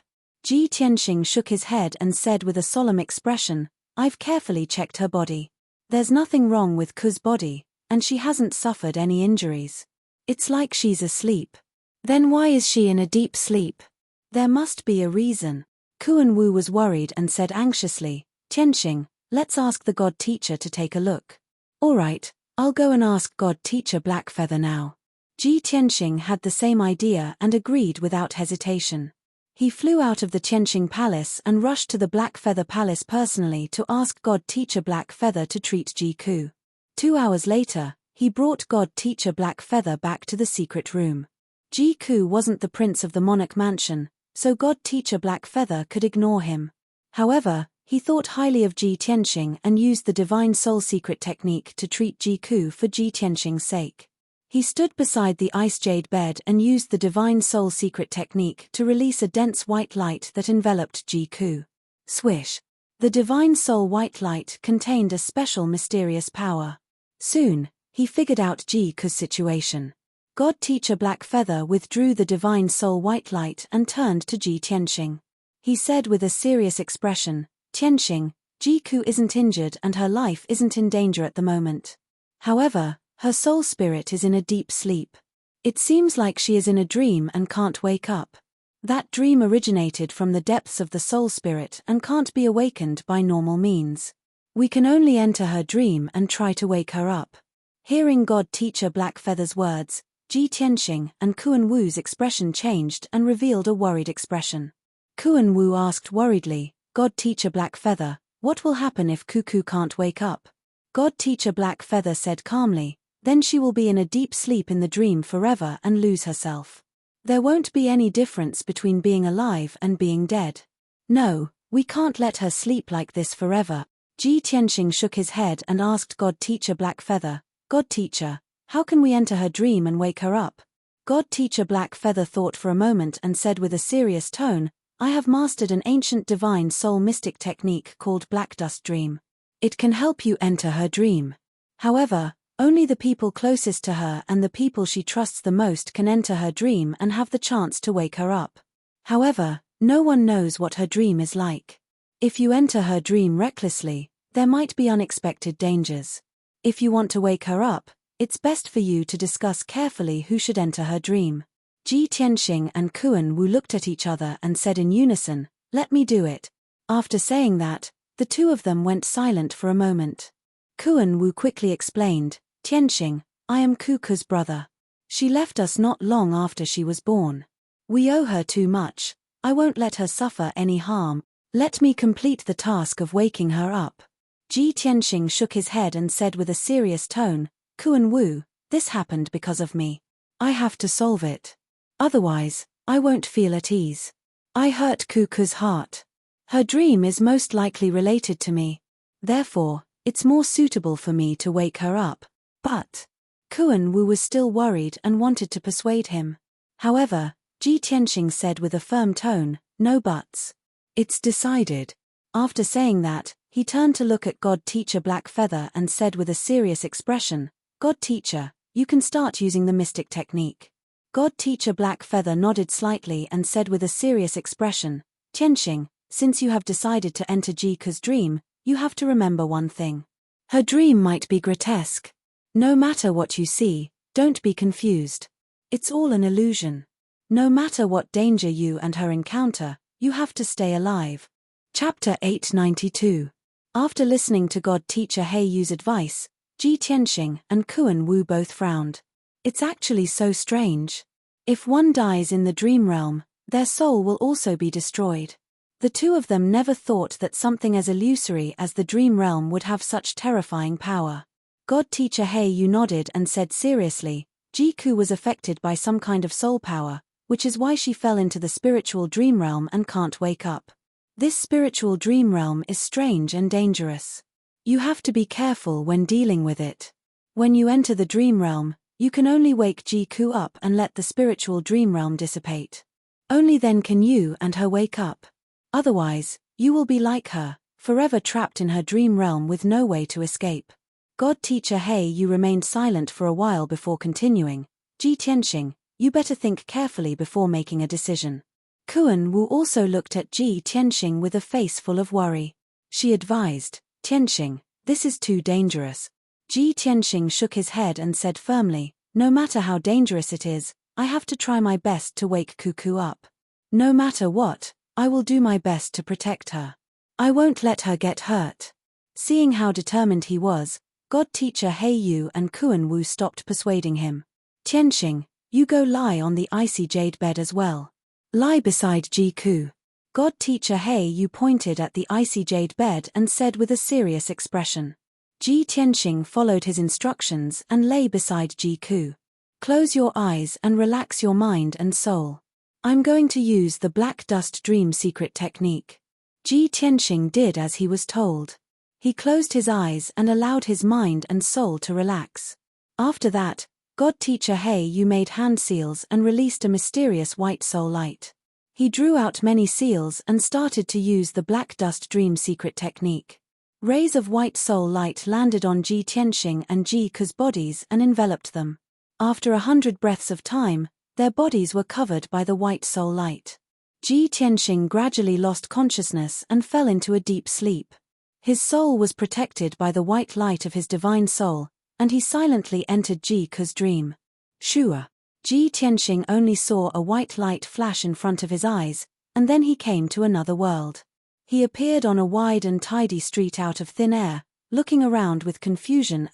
Ji Tianqing shook his head and said with a solemn expression, "I've carefully checked her body. There's nothing wrong with Ku's body, and she hasn't suffered any injuries. It's like she's asleep." "Then why is she in a deep sleep? There must be a reason." Kunwu was worried and said anxiously, "Tianqing, let's ask the God Teacher to take a look." "All right, I'll go and ask God Teacher Blackfeather now." Ji Tianqing had the same idea and agreed without hesitation. He flew out of the Tianqing Palace and rushed to the Blackfeather Palace personally to ask God Teacher Blackfeather to treat Ji Ku. 2 hours later, he brought God Teacher Blackfeather back to the secret room. Ji Ku wasn't the prince of the monarch mansion, so God Teacher Blackfeather could ignore him. However, he thought highly of Ji Tianqing and used the Divine Soul Secret technique to treat Ji Ku for Ji Tianqing's sake. He stood beside the ice jade bed and used the Divine Soul Secret technique to release a dense white light that enveloped Ji Ku. Swish! The Divine Soul white light contained a special mysterious power. Soon, he figured out Ji Ku's situation. God Teacher Blackfeather withdrew the Divine Soul white light and turned to Ji Tianqing. He said with a serious expression, "Tianqing, Ji Ku isn't injured and her life isn't in danger at the moment. However, her soul spirit is in a deep sleep. It seems like she is in a dream and can't wake up. That dream originated from the depths of the soul spirit and can't be awakened by normal means. We can only enter her dream and try to wake her up." Hearing God Teacher Blackfeather's words, Ji Tianqing and Kunwu's expression changed and revealed a worried expression. Kunwu asked worriedly, "God Teacher Blackfeather, what will happen if Ku can't wake up?" God Teacher Blackfeather said calmly, "Then she will be in a deep sleep in the dream forever and lose herself. There won't be any difference between being alive and being dead. No, we can't let her sleep like this forever." Ji Tianqing shook his head and asked God Teacher Blackfeather, "God Teacher, how can we enter her dream and wake her up?" God Teacher Blackfeather thought for a moment and said with a serious tone, "I have mastered an ancient divine soul mystic technique called Black Dust Dream. It can help you enter her dream. However, only the people closest to her and the people she trusts the most can enter her dream and have the chance to wake her up. However, no one knows what her dream is like. If you enter her dream recklessly, there might be unexpected dangers. If you want to wake her up, it's best for you to discuss carefully who should enter her dream." Ji Tianqing and Kunwu looked at each other and said in unison, "Let me do it." After saying that, the two of them went silent for a moment. Kunwu quickly explained, "Tianqing, I am Ku's brother. She left us not long after she was born. We owe her too much. I won't let her suffer any harm. Let me complete the task of waking her up." Ji Tianqing shook his head and said with a serious tone, "Kunwu, this happened because of me. I have to solve it. Otherwise, I won't feel at ease. I hurt Ku's heart. Her dream is most likely related to me. Therefore, it's more suitable for me to wake her up." But Kunwu was still worried and wanted to persuade him. However, Ji Tianqing said with a firm tone, "No buts. It's decided." After saying that, he turned to look at God Teacher Blackfeather and said with a serious expression, "God Teacher, you can start using the mystic technique." God Teacher Black Feather nodded slightly and said with a serious expression, Tianxing, since you have decided to enter Jiku's dream, you have to remember one thing. Her dream might be grotesque. No matter what you see, don't be confused. It's all an illusion. No matter what danger you and her encounter, you have to stay alive. Chapter 892. After listening to God Teacher Heiyu's advice, Ji Tianxing and Kuan Wu both frowned. It's actually so strange. If one dies in the dream realm, their soul will also be destroyed. The two of them never thought that something as illusory as the dream realm would have such terrifying power. God Teacher Heiyu nodded and said seriously, Jiku was affected by some kind of soul power, which is why she fell into the spiritual dream realm and can't wake up. This spiritual dream realm is strange and dangerous. You have to be careful when dealing with it. When you enter the dream realm, you can only wake Jiku up and let the spiritual dream realm dissipate. Only then can you and her wake up. Otherwise, you will be like her, forever trapped in her dream realm with no way to escape. God Teacher Heiyu remained silent for a while before continuing, Ji Tianxing, you better think carefully before making a decision. Kuan Wu also looked at Ji Tianxing with a face full of worry. She advised, Tianxing, this is too dangerous. Ji Tianxing shook his head and said firmly, no matter how dangerous it is, I have to try my best to wake Cuckoo up. No matter what, I will do my best to protect her. I won't let her get hurt. Seeing how determined he was, God Teacher Heiyu and Kuan Wu stopped persuading him. Tianxing, you go lie on the icy jade bed as well. Lie beside Jiku. God Teacher Heiyu pointed at the icy jade bed and said with a serious expression. Ji Tianxing followed his instructions and lay beside Jiku. Close your eyes and relax your mind and soul. I'm going to use the Black Dust Dream Secret technique. Ji Tianxing did as he was told. He closed his eyes and allowed his mind and soul to relax. After that, God Teacher Heiyu made hand seals and released a mysterious white soul light. He drew out many seals and started to use the Black Dust Dream Secret technique. Rays of white soul light landed on Ji Tianxing and Jiku's bodies and enveloped them. After 100 breaths of time, their bodies were covered by the white soul light. Ji Tianxing gradually lost consciousness and fell into a deep sleep. His soul was protected by the white light of his divine soul, and he silently entered Jiku's dream. Shua. Ji Tianxing only saw a white light flash in front of his eyes, and then he came to another world. He appeared on a wide and tidy street out of thin air, looking around with confusion.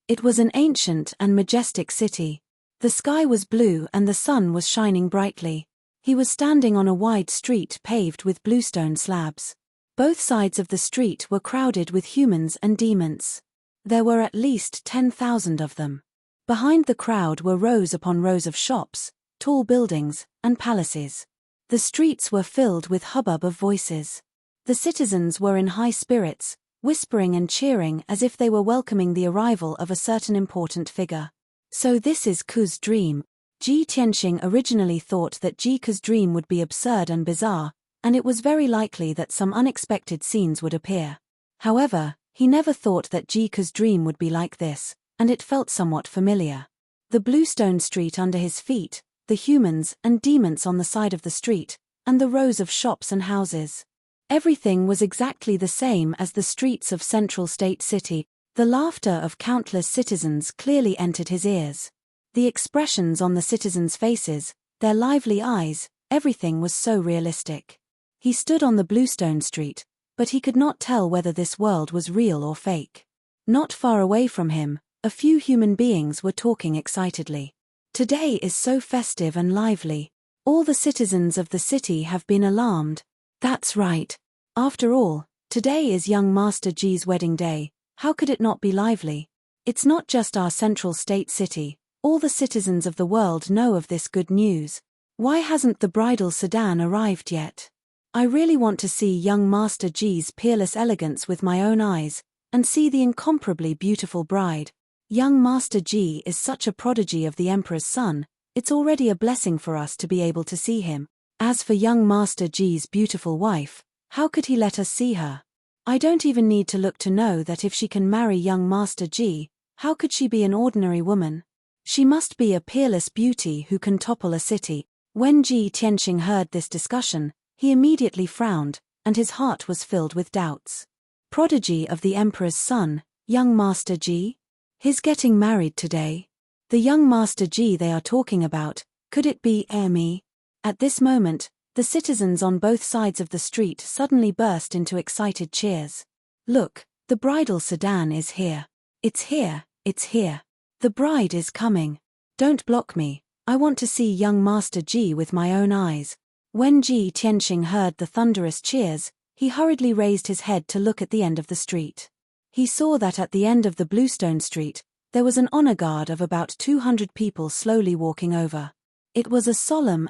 It was an ancient and majestic city. The sky was blue and the sun was shining brightly. He was standing on a wide street paved with bluestone slabs. Both sides of the street were crowded with humans and demons. There were at least 10,000 of them. Behind the crowd were rows upon rows of shops, tall buildings, and palaces. The streets were filled with hubbub of voices. The citizens were in high spirits, whispering and cheering as if they were welcoming the arrival of a certain important figure. So this is Ku's dream. Ji Tianxing originally thought that Jiku's dream would be absurd and bizarre, and it was very likely that some unexpected scenes would appear. However, he never thought that Jiku's dream would be like this, and it felt somewhat familiar. The bluestone street under his feet, the humans and demons on the side of the street, and the rows of shops and houses. Everything was exactly the same as the streets of Central State City. The laughter of countless citizens clearly entered his ears. The expressions on the citizens' faces, their lively eyes, everything was so realistic. He stood on the bluestone street, but he could not tell whether this world was real or fake. Not far away from him, a few human beings were talking excitedly. Today is so festive and lively. All the citizens of the city have been alarmed. That's right. After all, today is young Master Ji's wedding day. How could it not be lively? It's not just our Central State City. All the citizens of the world know of this good news. Why hasn't the bridal sedan arrived yet? I really want to see young Master Ji's peerless elegance with my own eyes, and see the incomparably beautiful bride. Young Master Ji is such a prodigy of the Emperor's son, it's already a blessing for us to be able to see him. As for young Master Ji's beautiful wife, how could he let us see her? I don't even need to look to know that if she can marry young Master Ji, how could she be an ordinary woman? She must be a peerless beauty who can topple a city. When Ji Tianxing heard this discussion, he immediately frowned, and his heart was filled with doubts. Prodigy of the emperor's son, young Master Ji? He's getting married today. The young Master Ji they are talking about, could it be me? At this moment, the citizens on both sides of the street suddenly burst into excited cheers. Look, the bridal sedan is here. It's here, it's here. The bride is coming. Don't block me, I want to see young Master Ji with my own eyes. When Ji Tianxing heard the thunderous cheers, he hurriedly raised his head to look at the end of the street. He saw that at the end of the Bluestone Street, there was an honor guard of about 200 people slowly walking over. It was a solemn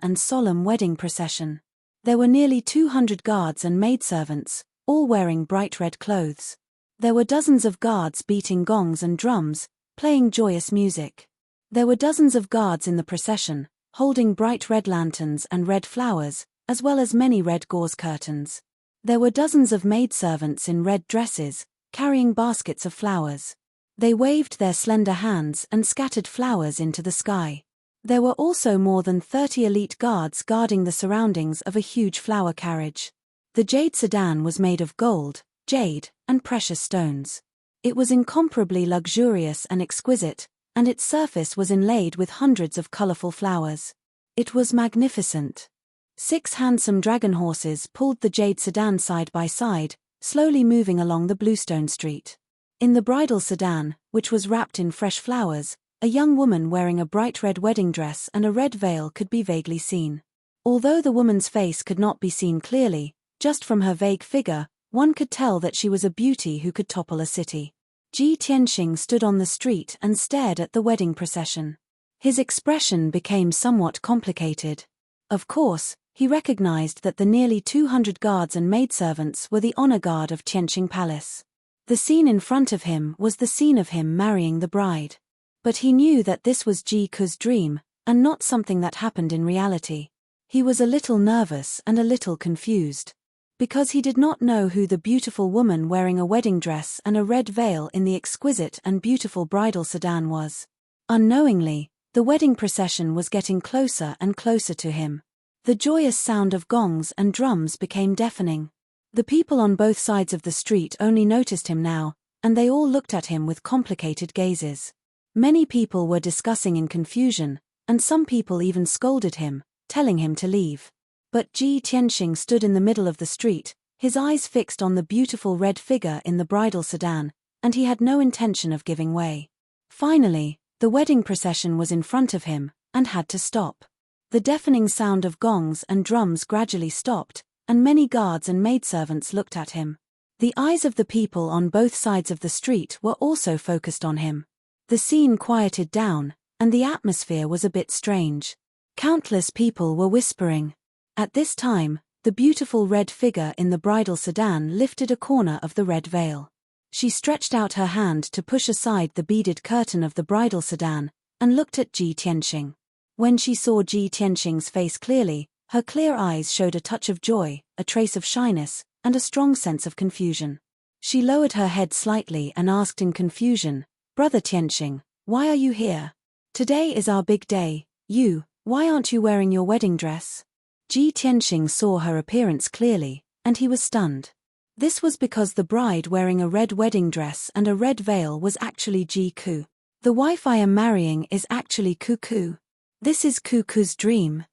wedding procession. There were nearly 200 guards and maidservants, all wearing bright red clothes. There were dozens of guards beating gongs and drums, playing joyous music. There were dozens of guards in the procession, holding bright red lanterns and red flowers, as well as many red gauze curtains. There were dozens of maidservants in red dresses, carrying baskets of flowers. They waved their slender hands and scattered flowers into the sky. There were also more than 30 elite guards guarding the surroundings of a huge flower carriage. The jade sedan was made of gold, jade, and precious stones. It was incomparably luxurious and exquisite, and its surface was inlaid with hundreds of colorful flowers. It was magnificent. 6 handsome dragon horses pulled the jade sedan side by side, slowly moving along the Bluestone Street. In the bridal sedan, which was wrapped in fresh flowers, a young woman wearing a bright red wedding dress and a red veil could be vaguely seen. Although the woman's face could not be seen clearly, just from her vague figure, one could tell that she was a beauty who could topple a city. Ji Tianxing stood on the street and stared at the wedding procession. His expression became somewhat complicated. Of course, he recognized that the nearly 200 guards and maidservants were the honor guard of Tianxing Palace. The scene in front of him was the scene of him marrying the bride. But he knew that this was Ji Ku's dream, and not something that happened in reality. He was a little nervous and a little confused. Because he did not know who the beautiful woman wearing a wedding dress and a red veil in the exquisite and beautiful bridal sedan was. Unknowingly, the wedding procession was getting closer and closer to him. The joyous sound of gongs and drums became deafening. The people on both sides of the street only noticed him now, and they all looked at him with complicated gazes. Many people were discussing in confusion, and some people even scolded him, telling him to leave. But Ji Tianxing stood in the middle of the street, his eyes fixed on the beautiful red figure in the bridal sedan, and he had no intention of giving way. Finally, the wedding procession was in front of him, and had to stop. The deafening sound of gongs and drums gradually stopped, and many guards and maidservants looked at him. The eyes of the people on both sides of the street were also focused on him. The scene quieted down, and the atmosphere was a bit strange. Countless people were whispering. At this time, the beautiful red figure in the bridal sedan lifted a corner of the red veil. She stretched out her hand to push aside the beaded curtain of the bridal sedan, and looked at Ji Tianxing. When she saw Ji Tianxing's face clearly, her clear eyes showed a touch of joy, a trace of shyness, and a strong sense of confusion. She lowered her head slightly and asked in confusion, "Brother Tianxing, why are you here? Today is our big day. Why aren't you wearing your wedding dress?" Ji Tianxing saw her appearance clearly, and he was stunned. This was because the bride wearing a red wedding dress and a red veil was actually Ji Ku. The wife I am marrying is actually Ku. This is Ku's dream.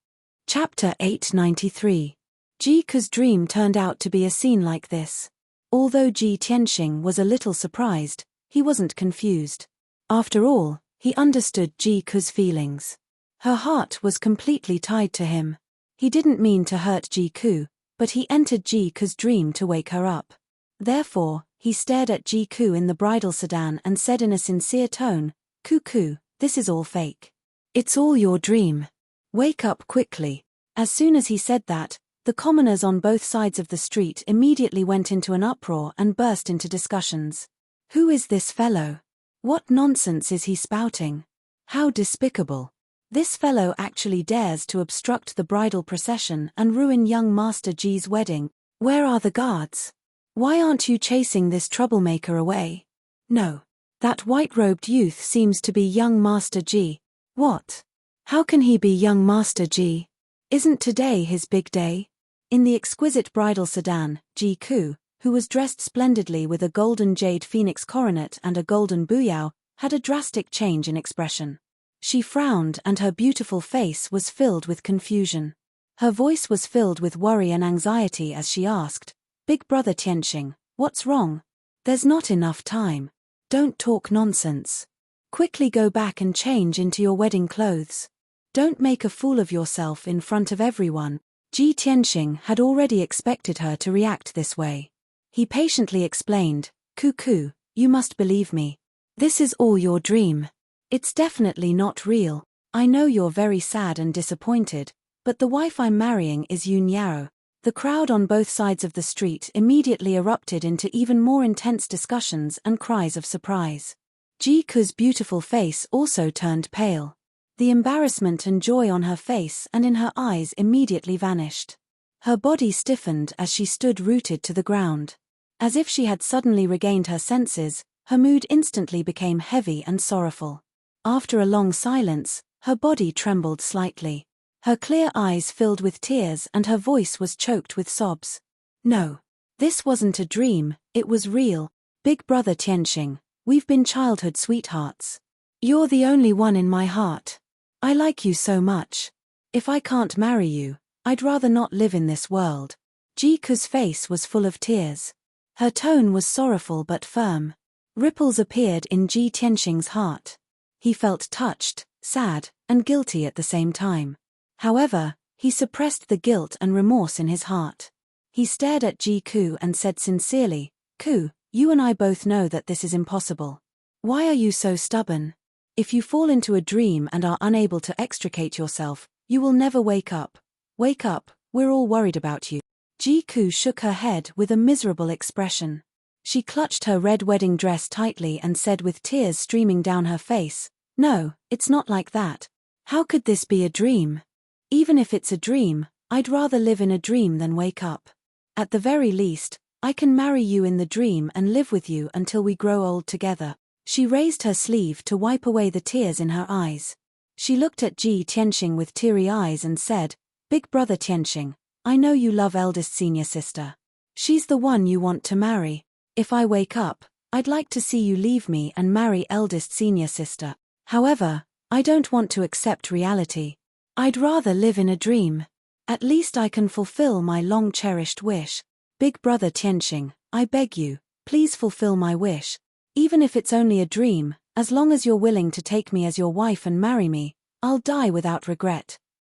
Chapter 893. Ji Ku's dream turned out to be a scene like this. Although Ji Tianxing was a little surprised, he wasn't confused. After all, he understood Ji Ku's feelings. Her heart was completely tied to him. He didn't mean to hurt Ji Ku, but he entered Ji Ku's dream to wake her up. Therefore, he stared at Ji Ku in the bridal sedan and said in a sincere tone, Ku, this is all fake. It's all your dream. Wake up quickly." As soon as he said that, the commoners on both sides of the street immediately went into an uproar and burst into discussions. Who is this fellow? What nonsense is he spouting? How despicable. This fellow actually dares to obstruct the bridal procession and ruin young Master Ji's wedding. Where are the guards? Why aren't you chasing this troublemaker away? No. That white-robed youth seems to be young Master Ji. What? How can he be young Master Ji? Isn't today his big day? In the exquisite bridal sedan, Ji Ku, who was dressed splendidly with a golden jade phoenix coronet and a golden buyao, had a drastic change in expression. She frowned and her beautiful face was filled with confusion. Her voice was filled with worry and anxiety as she asked, "Big brother Tianxing, what's wrong? There's not enough time. Don't talk nonsense. Quickly go back and change into your wedding clothes. Don't make a fool of yourself in front of everyone." Ji Tianxing had already expected her to react this way. He patiently explained, "Cuckoo, you must believe me. This is all your dream. It's definitely not real. I know you're very sad and disappointed, but the wife I'm marrying is Yun Yao." The crowd on both sides of the street immediately erupted into even more intense discussions and cries of surprise. Ji Ku's beautiful face also turned pale. The embarrassment and joy on her face and in her eyes immediately vanished. Her body stiffened as she stood rooted to the ground. As if she had suddenly regained her senses, her mood instantly became heavy and sorrowful. After a long silence, her body trembled slightly. Her clear eyes filled with tears and her voice was choked with sobs. "No. This wasn't a dream, it was real. Big brother Tianxing, we've been childhood sweethearts. You're the only one in my heart. I like you so much. If I can't marry you, I'd rather not live in this world." Ji Ku's face was full of tears. Her tone was sorrowful but firm. Ripples appeared in Ji Tianxing's heart. He felt touched, sad, and guilty at the same time. However, he suppressed the guilt and remorse in his heart. He stared at Ji Ku and said sincerely, "Ku, you and I both know that this is impossible. Why are you so stubborn? If you fall into a dream and are unable to extricate yourself, you will never wake up. Wake up, we're all worried about you." Ji Ku shook her head with a miserable expression. She clutched her red wedding dress tightly and said with tears streaming down her face, "No, it's not like that. How could this be a dream? Even if it's a dream, I'd rather live in a dream than wake up. At the very least, I can marry you in the dream and live with you until we grow old together." She raised her sleeve to wipe away the tears in her eyes. She looked at Ji Tianxing with teary eyes and said, "Big brother Tianxing, I know you love eldest senior sister. She's the one you want to marry. If I wake up, I'd like to see you leave me and marry eldest senior sister. However, I don't want to accept reality. I'd rather live in a dream. At least I can fulfill my long-cherished wish. Big brother Tianxing, I beg you, please fulfill my wish. Even if it's only a dream, as long as you're willing to take me as your wife and marry me, I'll die without regret."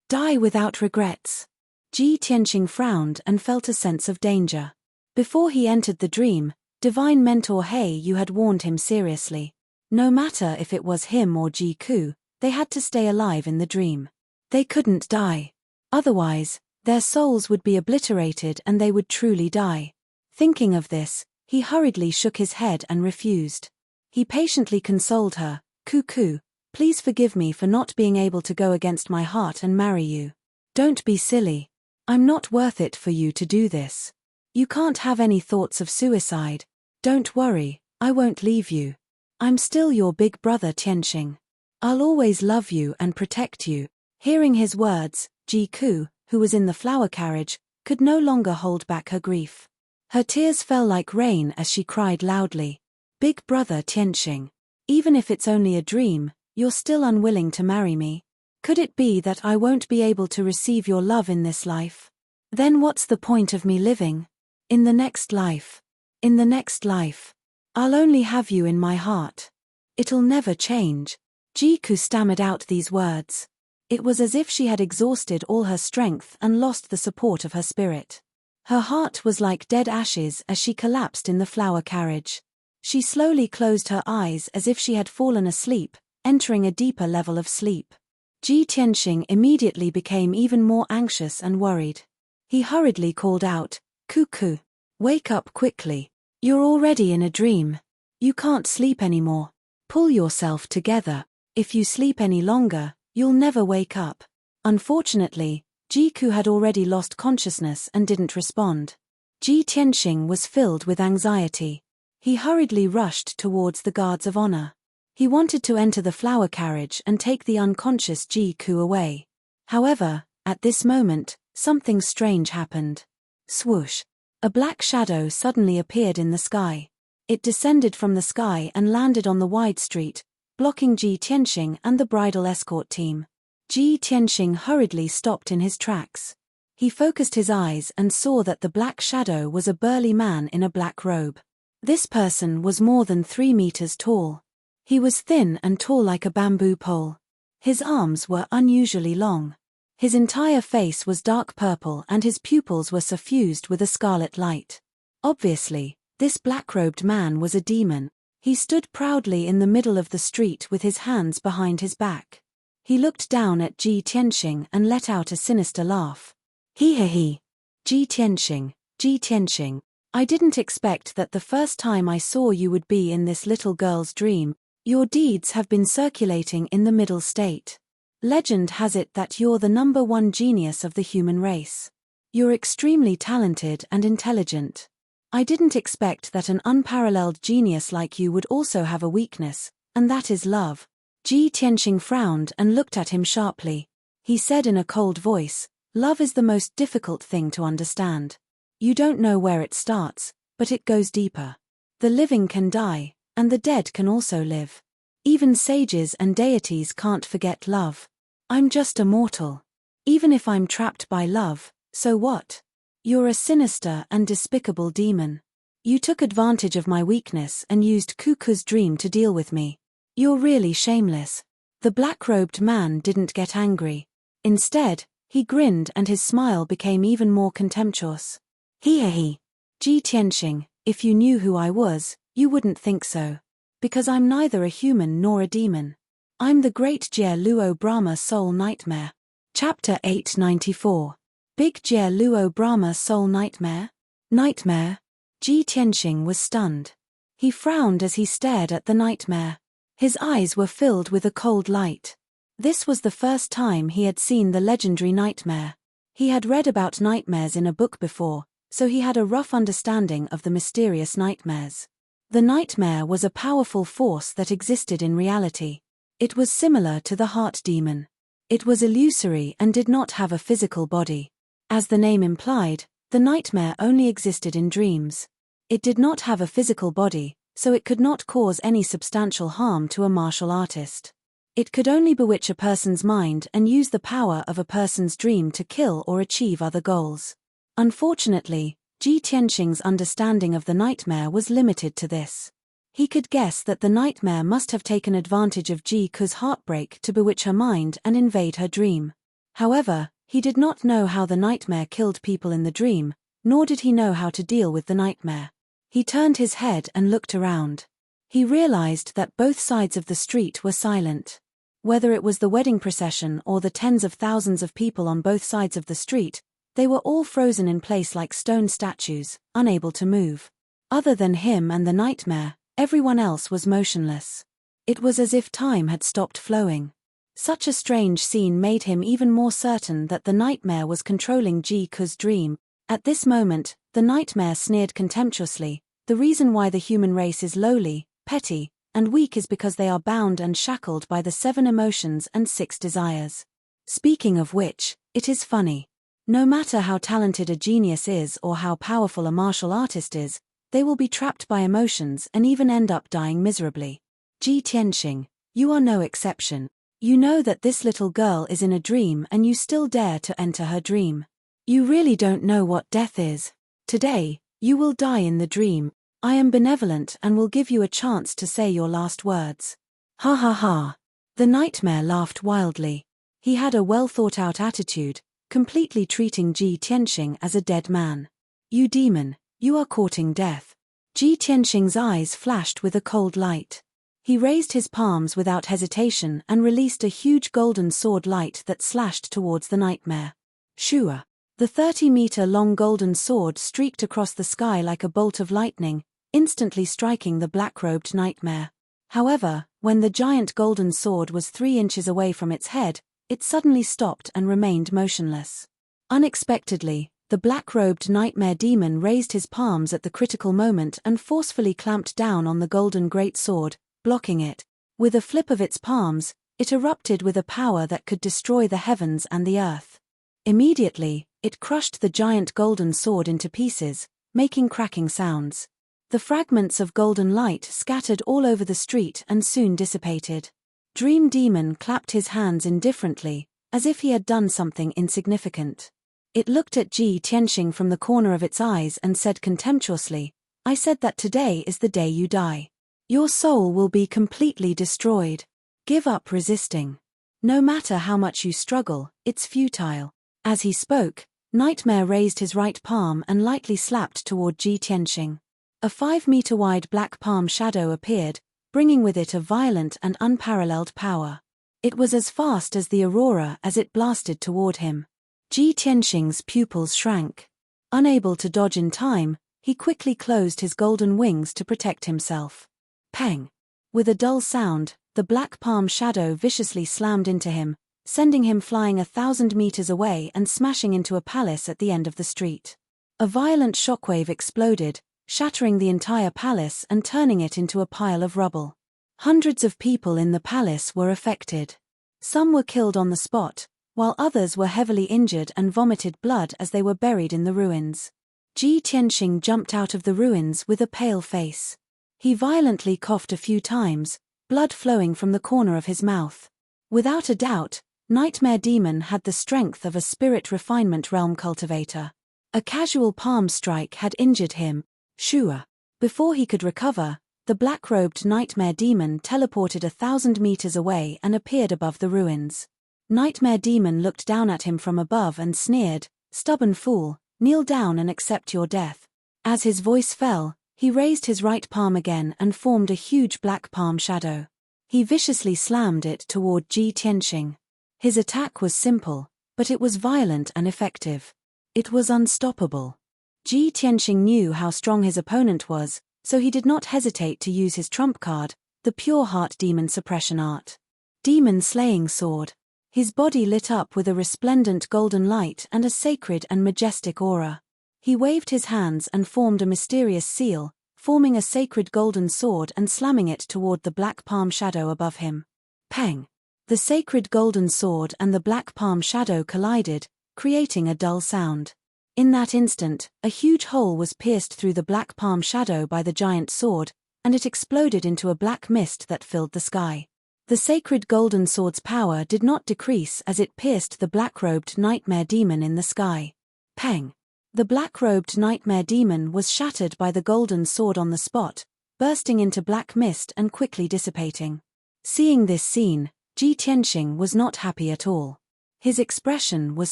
Die without regrets. Ji Tianxing frowned and felt a sense of danger. Before he entered the dream, Divine Mentor He Yu had warned him seriously. No matter if it was him or Ji Ku, they had to stay alive in the dream. They couldn't die. Otherwise, their souls would be obliterated and they would truly die. Thinking of this, he hurriedly shook his head and refused. He patiently consoled her, "Cuckoo, please forgive me for not being able to go against my heart and marry you. Don't be silly. I'm not worth it for you to do this. You can't have any thoughts of suicide. Don't worry, I won't leave you. I'm still your big brother Tianxing. I'll always love you and protect you." Hearing his words, Ji Ku, who was in the flower carriage, could no longer hold back her grief. Her tears fell like rain as she cried loudly, "Big brother Tianxing, even if it's only a dream, you're still unwilling to marry me. Could it be that I won't be able to receive your love in this life? Then what's the point of me living? In the next life. In the next life. I'll only have you in my heart. It'll never change." Ji Ku stammered out these words. It was as if she had exhausted all her strength and lost the support of her spirit. Her heart was like dead ashes as she collapsed in the flower carriage. She slowly closed her eyes as if she had fallen asleep, entering a deeper level of sleep. Ji Tianxing immediately became even more anxious and worried. He hurriedly called out, "Cuckoo, wake up quickly. You're already in a dream. You can't sleep anymore. Pull yourself together. If you sleep any longer, you'll never wake up." Unfortunately, Ji Ku had already lost consciousness and didn't respond. Ji Tianxing was filled with anxiety. He hurriedly rushed towards the guards of honor. He wanted to enter the flower carriage and take the unconscious Ji-ku away. However, at this moment, something strange happened. Swoosh! A black shadow suddenly appeared in the sky. It descended from the sky and landed on the wide street, blocking Ji Tianxing and the bridal escort team. Ji Tianxing hurriedly stopped in his tracks. He focused his eyes and saw that the black shadow was a burly man in a black robe. This person was more than 3 meters tall. He was thin and tall like a bamboo pole. His arms were unusually long. His entire face was dark purple and his pupils were suffused with a scarlet light. Obviously, this black-robed man was a demon. He stood proudly in the middle of the street with his hands behind his back. He looked down at Ji Tianxing and let out a sinister laugh. He. Ji Tianxing, I didn't expect that the first time I saw you would be in this little girl's dream. Your deeds have been circulating in the middle state. Legend has it that you're the #1 genius of the human race. You're extremely talented and intelligent. I didn't expect that an unparalleled genius like you would also have a weakness, and that is love. Ji Tianxing frowned and looked at him sharply. He said in a cold voice, love is the most difficult thing to understand. You don't know where it starts, but it goes deeper. The living can die, and the dead can also live. Even sages and deities can't forget love. I'm just a mortal. Even if I'm trapped by love, so what? You're a sinister and despicable demon. You took advantage of my weakness and used Cuckoo's dream to deal with me. You're really shameless. The black-robed man didn't get angry. Instead, he grinned and his smile became even more contemptuous. He. Ji Tianxing, if you knew who I was, you wouldn't think so. Because I'm neither a human nor a demon. I'm the great Jie Luo Brahma Soul Nightmare. Chapter 894. Big Jie Luo Brahma Soul Nightmare? Nightmare? Ji Tianxing was stunned. He frowned as he stared at the nightmare. His eyes were filled with a cold light. This was the first time he had seen the legendary nightmare. He had read about nightmares in a book before, so he had a rough understanding of the mysterious nightmares. The nightmare was a powerful force that existed in reality. It was similar to the heart demon. It was illusory and did not have a physical body. As the name implied, the nightmare only existed in dreams. It did not have a physical body, so it could not cause any substantial harm to a martial artist. It could only bewitch a person's mind and use the power of a person's dream to kill or achieve other goals. Unfortunately, Ji Tianxing's understanding of the nightmare was limited to this. He could guess that the nightmare must have taken advantage of Ji-ku's heartbreak to bewitch her mind and invade her dream. However, he did not know how the nightmare killed people in the dream, nor did he know how to deal with the nightmare. He turned his head and looked around. He realized that both sides of the street were silent. Whether it was the wedding procession or the tens of thousands of people on both sides of the street, they were all frozen in place like stone statues, unable to move. Other than him and the nightmare, everyone else was motionless. It was as if time had stopped flowing. Such a strange scene made him even more certain that the nightmare was controlling Ji-ku's dream. At this moment, the nightmare sneered contemptuously. The reason why the human race is lowly, petty, and weak is because they are bound and shackled by the 7 emotions and 6 desires. Speaking of which, it is funny. No matter how talented a genius is or how powerful a martial artist is, they will be trapped by emotions and even end up dying miserably. Ji Tianxing, you are no exception. You know that this little girl is in a dream and you still dare to enter her dream. You really don't know what death is. Today, you will die in the dream. I am benevolent and will give you a chance to say your last words. Ha ha ha. The nightmare laughed wildly. He had a well-thought-out attitude, completely treating Ji Tianxing as a dead man. You demon, you are courting death. Ji Tianxing's eyes flashed with a cold light. He raised his palms without hesitation and released a huge golden sword light that slashed towards the nightmare. Shua. The 30-meter-long golden sword streaked across the sky like a bolt of lightning, instantly striking the black-robed nightmare. However, when the giant golden sword was 3 inches away from its head, it suddenly stopped and remained motionless. Unexpectedly, the black-robed nightmare demon raised his palms at the critical moment and forcefully clamped down on the golden great sword, blocking it. With a flip of its palms, it erupted with a power that could destroy the heavens and the earth. Immediately, it crushed the giant golden sword into pieces, making cracking sounds. The fragments of golden light scattered all over the street and soon dissipated. Dream Demon clapped his hands indifferently, as if he had done something insignificant. It looked at Ji Tianxing from the corner of its eyes and said contemptuously, "I said that today is the day you die. Your soul will be completely destroyed. Give up resisting. No matter how much you struggle, it's futile." As he spoke, Nightmare raised his right palm and lightly slapped toward Ji Tianxing. A 5-meter-wide black palm shadow appeared, bringing with it a violent and unparalleled power. It was as fast as the aurora as it blasted toward him. Ji Tianxing's pupils shrank. Unable to dodge in time, he quickly closed his golden wings to protect himself. Peng! With a dull sound, the black palm shadow viciously slammed into him, sending him flying 1,000 meters away and smashing into a palace at the end of the street. A violent shockwave exploded, shattering the entire palace and turning it into a pile of rubble. Hundreds of people in the palace were affected. Some were killed on the spot, while others were heavily injured and vomited blood as they were buried in the ruins. Ji Tianxing jumped out of the ruins with a pale face. He violently coughed a few times, blood flowing from the corner of his mouth. Without a doubt, Nightmare Demon had the strength of a spirit refinement realm cultivator. A casual palm strike had injured him. Shua. Before he could recover, the black-robed Nightmare Demon teleported 1,000 meters away and appeared above the ruins. Nightmare Demon looked down at him from above and sneered, "Stubborn fool, kneel down and accept your death." As his voice fell, he raised his right palm again and formed a huge black palm shadow. He viciously slammed it toward Ji Tianxing. His attack was simple, but it was violent and effective. It was unstoppable. Ji Tianxing knew how strong his opponent was, so he did not hesitate to use his trump card, the Pure Heart Demon Suppression Art. Demon Slaying Sword. His body lit up with a resplendent golden light and a sacred and majestic aura. He waved his hands and formed a mysterious seal, forming a sacred golden sword and slamming it toward the black palm shadow above him. Peng! The sacred golden sword and the black palm shadow collided, creating a dull sound. In that instant, a huge hole was pierced through the black palm shadow by the giant sword, and it exploded into a black mist that filled the sky. The sacred golden sword's power did not decrease as it pierced the black-robed Nightmare Demon in the sky. Peng! The black-robed Nightmare Demon was shattered by the golden sword on the spot, bursting into black mist and quickly dissipating. Seeing this scene, Ji Tianxing was not happy at all. His expression was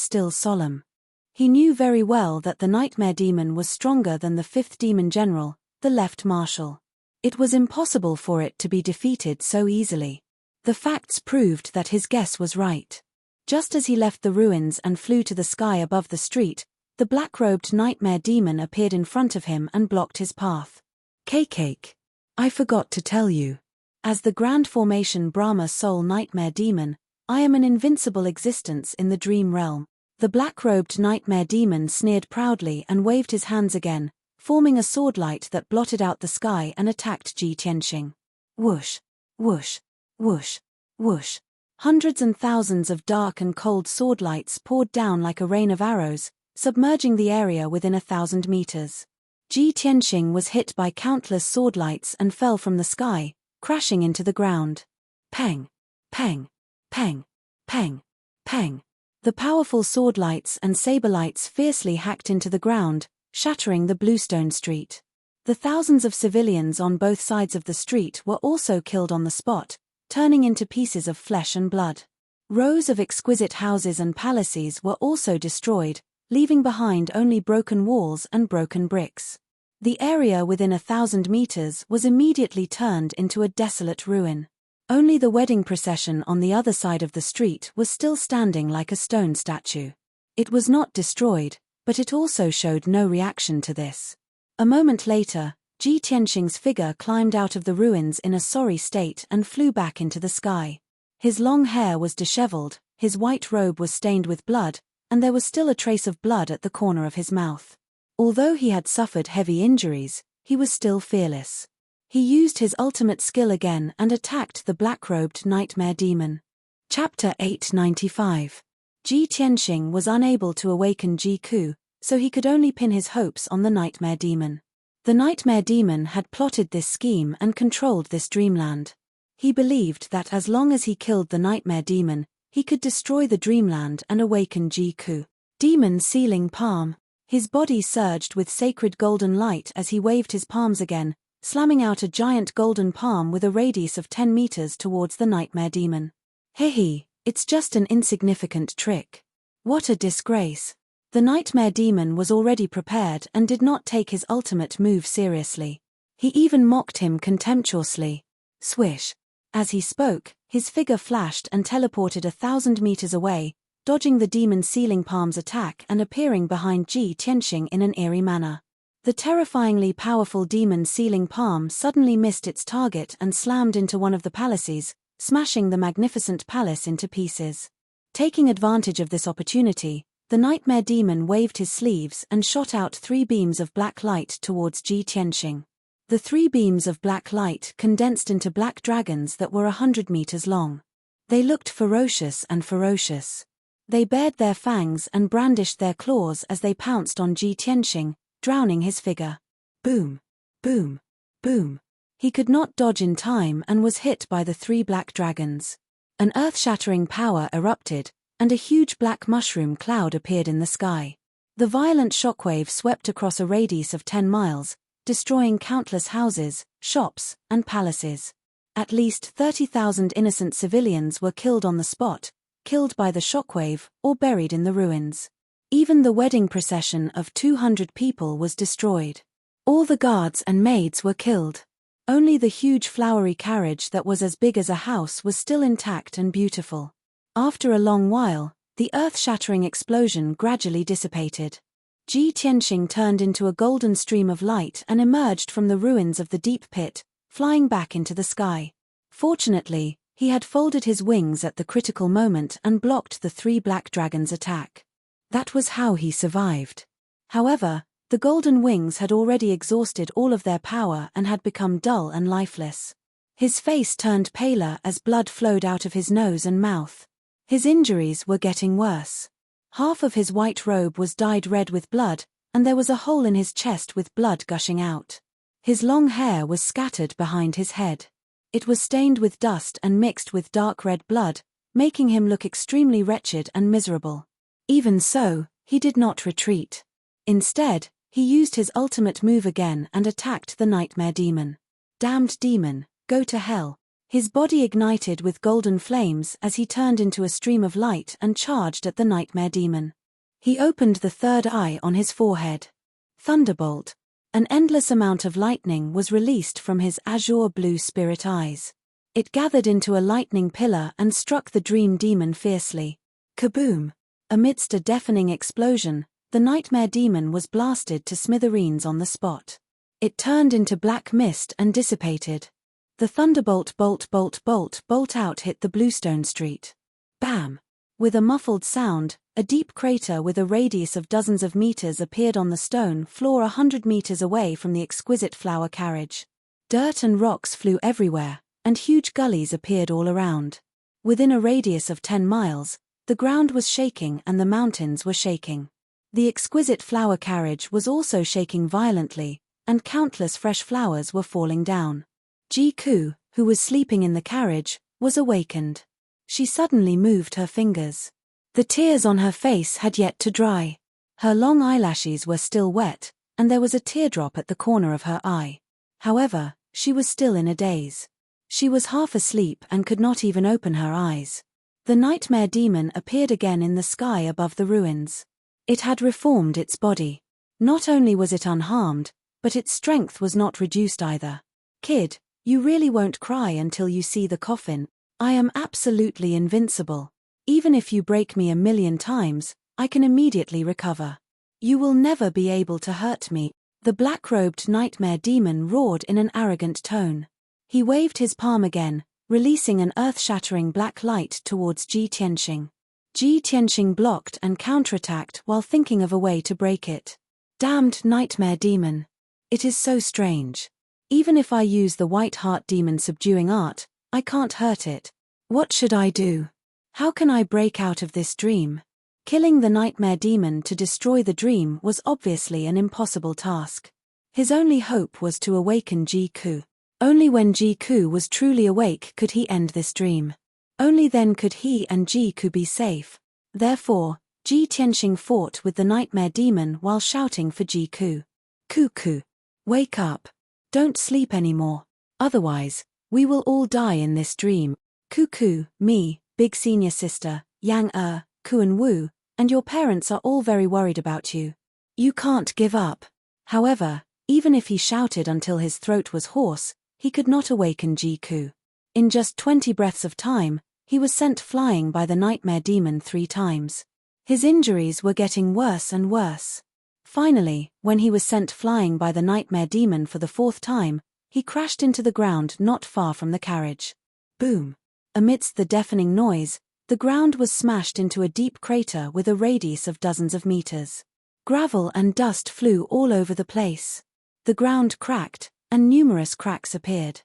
still solemn. He knew very well that the Nightmare Demon was stronger than the 5th Demon General, the Left Marshal. It was impossible for it to be defeated so easily. The facts proved that his guess was right. Just as he left the ruins and flew to the sky above the street, the black-robed Nightmare Demon appeared in front of him and blocked his path. Cake. I forgot to tell you. As the Grand Formation Brahma Soul Nightmare Demon, I am an invincible existence in the dream realm. The black-robed Nightmare Demon sneered proudly and waved his hands again, forming a swordlight that blotted out the sky and attacked Ji Tianxing. Whoosh! Whoosh! Whoosh! Whoosh! Hundreds and thousands of dark and cold swordlights poured down like a rain of arrows, submerging the area within 1,000 meters. Ji Tianxing was hit by countless swordlights and fell from the sky, crashing into the ground. Peng! Peng! Peng! Peng! Peng! The powerful swordlights and saberlights fiercely hacked into the ground, shattering the bluestone street. The thousands of civilians on both sides of the street were also killed on the spot, turning into pieces of flesh and blood. Rows of exquisite houses and palaces were also destroyed, leaving behind only broken walls and broken bricks. The area within 1,000 meters was immediately turned into a desolate ruin. Only the wedding procession on the other side of the street was still standing like a stone statue. It was not destroyed, but it also showed no reaction to this. A moment later, Ji Tianxing's figure climbed out of the ruins in a sorry state and flew back into the sky. His long hair was disheveled, his white robe was stained with blood, and there was still a trace of blood at the corner of his mouth. Although he had suffered heavy injuries, he was still fearless. He used his ultimate skill again and attacked the black-robed nightmare demon. Chapter 895. Ji Tianxing was unable to awaken Ji Ku, so he could only pin his hopes on the nightmare demon. The nightmare demon had plotted this scheme and controlled this dreamland. He believed that as long as he killed the nightmare demon, he could destroy the dreamland and awaken Ji Ku. Demon sealing palm. His body surged with sacred golden light as he waved his palms again, slamming out a giant golden palm with a radius of 10 meters towards the nightmare demon. Hehe, it's just an insignificant trick. What a disgrace. The nightmare demon was already prepared and did not take his ultimate move seriously. He even mocked him contemptuously. Swish. As he spoke, his figure flashed and teleported 1,000 meters away, dodging the demon sealing palm's attack and appearing behind Ji Tianxing in an eerie manner. The terrifyingly powerful demon sealing palm suddenly missed its target and slammed into one of the palaces, smashing the magnificent palace into pieces. Taking advantage of this opportunity, the nightmare demon waved his sleeves and shot out 3 beams of black light towards Ji Tianxing. The 3 beams of black light condensed into black dragons that were 100 meters long. They looked ferocious and ferocious. They bared their fangs and brandished their claws as they pounced on Ji Tianxing, drowning his figure. Boom, boom, boom. He could not dodge in time and was hit by the 3 black dragons. An earth-shattering power erupted, and a huge black mushroom cloud appeared in the sky. The violent shockwave swept across a radius of 10 miles, destroying countless houses, shops, and palaces. At least 30,000 innocent civilians were killed on the spot, killed by the shockwave, or buried in the ruins. Even the wedding procession of 200 people was destroyed. All the guards and maids were killed. Only the huge flowery carriage that was as big as a house was still intact and beautiful. After a long while, the earth-shattering explosion gradually dissipated. Ji Tianxing turned into a golden stream of light and emerged from the ruins of the deep pit, flying back into the sky. Fortunately, he had folded his wings at the critical moment and blocked the 3 black dragons' attack. That was how he survived. However, the golden wings had already exhausted all of their power and had become dull and lifeless. His face turned paler as blood flowed out of his nose and mouth. His injuries were getting worse. Half of his white robe was dyed red with blood, and there was a hole in his chest with blood gushing out. His long hair was scattered behind his head. It was stained with dust and mixed with dark red blood, making him look extremely wretched and miserable. Even so, he did not retreat. Instead, he used his ultimate move again and attacked the nightmare demon. Damned demon, go to hell. His body ignited with golden flames as he turned into a stream of light and charged at the nightmare demon. He opened the 3rd eye on his forehead. Thunderbolt. An endless amount of lightning was released from his azure blue spirit eyes. It gathered into a lightning pillar and struck the dream demon fiercely. Kaboom! Amidst a deafening explosion, the nightmare demon was blasted to smithereens on the spot. It turned into black mist and dissipated. The thunderbolt bolt out hit the bluestone street. Bam! With a muffled sound, a deep crater with a radius of dozens of meters appeared on the stone floor 100 meters away from the exquisite flower carriage. Dirt and rocks flew everywhere, and huge gullies appeared all around. Within a radius of 10 miles, the ground was shaking and the mountains were shaking. The exquisite flower carriage was also shaking violently, and countless fresh flowers were falling down. Ji Ku, who was sleeping in the carriage, was awakened. She suddenly moved her fingers. The tears on her face had yet to dry. Her long eyelashes were still wet, and there was a teardrop at the corner of her eye. However, she was still in a daze. She was half asleep and could not even open her eyes. The nightmare demon appeared again in the sky above the ruins. It had reformed its body. Not only was it unharmed, but its strength was not reduced either. Kid, you really won't cry until you see the coffin. I am absolutely invincible. Even if you break me 1,000,000 times, I can immediately recover. You will never be able to hurt me. The black-robed nightmare demon roared in an arrogant tone. He waved his palm again, releasing an earth-shattering black light towards Ji Tianxing. Ji Tianxing blocked and counterattacked while thinking of a way to break it. Damned nightmare demon. It is so strange. Even if I use the white heart demon subduing art, I can't hurt it. What should I do? How can I break out of this dream? Killing the nightmare demon to destroy the dream was obviously an impossible task. His only hope was to awaken Ji-ku. Only when Ji-ku was truly awake could he end this dream. Only then could he and Ji-ku be safe. Therefore, Ji Tianxing fought with the nightmare demon while shouting for Ji-ku. Ku-ku. Wake up. Don't sleep anymore. Otherwise, we will all die in this dream. Ku-ku, me, big senior sister, Yang Ku and Wu, and your parents are all very worried about you. You can't give up. However, even if he shouted until his throat was hoarse, he could not awaken Ji-ku. In just 20 breaths of time, he was sent flying by the nightmare demon 3 times. His injuries were getting worse and worse. Finally, when he was sent flying by the nightmare demon for the 4th time, he crashed into the ground not far from the carriage. Boom! Amidst the deafening noise, the ground was smashed into a deep crater with a radius of dozens of meters. Gravel and dust flew all over the place. The ground cracked, and numerous cracks appeared.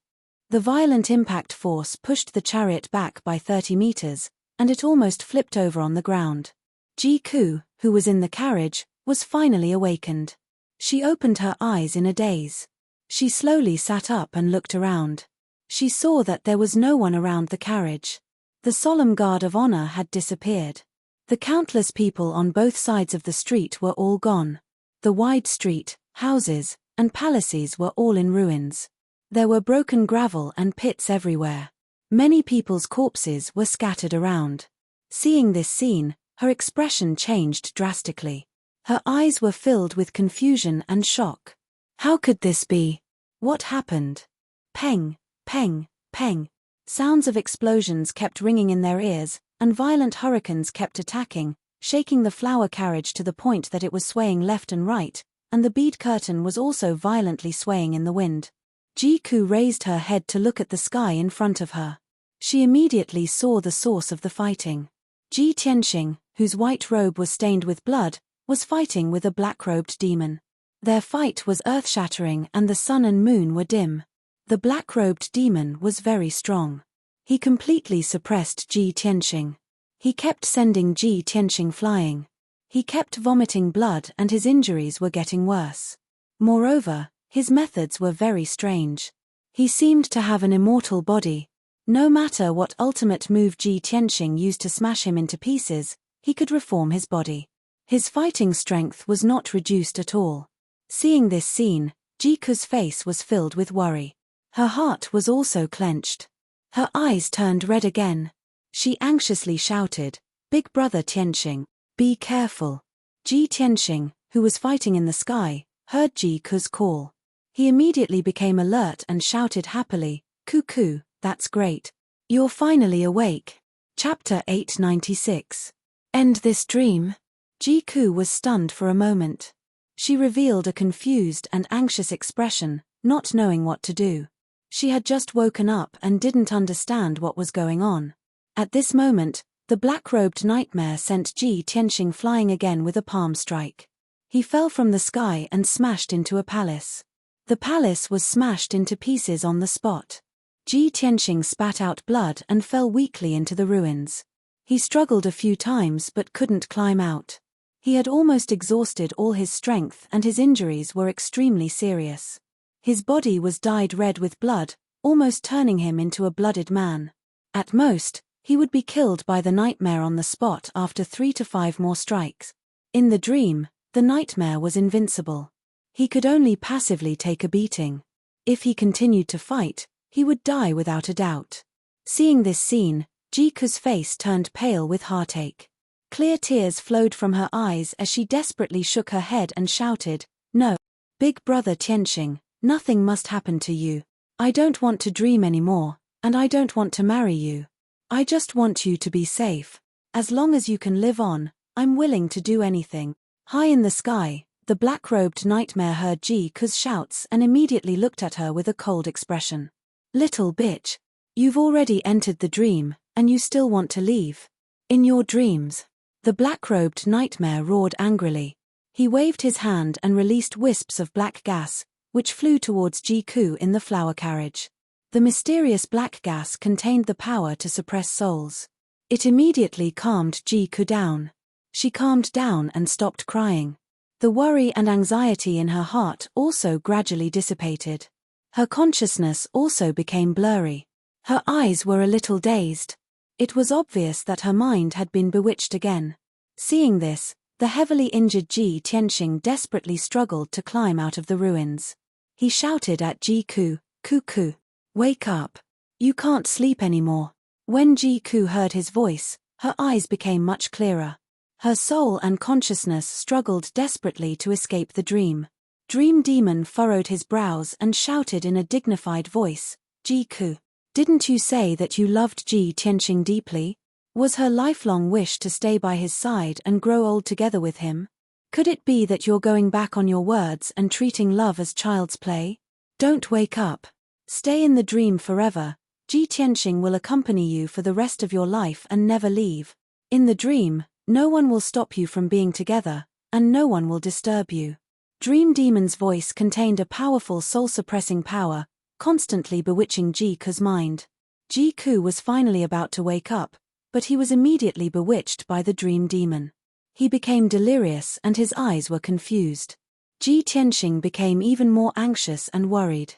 The violent impact force pushed the chariot back by 30 meters, and it almost flipped over on the ground. Ji-ku, who was in the carriage, was finally awakened. She opened her eyes in a daze. She slowly sat up and looked around. She saw that there was no one around the carriage. The solemn guard of honor had disappeared. The countless people on both sides of the street were all gone. The wide street, houses, and palaces were all in ruins. There were broken gravel and pits everywhere. Many people's corpses were scattered around. Seeing this scene, her expression changed drastically. Her eyes were filled with confusion and shock. How could this be? What happened? Peng, peng, peng. Sounds of explosions kept ringing in their ears, and violent hurricanes kept attacking, shaking the flower carriage to the point that it was swaying left and right, and the bead curtain was also violently swaying in the wind. Ji-ku raised her head to look at the sky in front of her. She immediately saw the source of the fighting. Ji Tianxing, whose white robe was stained with blood, was fighting with a black-robed demon. Their fight was earth-shattering and the sun and moon were dim. The black-robed demon was very strong. He completely suppressed Ji Tianxing. He kept sending Ji Tianxing flying. He kept vomiting blood and his injuries were getting worse. Moreover, his methods were very strange. He seemed to have an immortal body. No matter what ultimate move Ji Tianxing used to smash him into pieces, he could reform his body. His fighting strength was not reduced at all. Seeing this scene, Ji-ku's face was filled with worry. Her heart was also clenched. Her eyes turned red again. She anxiously shouted, "Big brother Tianxing, be careful." Ji Tianxing, who was fighting in the sky, heard Ji-ku's call. He immediately became alert and shouted happily, "Ku-ku, that's great. You're finally awake." Chapter 896. End this dream? Ji-ku was stunned for a moment. She revealed a confused and anxious expression, not knowing what to do. She had just woken up and didn't understand what was going on. At this moment, the black-robed nightmare sent Ji Tianxing flying again with a palm strike. He fell from the sky and smashed into a palace. The palace was smashed into pieces on the spot. Ji Tianxing spat out blood and fell weakly into the ruins. He struggled a few times but couldn't climb out. He had almost exhausted all his strength and his injuries were extremely serious. His body was dyed red with blood, almost turning him into a blooded man. At most, he would be killed by the nightmare on the spot after 3 to 5 more strikes. In the dream, the nightmare was invincible. He could only passively take a beating. If he continued to fight, he would die without a doubt. Seeing this scene, Ji-ku's face turned pale with heartache. Clear tears flowed from her eyes as she desperately shook her head and shouted, "No. Big brother Tianxing, nothing must happen to you. I don't want to dream anymore, and I don't want to marry you. I just want you to be safe. As long as you can live on, I'm willing to do anything." High in the sky, the black-robed nightmare heard Ji-ku's shouts and immediately looked at her with a cold expression. "Little bitch. You've already entered the dream, and you still want to leave. In your dreams." The black-robed nightmare roared angrily. He waved his hand and released wisps of black gas, which flew towards Jiku in the flower carriage. The mysterious black gas contained the power to suppress souls. It immediately calmed Jiku down. She calmed down and stopped crying. The worry and anxiety in her heart also gradually dissipated. Her consciousness also became blurry. Her eyes were a little dazed. It was obvious that her mind had been bewitched again. Seeing this, the heavily injured Ji Tianxing desperately struggled to climb out of the ruins. He shouted at Jiku, "Cuckoo! Wake up! You can't sleep anymore." When Jiku heard his voice, her eyes became much clearer. Her soul and consciousness struggled desperately to escape the dream. Dream Demon furrowed his brows and shouted in a dignified voice, "Jiku, didn't you say that you loved Ji Tianxing deeply? Was her lifelong wish to stay by his side and grow old together with him? Could it be that you're going back on your words and treating love as child's play? Don't wake up. Stay in the dream forever. Ji Tianxing will accompany you for the rest of your life and never leave. In the dream, no one will stop you from being together, and no one will disturb you." Dream Demon's voice contained a powerful soul-suppressing power, constantly bewitching Jiku's mind. Jiku was finally about to wake up, but he was immediately bewitched by the Dream Demon. He became delirious and his eyes were confused. Ji Tianxing became even more anxious and worried.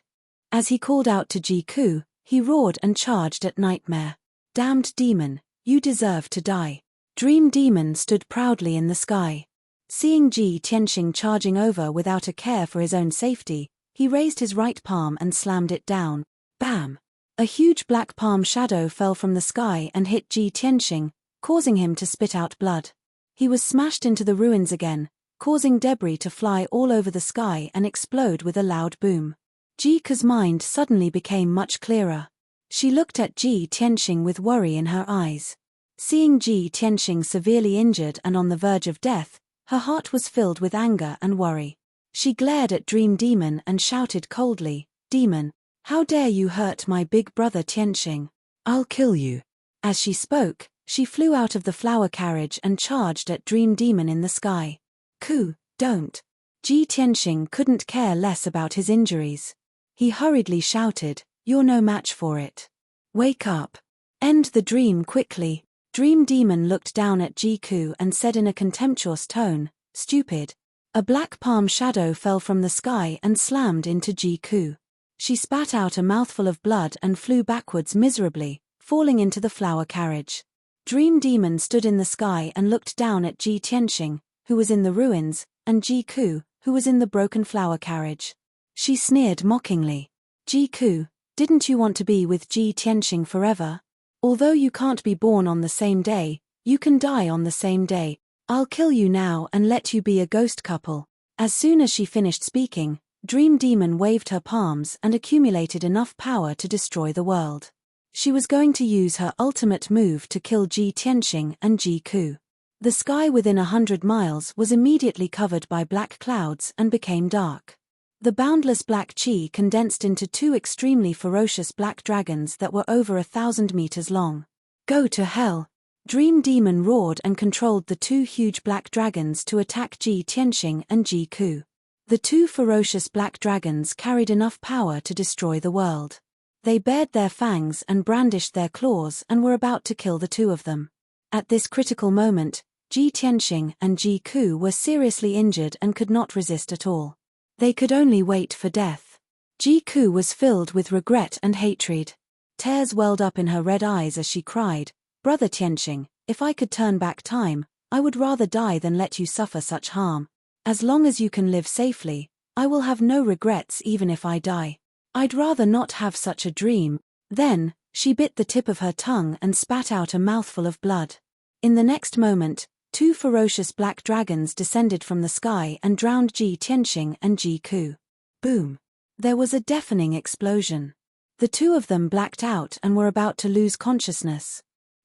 As he called out to Jiku, he roared and charged at Nightmare. "Damned demon, you deserve to die." Dream Demon stood proudly in the sky. Seeing Ji Tianxing charging over without a care for his own safety, he raised his right palm and slammed it down. Bam! A huge black palm shadow fell from the sky and hit Ji Tianxing, causing him to spit out blood. He was smashed into the ruins again, causing debris to fly all over the sky and explode with a loud boom. Jiku's mind suddenly became much clearer. She looked at Ji Tianxing with worry in her eyes. Seeing Ji Tianxing severely injured and on the verge of death, her heart was filled with anger and worry. She glared at Dream Demon and shouted coldly, "Demon, how dare you hurt my big brother Tianxing? I'll kill you." As she spoke, she flew out of the flower carriage and charged at Dream Demon in the sky. Don't. Ji Tianxing couldn't care less about his injuries. He hurriedly shouted, "You're no match for it. Wake up. End the dream quickly." Dream Demon looked down at Jiku and said in a contemptuous tone, "Stupid." A black palm shadow fell from the sky and slammed into Jiku. She spat out a mouthful of blood and flew backwards miserably, falling into the flower carriage. Dream Demon stood in the sky and looked down at Ji Tianxing, who was in the ruins, and Jiku, who was in the broken flower carriage. She sneered mockingly. "Jiku, didn't you want to be with Ji Tianxing forever? Although you can't be born on the same day, you can die on the same day. I'll kill you now and let you be a ghost couple." As soon as she finished speaking, Dream Demon waved her palms and accumulated enough power to destroy the world. She was going to use her ultimate move to kill Ji Tianxing and Jiku. The sky within 100 miles was immediately covered by black clouds and became dark. The boundless black chi condensed into two extremely ferocious black dragons that were over 1,000 meters long. "Go to hell!" Dream Demon roared and controlled the two huge black dragons to attack Ji Tianxing and Jiku. The two ferocious black dragons carried enough power to destroy the world. They bared their fangs and brandished their claws and were about to kill the two of them. At this critical moment, Ji Tianxing and Jiku were seriously injured and could not resist at all. They could only wait for death. Jiku was filled with regret and hatred. Tears welled up in her red eyes as she cried, "Brother Tianxing, if I could turn back time, I would rather die than let you suffer such harm. As long as you can live safely, I will have no regrets even if I die. I'd rather not have such a dream." Then, she bit the tip of her tongue and spat out a mouthful of blood. In the next moment, two ferocious black dragons descended from the sky and drowned Ji Tianxing and Jiku. Boom! There was a deafening explosion. The two of them blacked out and were about to lose consciousness.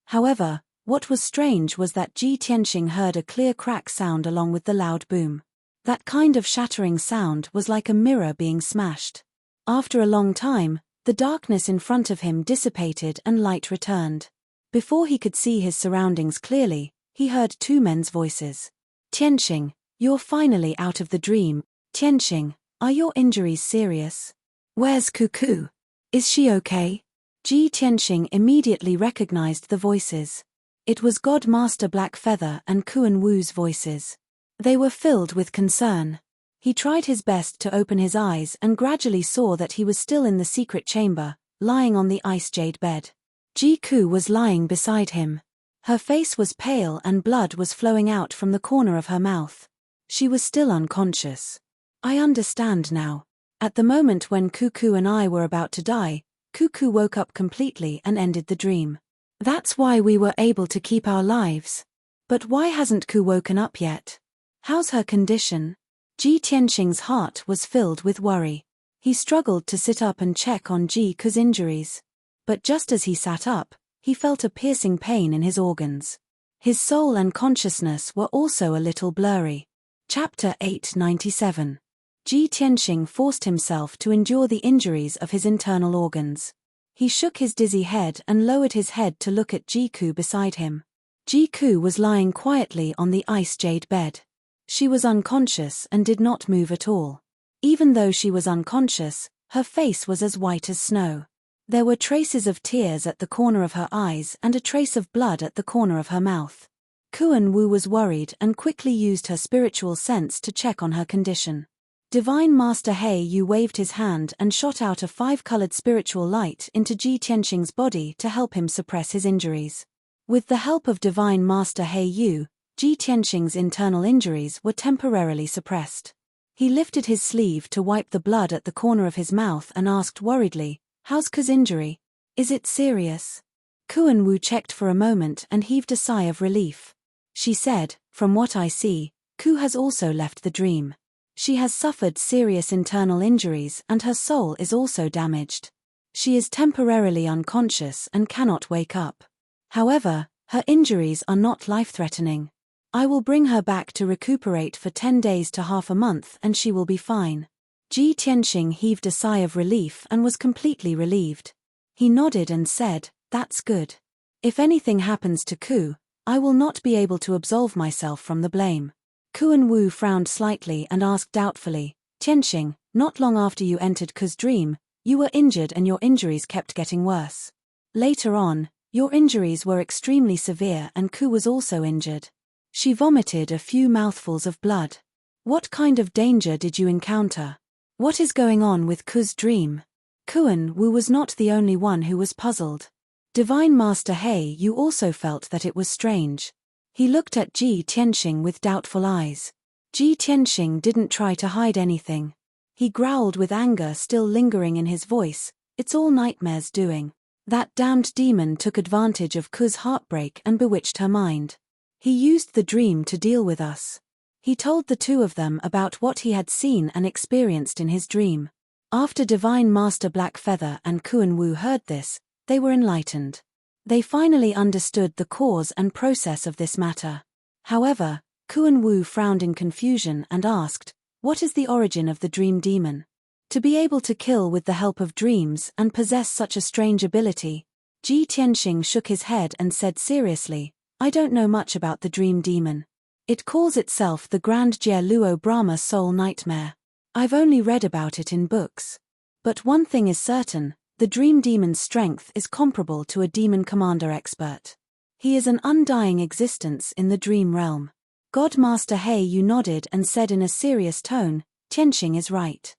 However, what was strange was that Ji Tianxing heard a clear crack sound along with the loud boom. That kind of shattering sound was like a mirror being smashed. After a long time, the darkness in front of him dissipated and light returned. Before he could see his surroundings clearly, he heard two men's voices. "Tianxing, you're finally out of the dream. Tianxing, Are your injuries serious? Where's Cuckoo? Is she okay? Ji Tianxing immediately recognized the voices. It was God Master Blackfeather and Kuan Wu's voices. They were filled with concern. He tried his best to open his eyes and gradually saw that he was still in the secret chamber, lying on the ice jade bed. Ji Ku was lying beside him. Her face was pale and blood was flowing out from the corner of her mouth. She was still unconscious. I understand now. At the moment when Cuckoo and I were about to die, Cuckoo woke up completely and ended the dream. That's why we were able to keep our lives. But why hasn't Ku woken up yet? How's her condition? Ji Tianxing's heart was filled with worry. He struggled to sit up and check on Ji Ku's injuries. But just as he sat up, he felt a piercing pain in his organs. His soul and consciousness were also a little blurry. Chapter 897. Ji Tianxing forced himself to endure the injuries of his internal organs. He shook his dizzy head and lowered his head to look at Ji Ku beside him. Ji Ku was lying quietly on the ice jade bed. She was unconscious and did not move at all. Even though she was unconscious, her face was as white as snow. There were traces of tears at the corner of her eyes and a trace of blood at the corner of her mouth. Kuan Wu was worried and quickly used her spiritual sense to check on her condition. Divine Master He Yu waved his hand and shot out a 5-colored spiritual light into Ji Tianxing's body to help him suppress his injuries. With the help of Divine Master He Yu, Ji Tianxing's internal injuries were temporarily suppressed. He lifted his sleeve to wipe the blood at the corner of his mouth and asked worriedly, "How's Ku's injury? Is it serious?" Kuan Wu checked for a moment and heaved a sigh of relief. She said, "From what I see, Ku has also left the dream. She has suffered serious internal injuries and her soul is also damaged. She is temporarily unconscious and cannot wake up. However, her injuries are not life-threatening. I will bring her back to recuperate for 10 days to half a month and she will be fine." Ji Tianxing heaved a sigh of relief and was completely relieved. He nodded and said, "That's good. If anything happens to Ku, I will not be able to absolve myself from the blame." Kuan Wu frowned slightly and asked doubtfully, "Tianxing, not long after you entered Ku's dream, you were injured and your injuries kept getting worse. Later on, your injuries were extremely severe and Ku was also injured." She vomited a few mouthfuls of blood. "What kind of danger did you encounter? What is going on with Ku's dream?" Kuan Wu was not the only one who was puzzled. Divine Master He Yu also felt that it was strange. He looked at Ji Tianxing with doubtful eyes. Ji Tianxing didn't try to hide anything. He growled with anger still lingering in his voice, "It's all Nightmare's doing. That damned demon took advantage of Ku's heartbreak and bewitched her mind. He used the dream to deal with us." He told the two of them about what he had seen and experienced in his dream. After Divine Master Blackfeather and Kuan Wu heard this, they were enlightened. They finally understood the cause and process of this matter. However, Kuan Wu frowned in confusion and asked, "What is the origin of the dream demon? To be able to kill with the help of dreams and possess such a strange ability?" Ji Tianxing shook his head and said seriously, "I don't know much about the dream demon. It calls itself the Grand Jie Luo Brahma Soul Nightmare. I've only read about it in books. But one thing is certain, the dream demon's strength is comparable to a demon commander expert. He is an undying existence in the dream realm." God Master He Yu nodded and said in a serious tone, "Tianxing is right.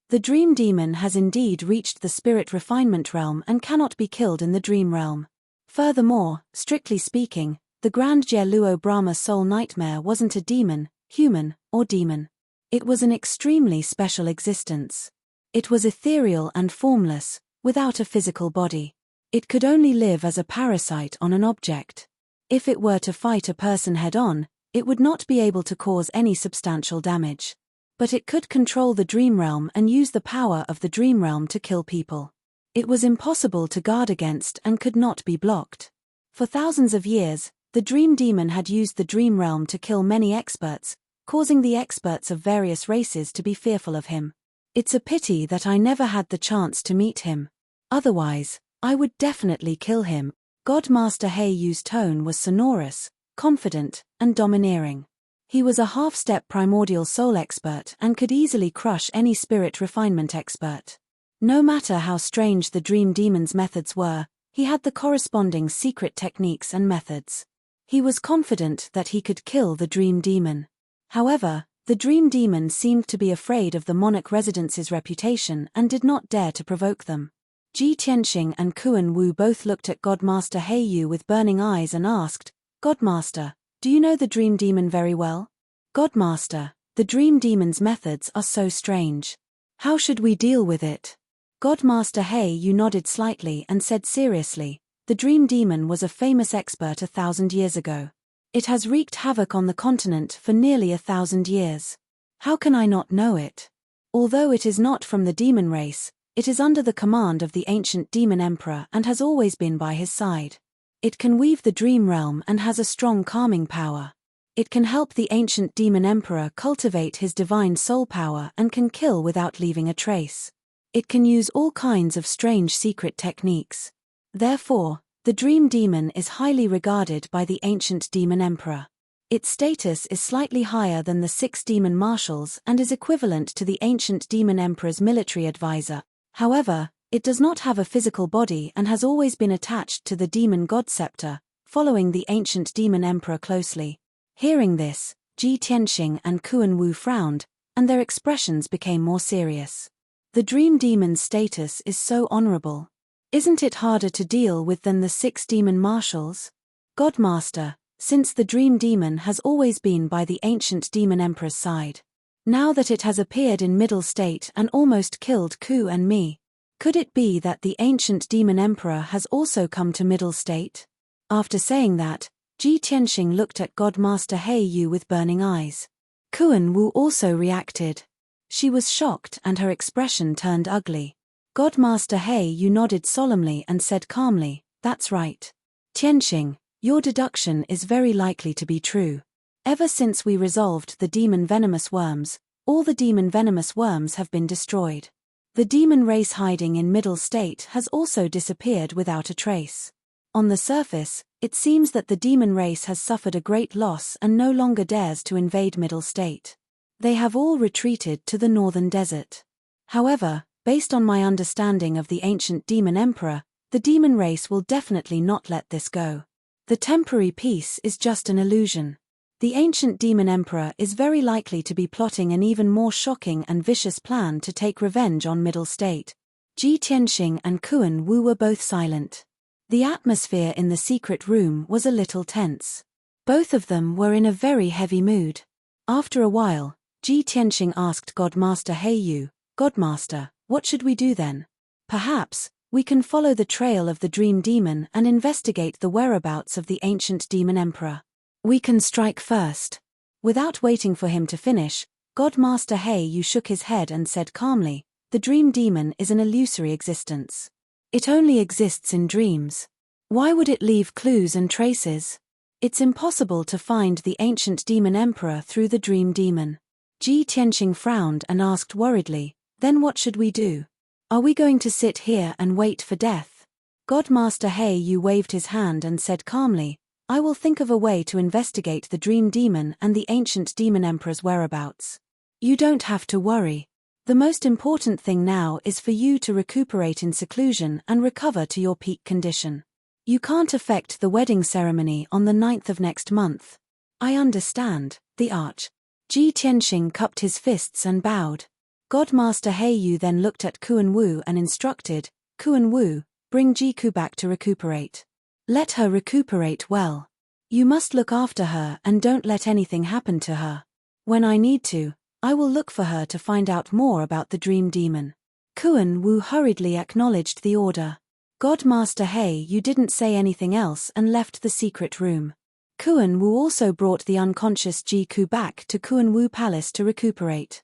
The dream demon has indeed reached the spirit refinement realm and cannot be killed in the dream realm. Furthermore, strictly speaking, the Grand Jie Luo Brahma Soul Nightmare wasn't a demon, human, or demon. It was an extremely special existence. It was ethereal and formless, without a physical body. It could only live as a parasite on an object. If it were to fight a person head-on, it would not be able to cause any substantial damage. But it could control the dream realm and use the power of the dream realm to kill people. It was impossible to guard against and could not be blocked. For thousands of years, the dream demon had used the dream realm to kill many experts, causing the experts of various races to be fearful of him. It's a pity that I never had the chance to meet him. Otherwise, I would definitely kill him." God Master He Yu's tone was sonorous, confident, and domineering. He was a half-step primordial soul expert and could easily crush any spirit refinement expert. No matter how strange the dream demon's methods were, he had the corresponding secret techniques and methods. He was confident that he could kill the dream demon. However, the dream demon seemed to be afraid of the monarch residence's reputation and did not dare to provoke them. Ji Tianxing and Kuan Wu both looked at Godmaster Heiyu with burning eyes and asked, "Godmaster, do you know the dream demon very well?" "Godmaster, the dream demon's methods are so strange. How should we deal with it?" Godmaster Heiyu nodded slightly and said seriously, "The dream demon was a famous expert 1,000 years ago. It has wreaked havoc on the continent for nearly 1,000 years. How can I not know it? Although it is not from the demon race, it is under the command of the ancient demon emperor and has always been by his side. It can weave the dream realm and has a strong calming power. It can help the ancient demon emperor cultivate his divine soul power and can kill without leaving a trace. It can use all kinds of strange secret techniques. Therefore, the dream demon is highly regarded by the ancient demon emperor. Its status is slightly higher than the 6 demon marshals and is equivalent to the ancient demon emperor's military advisor. However, it does not have a physical body and has always been attached to the demon god scepter, following the ancient demon emperor closely." Hearing this, Ji Tianxing and Kuan Wu frowned, and their expressions became more serious. The dream demon's status is so honorable. Isn't it harder to deal with than the 6 demon marshals? Godmaster, since the dream demon has always been by the ancient demon emperor's side. Now that it has appeared in middle state and almost killed Ku and me, could it be that the ancient demon emperor has also come to middle state? After saying that, Ji Tianxing looked at Godmaster Heiyu with burning eyes. Kuan Wu also reacted. She was shocked and her expression turned ugly. Godmaster Heiyu nodded solemnly and said calmly, "That's right. Tianxing, your deduction is very likely to be true. Ever since we resolved the demon venomous worms, all the demon venomous worms have been destroyed. The demon race hiding in middle state has also disappeared without a trace. On the surface, it seems that the demon race has suffered a great loss and no longer dares to invade middle state. They have all retreated to the northern desert. However, based on my understanding of the ancient demon emperor, the demon race will definitely not let this go. The temporary peace is just an illusion. The ancient demon emperor is very likely to be plotting an even more shocking and vicious plan to take revenge on middle state." Ji Tianxing and Kuan Wu were both silent. The atmosphere in the secret room was a little tense. Both of them were in a very heavy mood. After a while, Ji Tianxing asked Godmaster Heiyu, "Godmaster, what should we do then? Perhaps we can follow the trail of the dream demon and investigate the whereabouts of the ancient demon emperor. We can strike first." Without waiting for him to finish, Godmaster Heiyu shook his head and said calmly, "The dream demon is an illusory existence. It only exists in dreams. Why would it leave clues and traces? It's impossible to find the ancient demon emperor through the dream demon." Ji Tianxing frowned and asked worriedly, "Then what should we do? Are we going to sit here and wait for death?" Godmaster Heiyu waved his hand and said calmly, "I will think of a way to investigate the dream demon and the ancient demon emperor's whereabouts. You don't have to worry. The most important thing now is for you to recuperate in seclusion and recover to your peak condition. You can't affect the wedding ceremony on the 9th of next month." "I understand, the Arch." Ji Tianxing cupped his fists and bowed. Godmaster Heiyu then looked at Kuan Wu and instructed, "Kuan Wu, bring Jiku back to recuperate. Let her recuperate well. You must look after her and don't let anything happen to her. When I need to, I will look for her to find out more about the dream demon." Kuan Wu hurriedly acknowledged the order. Godmaster Heiyu didn't say anything else and left the secret room. Kuan Wu also brought the unconscious Jiku back to Kuan Wu Palace to recuperate.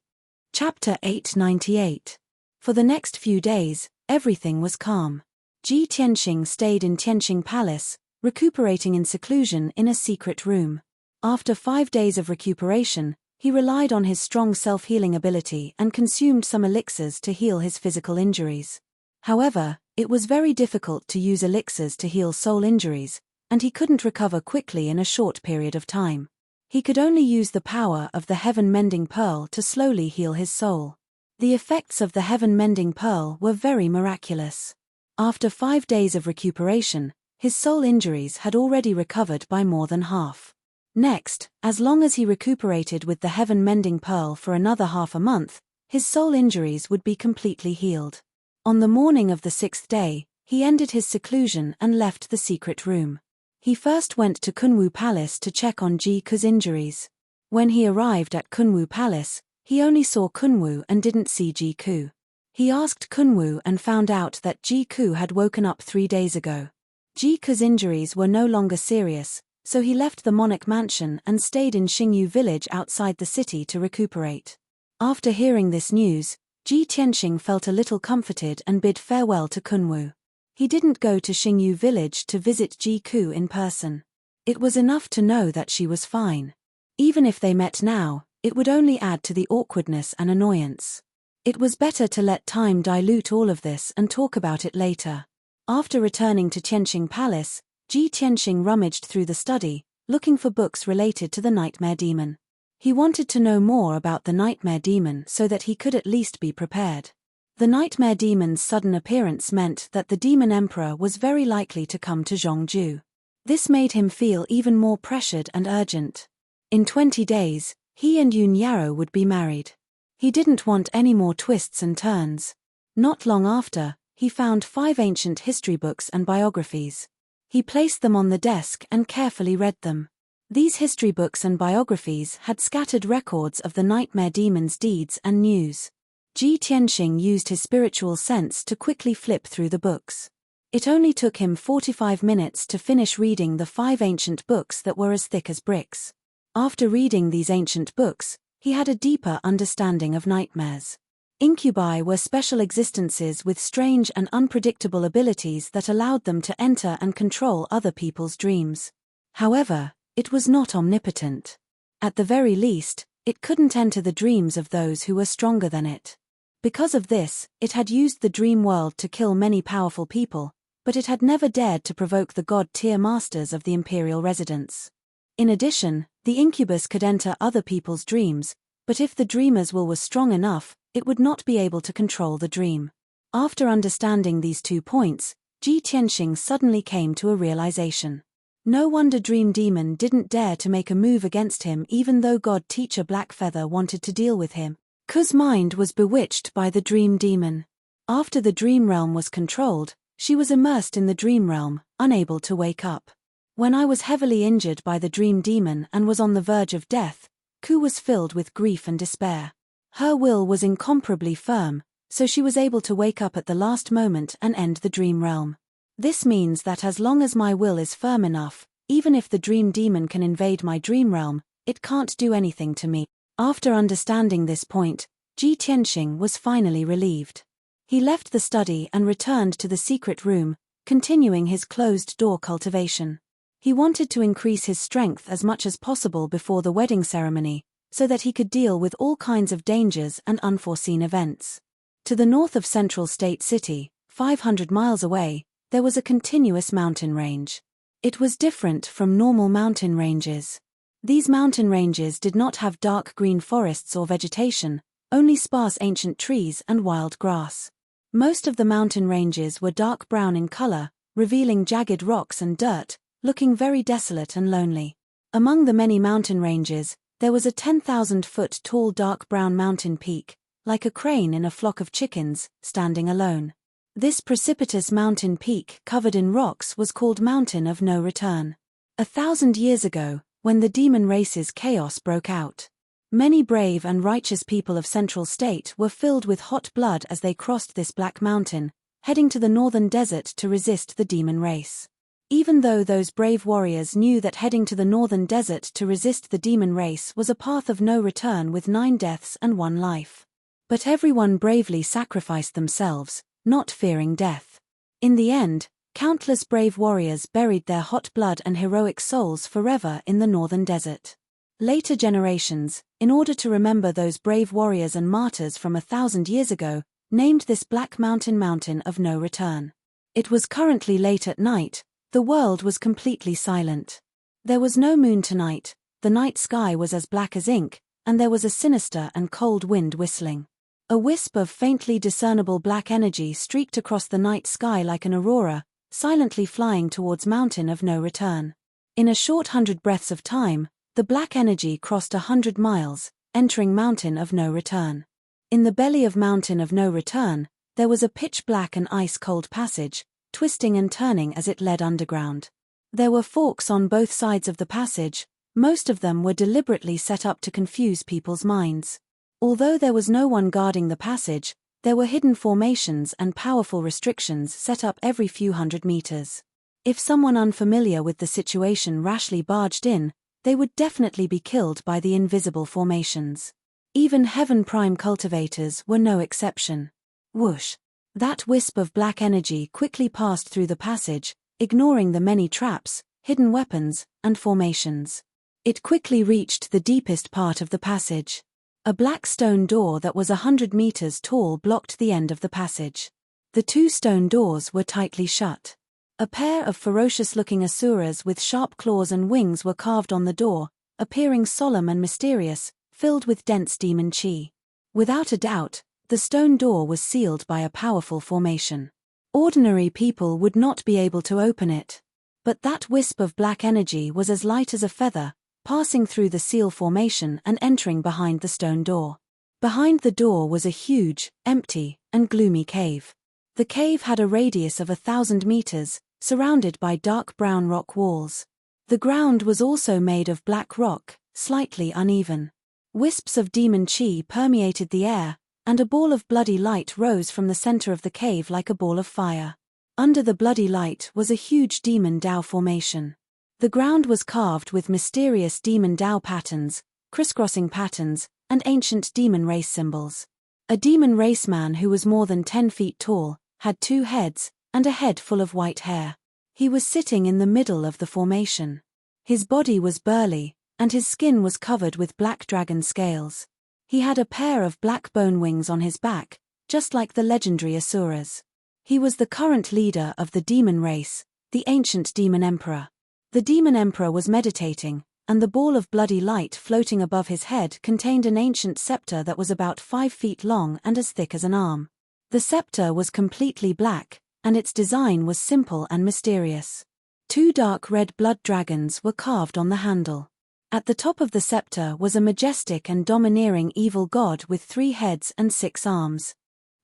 Chapter 898. For the next few days, everything was calm. Ji Tianxing stayed in Tianxing Palace, recuperating in seclusion in a secret room. After 5 days of recuperation, he relied on his strong self-healing ability and consumed some elixirs to heal his physical injuries. However, it was very difficult to use elixirs to heal soul injuries, and he couldn't recover quickly in a short period of time. He could only use the power of the heaven-mending pearl to slowly heal his soul. The effects of the heaven-mending pearl were very miraculous. After 5 days of recuperation, his soul injuries had already recovered by more than half. Next, as long as he recuperated with the heaven-mending pearl for another half a month, his soul injuries would be completely healed. On the morning of the 6th day, he ended his seclusion and left the secret room. He first went to Kunwu Palace to check on Ji-ku's injuries. When he arrived at Kunwu Palace, he only saw Kunwu and didn't see Ji-ku. He asked Kunwu and found out that Ji-ku had woken up 3 days ago. Ji-ku's injuries were no longer serious, so he left the monarch mansion and stayed in Xingyu village outside the city to recuperate. After hearing this news, Ji Tianxing felt a little comforted and bid farewell to Kunwu. He didn't go to Xingyu village to visit Ji-ku in person. It was enough to know that she was fine. Even if they met now, it would only add to the awkwardness and annoyance. It was better to let time dilute all of this and talk about it later. After returning to Tianxing Palace, Ji Tianxing rummaged through the study, looking for books related to the nightmare demon. He wanted to know more about the nightmare demon so that he could at least be prepared. The nightmare demon's sudden appearance meant that the demon emperor was very likely to come to Zhongju. This made him feel even more pressured and urgent. In 20 days, he and Yun Yarrow would be married. He didn't want any more twists and turns. Not long after, he found 5 ancient history books and biographies. He placed them on the desk and carefully read them. These history books and biographies had scattered records of the nightmare demon's deeds and news. Ji Tianxing used his spiritual sense to quickly flip through the books. It only took him 45 minutes to finish reading the 5 ancient books that were as thick as bricks. After reading these ancient books, he had a deeper understanding of nightmares. Incubi were special existences with strange and unpredictable abilities that allowed them to enter and control other people's dreams. However, it was not omnipotent. At the very least, it couldn't enter the dreams of those who were stronger than it. Because of this, it had used the dream world to kill many powerful people, but it had never dared to provoke the god-tier masters of the imperial residence. In addition, the incubus could enter other people's dreams, but if the dreamer's will was strong enough, it would not be able to control the dream. After understanding these 2 points, Ji Tianxing suddenly came to a realization. No wonder Dream Demon didn't dare to make a move against him even though God Teacher Blackfeather wanted to deal with him. Ku's mind was bewitched by the Dream Demon. After the dream realm was controlled, she was immersed in the dream realm, unable to wake up. When I was heavily injured by the Dream Demon and was on the verge of death, Ku was filled with grief and despair. Her will was incomparably firm, so she was able to wake up at the last moment and end the dream realm. This means that as long as my will is firm enough, even if the Dream Demon can invade my dream realm, it can't do anything to me. After understanding this point, Ji Tianxing was finally relieved. He left the study and returned to the secret room, continuing his closed-door cultivation. He wanted to increase his strength as much as possible before the wedding ceremony, so that he could deal with all kinds of dangers and unforeseen events. To the north of Central State City, 500 miles away, there was a continuous mountain range. It was different from normal mountain ranges. These mountain ranges did not have dark green forests or vegetation, only sparse ancient trees and wild grass. Most of the mountain ranges were dark brown in color, revealing jagged rocks and dirt, looking very desolate and lonely. Among the many mountain ranges, there was a 10,000-foot tall dark brown mountain peak, like a crane in a flock of chickens, standing alone. This precipitous mountain peak covered in rocks was called Mountain of No Return. 1,000 years ago, when the demon race's chaos broke out, many brave and righteous people of Central State were filled with hot blood as they crossed this black mountain, heading to the northern desert to resist the demon race. Even though those brave warriors knew that heading to the northern desert to resist the demon race was a path of no return with 9 deaths and 1 life. But everyone bravely sacrificed themselves, not fearing death. In the end, countless brave warriors buried their hot blood and heroic souls forever in the northern desert. Later generations, in order to remember those brave warriors and martyrs from 1,000 years ago, named this black mountain Mountain of No Return. It was currently late at night, the world was completely silent. There was no moon tonight, the night sky was as black as ink, and there was a sinister and cold wind whistling. A wisp of faintly discernible black energy streaked across the night sky like an aurora, silently flying towards Mountain of No Return. In a short 100 breaths of time, the black energy crossed 100 miles, entering Mountain of No Return. In the belly of Mountain of No Return, there was a pitch-black and ice-cold passage, twisting and turning as it led underground. There were forks on both sides of the passage. Most of them were deliberately set up to confuse people's minds. Although there was no one guarding the passage, there were hidden formations and powerful restrictions set up every few 100 meters. If someone unfamiliar with the situation rashly barged in, they would definitely be killed by the invisible formations. Even Heaven Prime cultivators were no exception. Whoosh! That wisp of black energy quickly passed through the passage, ignoring the many traps, hidden weapons, and formations. It quickly reached the deepest part of the passage. A black stone door that was 100 meters tall blocked the end of the passage. The two stone doors were tightly shut. A pair of ferocious-looking asuras with sharp claws and wings were carved on the door, appearing solemn and mysterious, filled with dense demon chi. Without a doubt, the stone door was sealed by a powerful formation. Ordinary people would not be able to open it. But that wisp of black energy was as light as a feather, passing through the seal formation and entering behind the stone door. Behind the door was a huge, empty, and gloomy cave. The cave had a radius of 1,000 meters, surrounded by dark brown rock walls. The ground was also made of black rock, slightly uneven. Wisps of demon chi permeated the air, and a ball of bloody light rose from the center of the cave like a ball of fire. Under the bloody light was a huge demon Dao formation. The ground was carved with mysterious demon Dao patterns, crisscrossing patterns, and ancient demon race symbols. A demon race man who was more than 10 feet tall, had 2 heads, and a head full of white hair. He was sitting in the middle of the formation. His body was burly, and his skin was covered with black dragon scales. He had a pair of black bone wings on his back, just like the legendary Asuras. He was the current leader of the demon race, the ancient demon emperor. The demon emperor was meditating, and the ball of bloody light floating above his head contained an ancient scepter that was about 5 feet long and as thick as an arm. The scepter was completely black, and its design was simple and mysterious. 2 dark red blood dragons were carved on the handle. At the top of the scepter was a majestic and domineering evil god with 3 heads and 6 arms.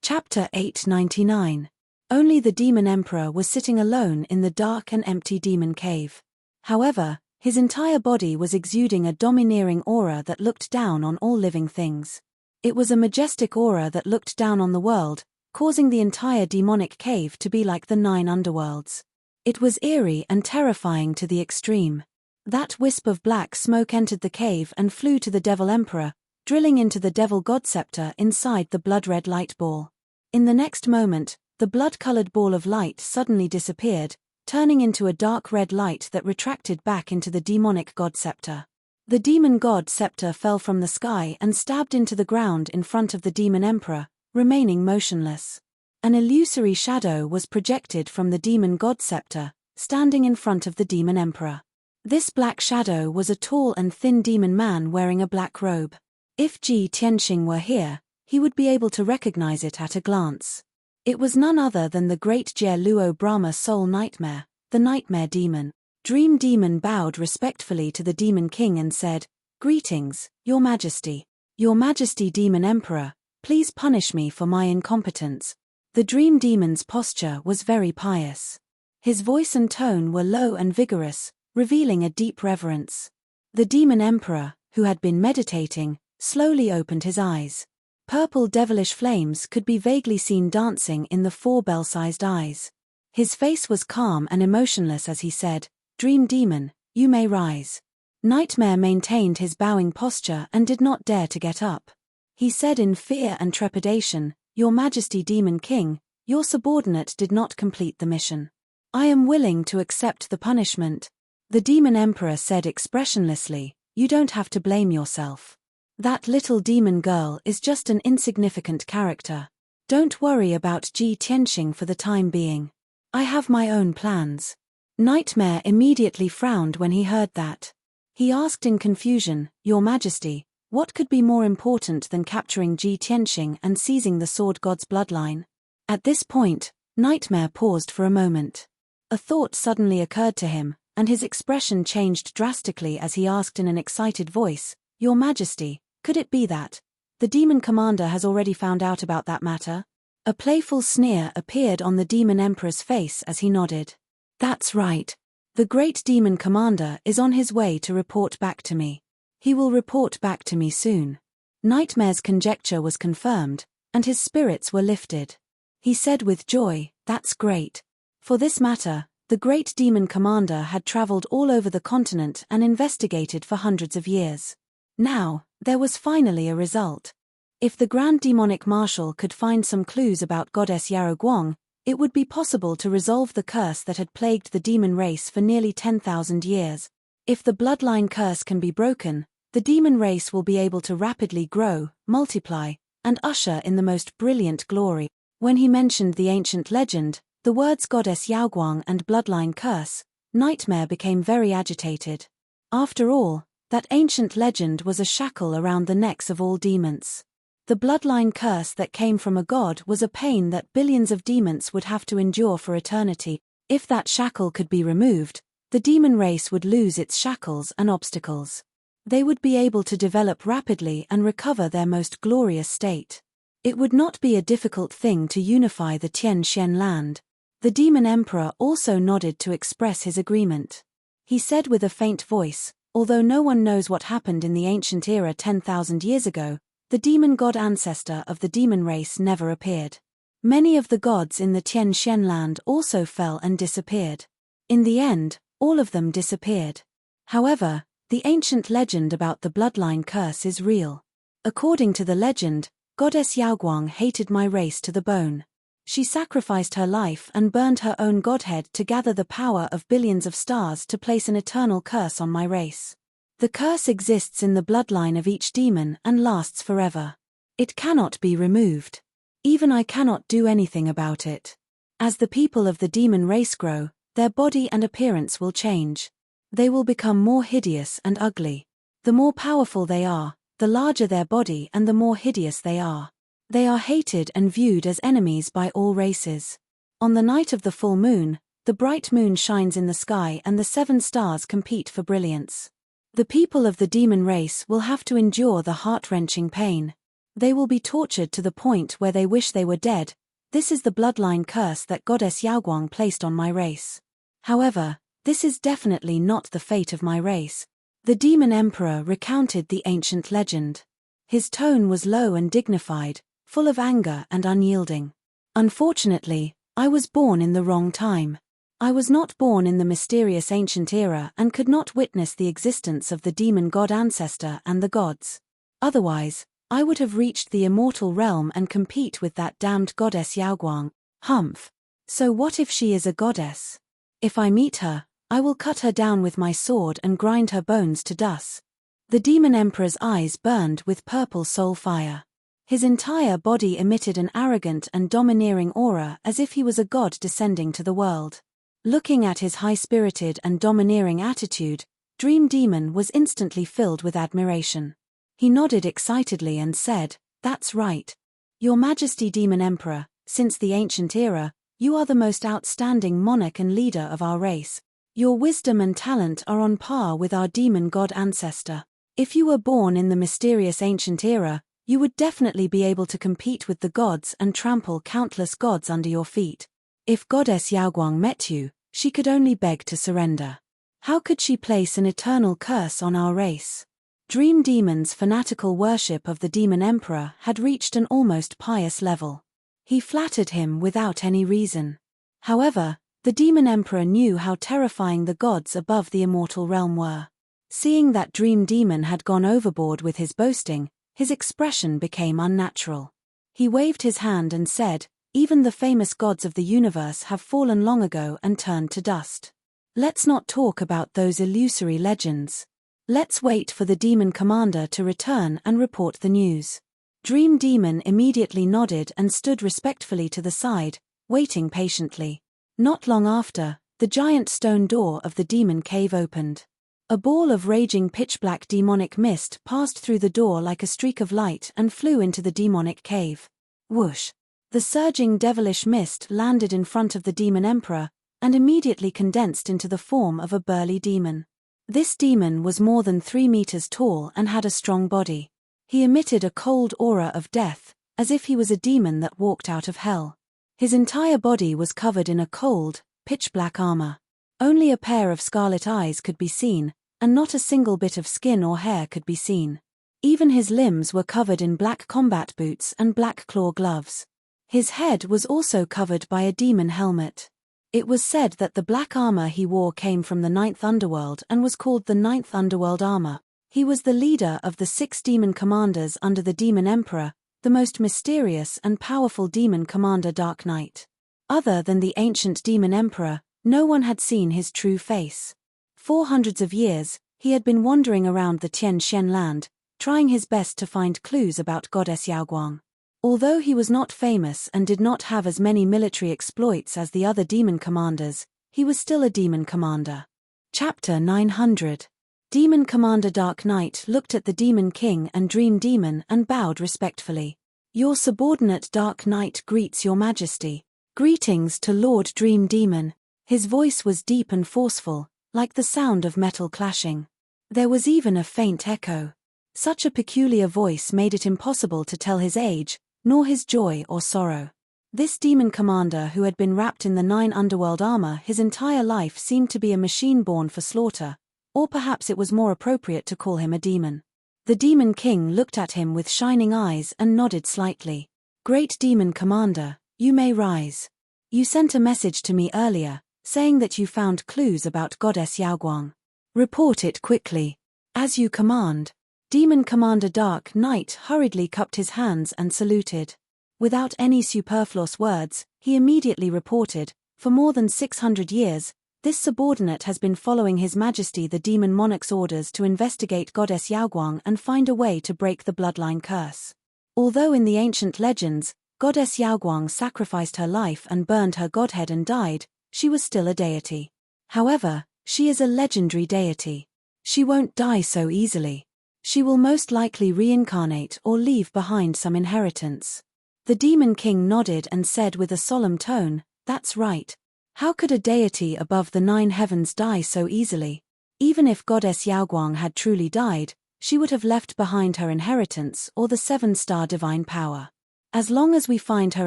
Chapter 899. Only the demon emperor was sitting alone in the dark and empty demon cave. However, his entire body was exuding a domineering aura that looked down on all living things. It was a majestic aura that looked down on the world, causing the entire demonic cave to be like the 9 underworlds. It was eerie and terrifying to the extreme. That wisp of black smoke entered the cave and flew to the Devil Emperor, drilling into the Devil God Scepter inside the blood-red light ball. In the next moment, the blood-colored ball of light suddenly disappeared, turning into a dark red light that retracted back into the demonic God Scepter. The Demon God Scepter fell from the sky and stabbed into the ground in front of the Demon Emperor, remaining motionless. An illusory shadow was projected from the Demon God Scepter, standing in front of the Demon Emperor. This black shadow was a tall and thin demon man wearing a black robe. If Ji Tianxing were here, he would be able to recognize it at a glance. It was none other than the great Jie Luo Brahma Soul Nightmare, the Nightmare Demon. Dream Demon bowed respectfully to the Demon King and said, "Greetings, Your Majesty. Your Majesty Demon Emperor, please punish me for my incompetence." The Dream Demon's posture was very pious. His voice and tone were low and vigorous, revealing a deep reverence. The Demon Emperor, who had been meditating, slowly opened his eyes. Purple devilish flames could be vaguely seen dancing in the 4 bell-sized eyes. His face was calm and emotionless as he said, "Dream Demon, you may rise." Nightmare maintained his bowing posture and did not dare to get up. He said in fear and trepidation, "Your Majesty Demon King, your subordinate did not complete the mission. I am willing to accept the punishment." The Demon Emperor said expressionlessly, "You don't have to blame yourself. That little demon girl is just an insignificant character. Don't worry about Ji Tianxing for the time being. I have my own plans." Nightmare immediately frowned when he heard that. He asked in confusion, "Your Majesty, what could be more important than capturing Ji Tianxing and seizing the sword god's bloodline?" At this point, Nightmare paused for a moment. A thought suddenly occurred to him, and his expression changed drastically as he asked in an excited voice, "Your Majesty, could it be that the demon commander has already found out about that matter?" A playful sneer appeared on the demon emperor's face as he nodded. "That's right. The great demon commander is on his way to report back to me. He will report back to me soon." Nightmare's conjecture was confirmed, and his spirits were lifted. He said with joy, "That's great." For this matter, the great demon commander had traveled all over the continent and investigated for hundreds of years. Now, there was finally a result. If the Grand Demonic Marshal could find some clues about Goddess Yarrow Guang, it would be possible to resolve the curse that had plagued the demon race for nearly 10,000 years. If the bloodline curse can be broken, the demon race will be able to rapidly grow, multiply, and usher in the most brilliant glory. When he mentioned the ancient legend, the words Goddess Yaoguang and bloodline curse, Nightmare became very agitated. After all, that ancient legend was a shackle around the necks of all demons. The bloodline curse that came from a god was a pain that billions of demons would have to endure for eternity. If that shackle could be removed, the demon race would lose its shackles and obstacles. They would be able to develop rapidly and recover their most glorious state. It would not be a difficult thing to unify the Tian Shen land. The demon emperor also nodded to express his agreement. He said with a faint voice, "Although no one knows what happened in the ancient era 10,000 years ago, the demon god ancestor of the demon race never appeared. Many of the gods in the Tian Shen land also fell and disappeared. In the end, all of them disappeared. However, the ancient legend about the bloodline curse is real. According to the legend, Goddess Yaoguang hated my race to the bone. She sacrificed her life and burned her own godhead to gather the power of billions of stars to place an eternal curse on my race. The curse exists in the bloodline of each demon and lasts forever. It cannot be removed. Even I cannot do anything about it. As the people of the demon race grow, their body and appearance will change. They will become more hideous and ugly. The more powerful they are, the larger their body and the more hideous they are. They are hated and viewed as enemies by all races. On the night of the full moon, the bright moon shines in the sky and the 7 stars compete for brilliance. The people of the demon race will have to endure the heart-wrenching pain. They will be tortured to the point where they wish they were dead. This is the bloodline curse that Goddess Yaoguang placed on my race. However, this is definitely not the fate of my race." The demon emperor recounted the ancient legend. His tone was low and dignified, full of anger and unyielding. "Unfortunately, I was born in the wrong time. I was not born in the mysterious ancient era and could not witness the existence of the demon god ancestor and the gods. Otherwise, I would have reached the immortal realm and compete with that damned goddess Yaoguang. Humph. So what if she is a goddess? If I meet her, I will cut her down with my sword and grind her bones to dust." The demon emperor's eyes burned with purple soul fire. His entire body emitted an arrogant and domineering aura as if he was a god descending to the world. Looking at his high-spirited and domineering attitude, Dream Demon was instantly filled with admiration. He nodded excitedly and said, "That's right. Your Majesty Demon Emperor, since the ancient era, you are the most outstanding monarch and leader of our race. Your wisdom and talent are on par with our demon god ancestor. If you were born in the mysterious ancient era, you would definitely be able to compete with the gods and trample countless gods under your feet. If Goddess Yaoguang met you, she could only beg to surrender. How could she place an eternal curse on our race?" Dream Demon's fanatical worship of the demon emperor had reached an almost pious level. He flattered him without any reason. However, the demon emperor knew how terrifying the gods above the immortal realm were. Seeing that Dream Demon had gone overboard with his boasting, his expression became unnatural. He waved his hand and said, "Even the famous gods of the universe have fallen long ago and turned to dust. Let's not talk about those illusory legends. Let's wait for the demon commander to return and report the news." Dream Demon immediately nodded and stood respectfully to the side, waiting patiently. Not long after, the giant stone door of the demon cave opened. A ball of raging pitch-black demonic mist passed through the door like a streak of light and flew into the demonic cave. Whoosh! The surging devilish mist landed in front of the demon emperor, and immediately condensed into the form of a burly demon. This demon was more than 3 meters tall and had a strong body. He emitted a cold aura of death, as if he was a demon that walked out of hell. His entire body was covered in a cold, pitch-black armor. Only a pair of scarlet eyes could be seen, and not a single bit of skin or hair could be seen. Even his limbs were covered in black combat boots and black claw gloves. His head was also covered by a demon helmet. It was said that the black armor he wore came from the 9th Underworld and was called the 9th Underworld Armor. He was the leader of the 6 demon commanders under the Demon Emperor, the most mysterious and powerful demon commander Dark Knight. Other than the ancient Demon Emperor, no one had seen his true face. For hundreds of years, he had been wandering around the Tianxian land, trying his best to find clues about Goddess Yaoguang. Although he was not famous and did not have as many military exploits as the other demon commanders, he was still a demon commander. Chapter 900. Demon Commander Dark Knight looked at the Demon King and Dream Demon and bowed respectfully. "Your subordinate Dark Knight greets your majesty." "Greetings to Lord Dream Demon." His voice was deep and forceful, like the sound of metal clashing. There was even a faint echo. Such a peculiar voice made it impossible to tell his age, nor his joy or sorrow. This demon commander who had been wrapped in the 9 underworld armor his entire life seemed to be a machine born for slaughter, or perhaps it was more appropriate to call him a demon. The Demon King looked at him with shining eyes and nodded slightly. "Great Demon Commander, you may rise. You sent a message to me earlier, saying that you found clues about Goddess Yaoguang. Report it quickly." "As you command." Demon Commander Dark Knight hurriedly cupped his hands and saluted. Without any superfluous words, he immediately reported, "For more than 600 years, this subordinate has been following His Majesty the Demon Monarch's orders to investigate Goddess Yaoguang and find a way to break the bloodline curse. Although in the ancient legends, Goddess Yaoguang sacrificed her life and burned her godhead and died, she was still a deity. However, she is a legendary deity. She won't die so easily. She will most likely reincarnate or leave behind some inheritance." The Demon King nodded and said with a solemn tone, "That's right. How could a deity above the 9 heavens die so easily? Even if Goddess Yaoguang had truly died, she would have left behind her inheritance or the 7-star divine power. As long as we find her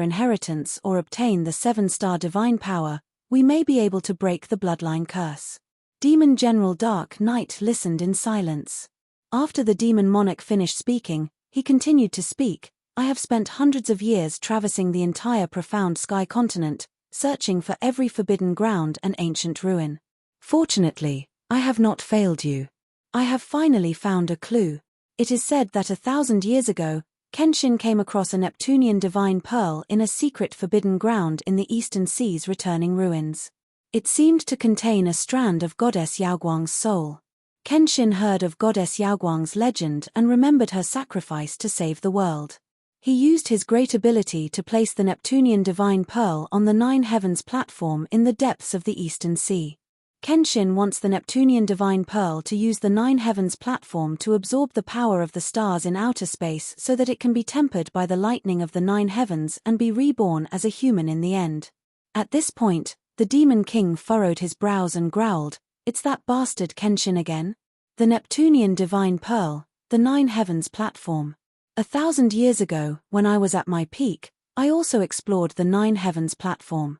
inheritance or obtain the 7-star divine power, we may be able to break the bloodline curse." Demon General Dark Knight listened in silence. After the demon monarch finished speaking, he continued to speak. "I have spent hundreds of years traversing the entire profound sky continent, searching for every forbidden ground and ancient ruin. Fortunately, I have not failed you. I have finally found a clue. It is said that 1,000 years ago, Kenshin came across a Neptunian divine pearl in a secret forbidden ground in the eastern sea's returning ruins. It seemed to contain a strand of Goddess Yaoguang's soul. Kenshin heard of Goddess Yaoguang's legend and remembered her sacrifice to save the world. He used his great ability to place the Neptunian divine pearl on the 9 heavens platform in the depths of the eastern sea. Kenshin wants the Neptunian divine pearl to use the 9 heavens platform to absorb the power of the stars in outer space so that it can be tempered by the lightning of the 9 heavens and be reborn as a human in the end." At this point, the Demon King furrowed his brows and growled, "It's that bastard Kenshin again? The Neptunian divine pearl, the 9 heavens platform. 1,000 years ago, when I was at my peak, I also explored the 9 heavens platform.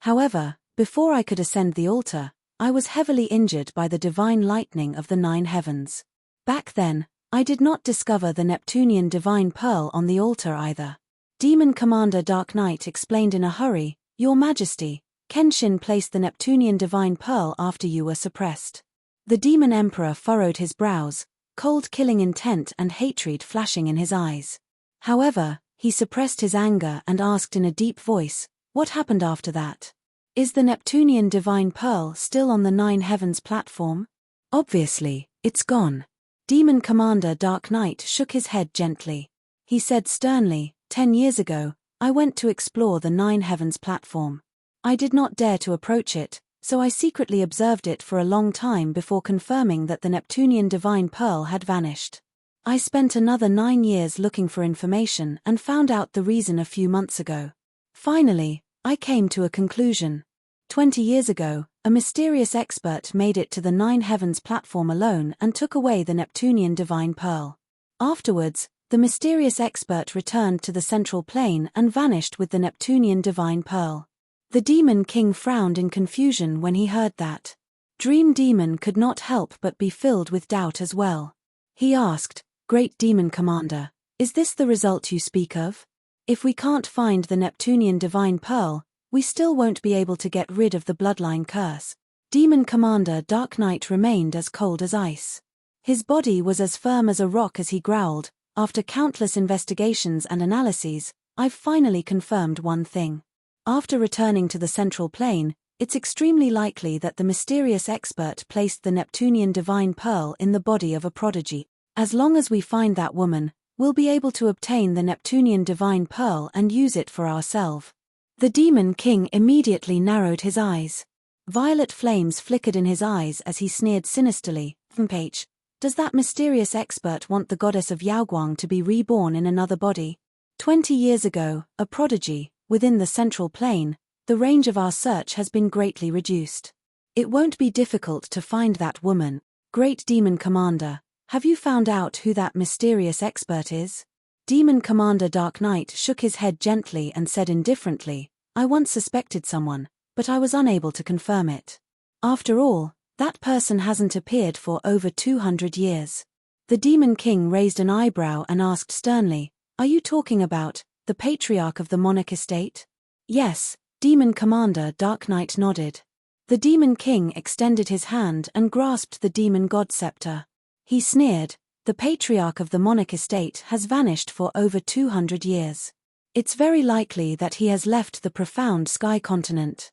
However, before I could ascend the altar, I was heavily injured by the divine lightning of the 9 heavens. Back then, I did not discover the Neptunian divine pearl on the altar either." Demon Commander Dark Knight explained in a hurry, "Your Majesty, Kenshin placed the Neptunian divine pearl after you were suppressed." The Demon Emperor furrowed his brows, cold killing intent and hatred flashing in his eyes. However, he suppressed his anger and asked in a deep voice, "What happened after that? Is the Neptunian divine pearl still on the 9 heavens platform?" "Obviously, it's gone." Demon Commander Dark Knight shook his head gently. He said sternly, 10 years ago, I went to explore the 9 heavens platform. I did not dare to approach it, so I secretly observed it for a long time before confirming that the Neptunian divine pearl had vanished. I spent another 9 years looking for information and found out the reason a few months ago. Finally, I came to a conclusion. 20 years ago, a mysterious expert made it to the 9 Heavens platform alone and took away the Neptunian divine pearl. Afterwards, the mysterious expert returned to the central plane and vanished with the Neptunian divine pearl. The Demon King frowned in confusion when he heard that. Dream Demon could not help but be filled with doubt as well. He asked, "Great Demon Commander, is this the result you speak of? If we can't find the Neptunian divine pearl, we still won't be able to get rid of the bloodline curse." Demon Commander Dark Knight remained as cold as ice. His body was as firm as a rock as he growled, "After countless investigations and analyses, I've finally confirmed one thing. After returning to the central plane, it's extremely likely that the mysterious expert placed the Neptunian divine pearl in the body of a prodigy. As long as we find that woman, we'll be able to obtain the Neptunian divine pearl and use it for ourselves." The Demon King immediately narrowed his eyes. Violet flames flickered in his eyes as he sneered sinisterly. Does that mysterious expert want the goddess of Yaoguang to be reborn in another body? 20 years ago, a prodigy, within the central plane, the range of our search has been greatly reduced. It won't be difficult to find that woman. Great Demon Commander, have you found out who that mysterious expert is? Demon Commander Dark Knight shook his head gently and said indifferently, "I once suspected someone, but I was unable to confirm it. After all, that person hasn't appeared for over 200 years. The Demon King raised an eyebrow and asked sternly, "Are you talking about the patriarch of the monarch estate?" "Yes," Demon Commander Dark Knight nodded. The Demon King extended his hand and grasped the Demon God Scepter. He sneered, "The patriarch of the monarch estate has vanished for over 200 years. It's very likely that he has left the profound sky continent.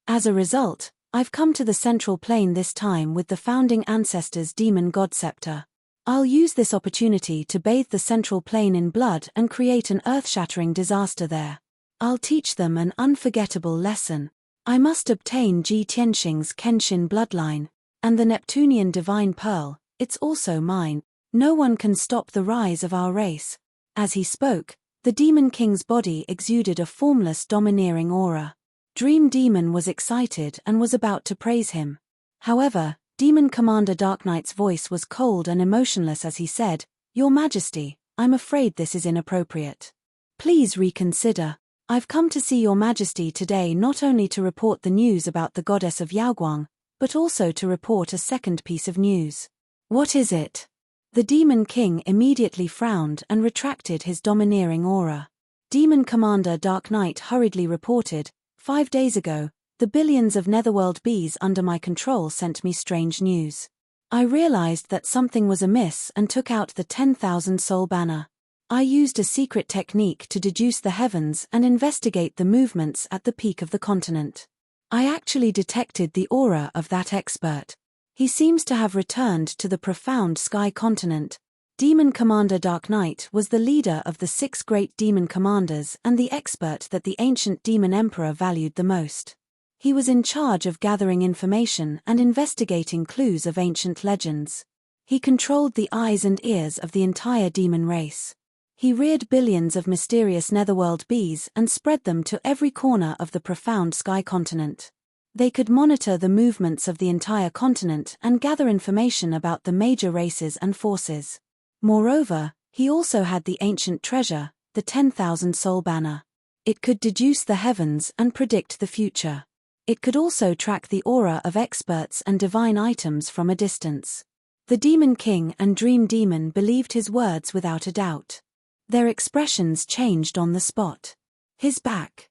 As a result, I've come to the central plane this time with the founding ancestors' Demon God Scepter. I'll use this opportunity to bathe the central plane in blood and create an earth-shattering disaster there. I'll teach them an unforgettable lesson. I must obtain Ji Tianxing's Kenshin bloodline, and the Neptunian divine pearl, it's also mine. No one can stop the rise of our race." As he spoke, the Demon King's body exuded a formless domineering aura. Dream Demon was excited and was about to praise him. However, Demon Commander Dark Knight's voice was cold and emotionless as he said, "Your Majesty, I'm afraid this is inappropriate. Please reconsider. I've come to see Your Majesty today not only to report the news about the goddess of Yaoguang, but also to report a second piece of news." "What is it?" The Demon King immediately frowned and retracted his domineering aura. Demon Commander Dark Knight hurriedly reported, 5 days ago, the billions of netherworld bees under my control sent me strange news. I realized that something was amiss and took out the 10,000 soul banner. I used a secret technique to deduce the heavens and investigate the movements at the peak of the continent. I actually detected the aura of that expert. He seems to have returned to the profound sky continent. Demon Commander Dark Knight was the leader of the 6 great demon commanders and the expert that the ancient demon emperor valued the most. He was in charge of gathering information and investigating clues of ancient legends. He controlled the eyes and ears of the entire demon race. He reared billions of mysterious netherworld bees and spread them to every corner of the profound sky continent. They could monitor the movements of the entire continent and gather information about the major races and forces. Moreover, he also had the ancient treasure, the 10,000 soul banner. It could deduce the heavens and predict the future. It could also track the aura of experts and divine items from a distance. The Demon King and Dream Demon believed his words without a doubt. Their expressions changed on the spot. His back.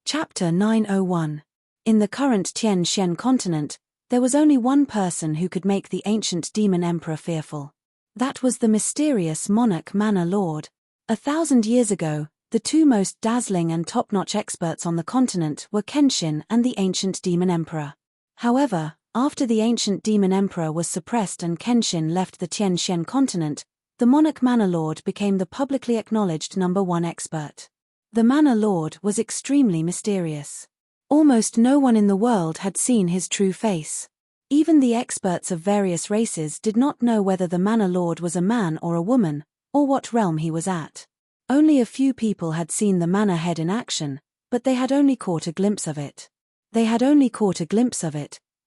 Chapter 901. In the current Tien Shen continent, there was only one person who could make the ancient demon emperor fearful. That was the mysterious monarch Manor Lord. 1,000 years ago, the 2 most dazzling and top-notch experts on the continent were Kenshin and the ancient demon emperor. However, after the ancient demon emperor was suppressed and Kenshin left the Tien Shen continent, the monarch Manor Lord became the publicly acknowledged #1 expert. The Manor Lord was extremely mysterious. Almost no one in the world had seen his true face. Even the experts of various races did not know whether the Manor Lord was a man or a woman, or what realm he was at. Only a few people had seen the Manor Head in action, but they had only caught a glimpse of it.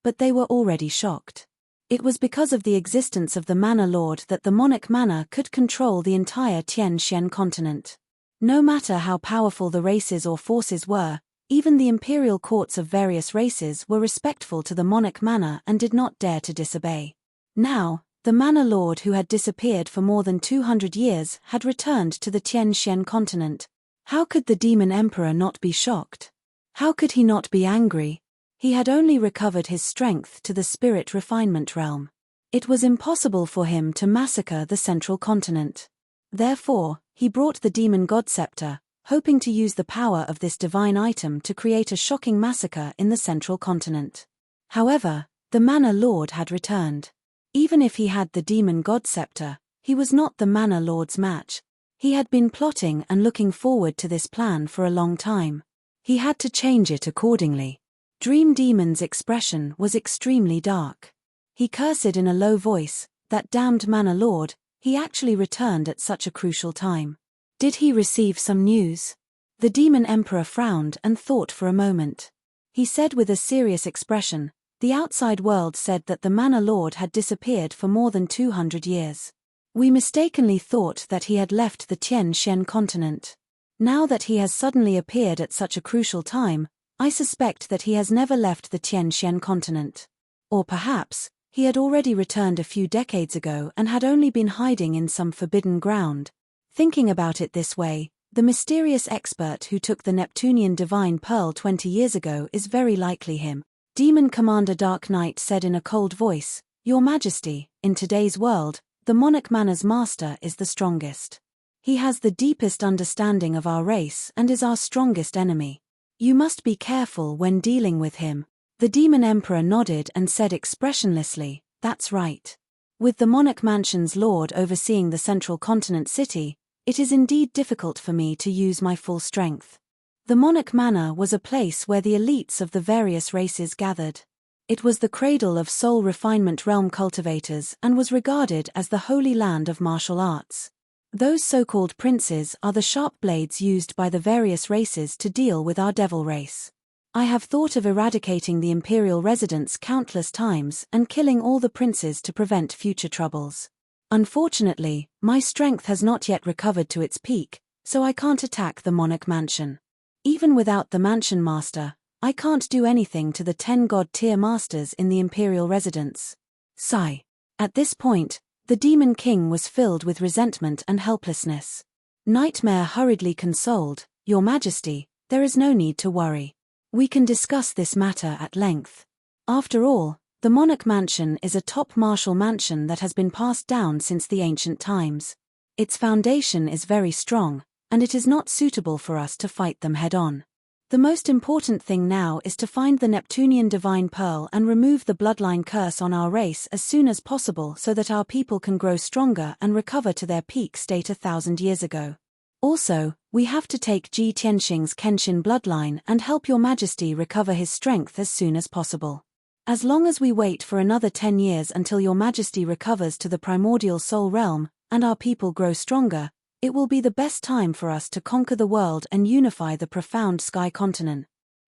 But they were already shocked. It was because of the existence of the Manor Lord that the monarch Manor could control the entire Tien Shen continent. No matter how powerful the races or forces were, even the imperial courts of various races were respectful to the monarch Manor and did not dare to disobey. Now, the Manor Lord who had disappeared for more than 200 years had returned to the Tien Shen continent. How could the Demon Emperor not be shocked? How could he not be angry? He had only recovered his strength to the spirit refinement realm. It was impossible for him to massacre the central continent. Therefore, he brought the demon god scepter, hoping to use the power of this divine item to create a shocking massacre in the central continent. However, the Manor Lord had returned. Even if he had the demon god scepter, he was not the Manor Lord's match. He had been plotting and looking forward to this plan for a long time. He had to change it accordingly. Dream Demon's expression was extremely dark. He cursed in a low voice, that damned Manor Lord, he actually returned at such a crucial time. Did he receive some news? The Demon Emperor frowned and thought for a moment. He said with a serious expression, the outside world said that the Manor Lord had disappeared for more than 200 years. We mistakenly thought that he had left the Tien Shen continent. Now that he has suddenly appeared at such a crucial time, I suspect that he has never left the Tien Shen continent. Or perhaps, he had already returned a few decades ago and had only been hiding in some forbidden ground. Thinking about it this way, the mysterious expert who took the Neptunian divine pearl 20 years ago is very likely him. Demon Commander Dark Knight said in a cold voice, Your Majesty, in today's world, the Monarch Manor's master is the strongest. He has the deepest understanding of our race and is our strongest enemy. You must be careful when dealing with him. The Demon Emperor nodded and said expressionlessly, That's right. With the Monarch Mansion's lord overseeing the central continent city, it is indeed difficult for me to use my full strength. The Monarch Manor was a place where the elites of the various races gathered. It was the cradle of soul refinement realm cultivators and was regarded as the holy land of martial arts. Those so-called princes are the sharp blades used by the various races to deal with our devil race. I have thought of eradicating the imperial residents countless times and killing all the princes to prevent future troubles. Unfortunately, my strength has not yet recovered to its peak, so I can't attack the Monarch Mansion. Even without the Mansion Master, I can't do anything to the 10 god-tier masters in the imperial residence. Sigh. At this point, the Demon King was filled with resentment and helplessness. Nightmare hurriedly consoled, Your Majesty, there is no need to worry. We can discuss this matter at length. After all, the Monarch Mansion is a top martial mansion that has been passed down since the ancient times. Its foundation is very strong, and it is not suitable for us to fight them head-on. The most important thing now is to find the Neptunian Divine Pearl and remove the bloodline curse on our race as soon as possible so that our people can grow stronger and recover to their peak state 1,000 years ago. Also, we have to take Ji Tianxing's Kenshin bloodline and help Your Majesty recover his strength as soon as possible. As long as we wait for another 10 years until Your Majesty recovers to the primordial soul realm, and our people grow stronger, it will be the best time for us to conquer the world and unify the profound sky continent.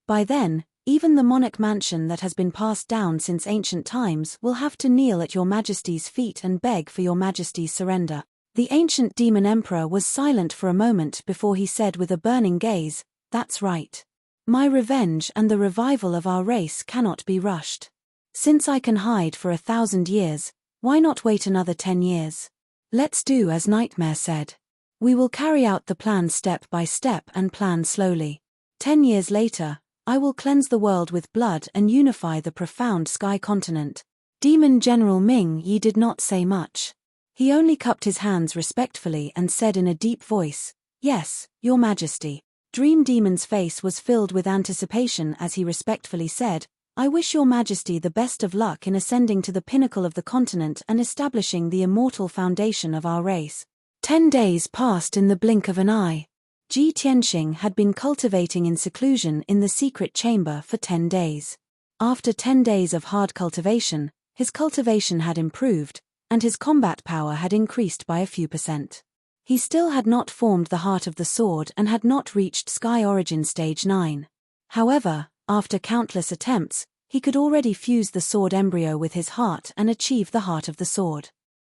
By then, even the Monarch Mansion that has been passed down since ancient times will have to kneel at Your Majesty's feet and beg for Your Majesty's surrender. The ancient Demon Emperor was silent for a moment before he said with a burning gaze, That's right. My revenge and the revival of our race cannot be rushed. Since I can hide for 1,000 years, why not wait another 10 years? Let's do as Nightmare said. We will carry out the plan step by step and plan slowly. 10 years later, I will cleanse the world with blood and unify the profound sky continent. Demon General Ming Yi did not say much. He only cupped his hands respectfully and said in a deep voice, Yes, Your Majesty. Dream Demon's face was filled with anticipation as he respectfully said, I wish Your Majesty the best of luck in ascending to the pinnacle of the continent and establishing the immortal foundation of our race. 10 days passed in the blink of an eye. Ji Tianxing had been cultivating in seclusion in the secret chamber for 10 days. After 10 days of hard cultivation, his cultivation had improved, and his combat power had increased by a few %. He still had not formed the heart of the sword and had not reached Sky Origin Stage 9. However, after countless attempts, he could already fuse the sword embryo with his heart and achieve the heart of the sword.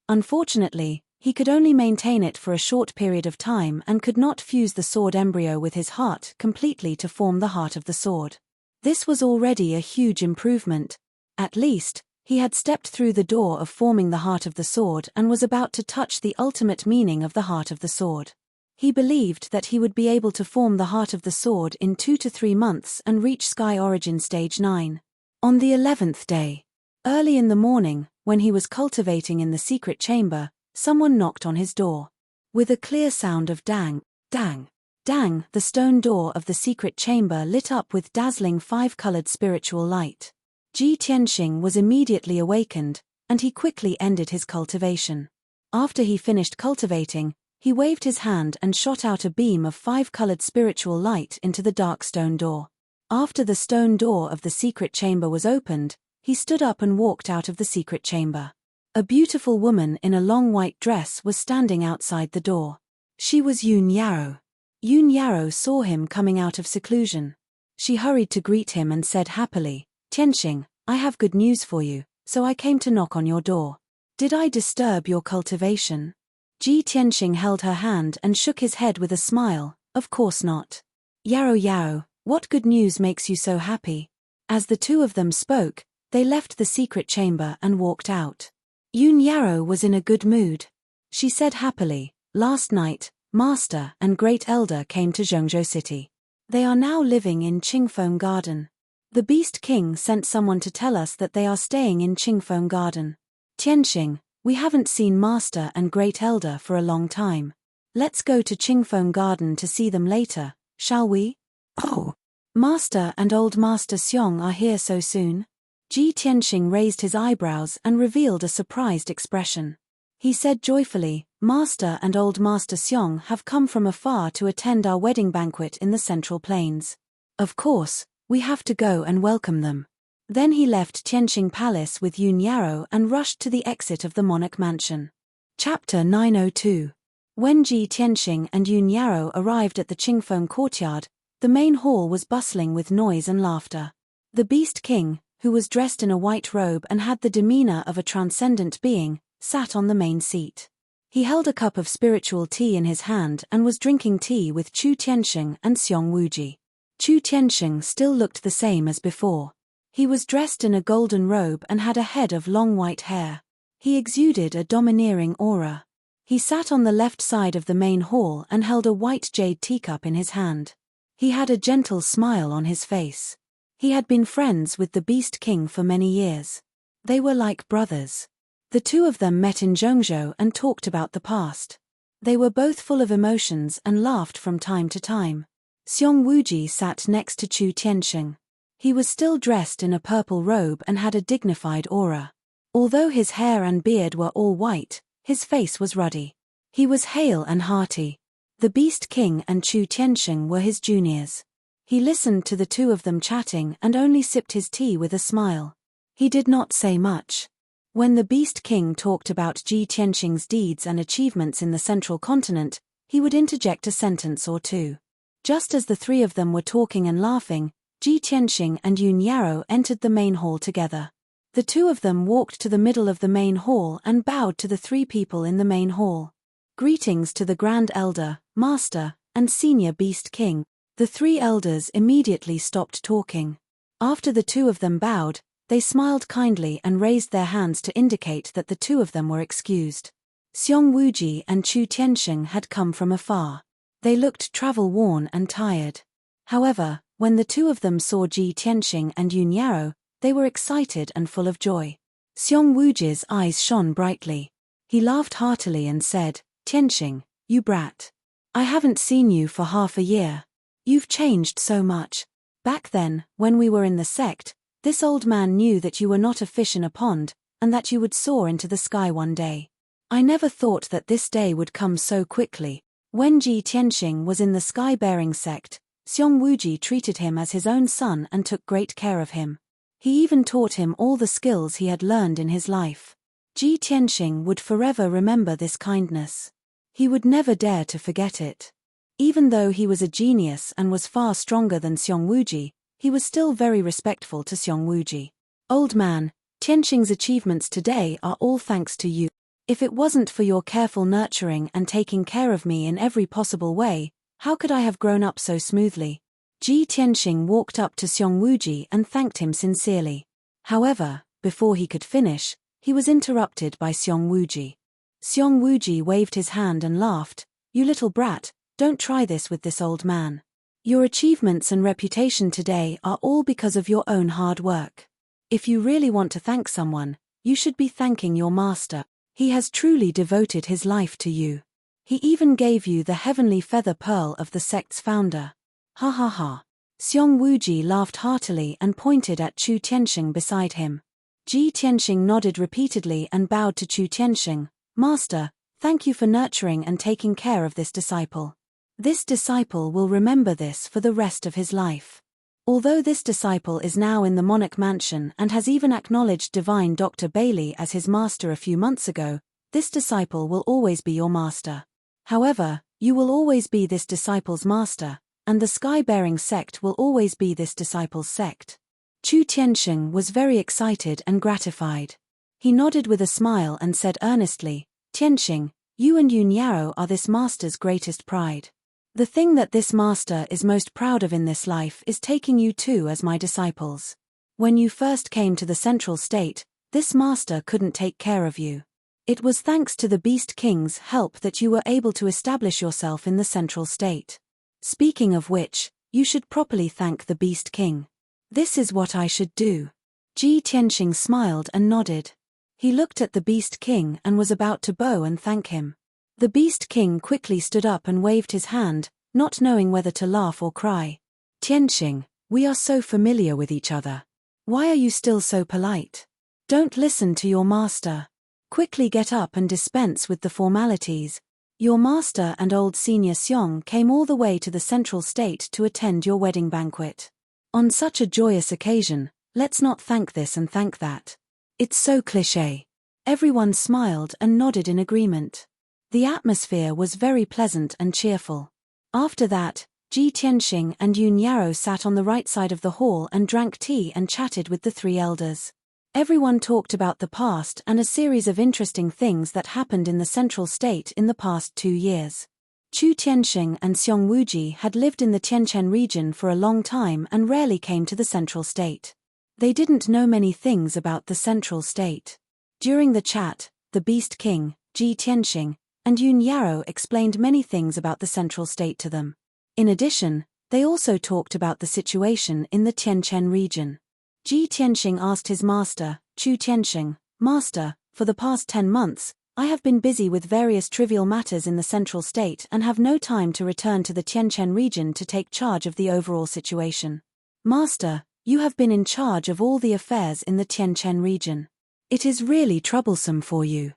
Unfortunately, he could only maintain it for a short period of time and could not fuse the sword embryo with his heart completely to form the heart of the sword. This was already a huge improvement. At least, he had stepped through the door of forming the heart of the sword and was about to touch the ultimate meaning of the heart of the sword. He believed that he would be able to form the heart of the sword in 2 to 3 months and reach Sky Origin Stage 9. On the 11th day, early in the morning, when he was cultivating in the secret chamber, someone knocked on his door. With a clear sound of dang, dang, dang, the stone door of the secret chamber lit up with dazzling 5-colored spiritual light. Ji Tianxing was immediately awakened, and he quickly ended his cultivation. After he finished cultivating, he waved his hand and shot out a beam of 5-colored spiritual light into the dark stone door. After the stone door of the secret chamber was opened, he stood up and walked out of the secret chamber. A beautiful woman in a long white dress was standing outside the door. She was Yun Yarrow. Yun Yarrow saw him coming out of seclusion. She hurried to greet him and said happily, "Tianxing, I have good news for you, so I came to knock on your door. Did I disturb your cultivation?" Ji Tianxing held her hand and shook his head with a smile, "Of course not. Yarrow, what good news makes you so happy?" As the two of them spoke, they left the secret chamber and walked out. Yun Yarrow was in a good mood. She said happily, "Last night, Master and Great Elder came to Zhengzhou City. They are now living in Qingfeng Garden. The Beast King sent someone to tell us that they are staying in Qingfeng Garden. Tianxing, we haven't seen Master and Great Elder for a long time. Let's go to Qingfeng Garden to see them later, shall we?" "Oh, Master and Old Master Xiong are here so soon?" Ji Tianxing raised his eyebrows and revealed a surprised expression. He said joyfully, "Master and Old Master Xiong have come from afar to attend our wedding banquet in the Central Plains. Of course, we have to go and welcome them." Then he left Tianxing Palace with Yun Yarrow and rushed to the exit of the monarch mansion. Chapter 902. When Ji Tianxing and Yun Yarrow arrived at the Qingfeng courtyard, the main hall was bustling with noise and laughter. The Beast King, who was dressed in a white robe and had the demeanor of a transcendent being, sat on the main seat. He held a cup of spiritual tea in his hand and was drinking tea with Chu Tianxing and Xiong Wuji. Chu Tianxing still looked the same as before. He was dressed in a golden robe and had a head of long white hair. He exuded a domineering aura. He sat on the left side of the main hall and held a white jade teacup in his hand. He had a gentle smile on his face. He had been friends with the Beast King for many years. They were like brothers. The two of them met in Zhengzhou and talked about the past. They were both full of emotions and laughed from time to time. Xiong Wuji sat next to Chu Tianxing. He was still dressed in a purple robe and had a dignified aura. Although his hair and beard were all white, his face was ruddy. He was hale and hearty. The Beast King and Chu Tianxing were his juniors. He listened to the two of them chatting and only sipped his tea with a smile. He did not say much. When the Beast King talked about Ji Tianxing's deeds and achievements in the central continent, he would interject a sentence or two. Just as the three of them were talking and laughing, Ji Tianxing and Yun Yarrow entered the main hall together. The two of them walked to the middle of the main hall and bowed to the three people in the main hall. "Greetings to the Grand Elder, Master, and Senior Beast King." The three elders immediately stopped talking. After the two of them bowed, they smiled kindly and raised their hands to indicate that the two of them were excused. Xiong Wuji and Chu Tianxing had come from afar. They looked travel-worn and tired. However, when the two of them saw Ji Tianxing and Yun Yarrow, they were excited and full of joy. Xiong Wuji's eyes shone brightly. He laughed heartily and said, "Tianxing, you brat. I haven't seen you for half a year. You've changed so much. Back then, when we were in the sect, this old man knew that you were not a fish in a pond, and that you would soar into the sky one day. I never thought that this day would come so quickly, When Ji Tianxing was in the sky-bearing sect, Xiong Wuji treated him as his own son and took great care of him. He even taught him all the skills he had learned in his life. Ji Tianxing would forever remember this kindness. He would never dare to forget it. Even though he was a genius and was far stronger than Xiong Wuji, he was still very respectful to Xiong Wuji. Old man, Tianxing's achievements today are all thanks to you. If it wasn't for your careful nurturing and taking care of me in every possible way, how could I have grown up so smoothly? Ji Tianxing walked up to Xiong Wuji and thanked him sincerely. However, before he could finish, he was interrupted by Xiong Wuji. Xiong Wuji waved his hand and laughed. You little brat, don't try this with this old man. Your achievements and reputation today are all because of your own hard work. If you really want to thank someone, you should be thanking your master. He has truly devoted his life to you. He even gave you the heavenly feather pearl of the sect's founder. Ha ha ha. Xiong Wuji laughed heartily and pointed at Chu Tianxing beside him. Ji Tianxing nodded repeatedly and bowed to Chu Tianxing. Master, thank you for nurturing and taking care of this disciple. This disciple will remember this for the rest of his life. Although this disciple is now in the monarch mansion and has even acknowledged divine Dr. Bailey as his master a few months ago, this disciple will always be your master. However, you will always be this disciple's master, and the sky-bearing sect will always be this disciple's sect. Chu Tianxing was very excited and gratified. He nodded with a smile and said earnestly, Tianxing, you and Yun Yaro are this master's greatest pride. The thing that this master is most proud of in this life is taking you two as my disciples. When you first came to the central state, this master couldn't take care of you. It was thanks to the Beast King's help that you were able to establish yourself in the central state. Speaking of which, you should properly thank the Beast King. This is what I should do. Ji Tianxing smiled and nodded. He looked at the Beast King and was about to bow and thank him. The Beast King quickly stood up and waved his hand, not knowing whether to laugh or cry. Tianxing, we are so familiar with each other. Why are you still so polite? Don't listen to your master. Quickly get up and dispense with the formalities. Your master and old senior Xiong came all the way to the central state to attend your wedding banquet. On such a joyous occasion, let's not thank this and thank that. It's so cliché. Everyone smiled and nodded in agreement. The atmosphere was very pleasant and cheerful. After that, Ji Tianxing and Yun Yaro sat on the right side of the hall and drank tea and chatted with the three elders. Everyone talked about the past and a series of interesting things that happened in the central state in the past 2 years. Chu Tianxing and Xiong Wuji had lived in the Tianquan region for a long time and rarely came to the central state. They didn't know many things about the central state. During the chat, the Beast King, Ji Tianxing, and Yun Yaro explained many things about the central state to them. In addition, they also talked about the situation in the Tianquan region. Ji Tianxing asked his master, Chu Tianxing, Master, for the past 10 months, I have been busy with various trivial matters in the central state and have no time to return to the Tianquan region to take charge of the overall situation. Master, you have been in charge of all the affairs in the Tianquan region. It is really troublesome for you.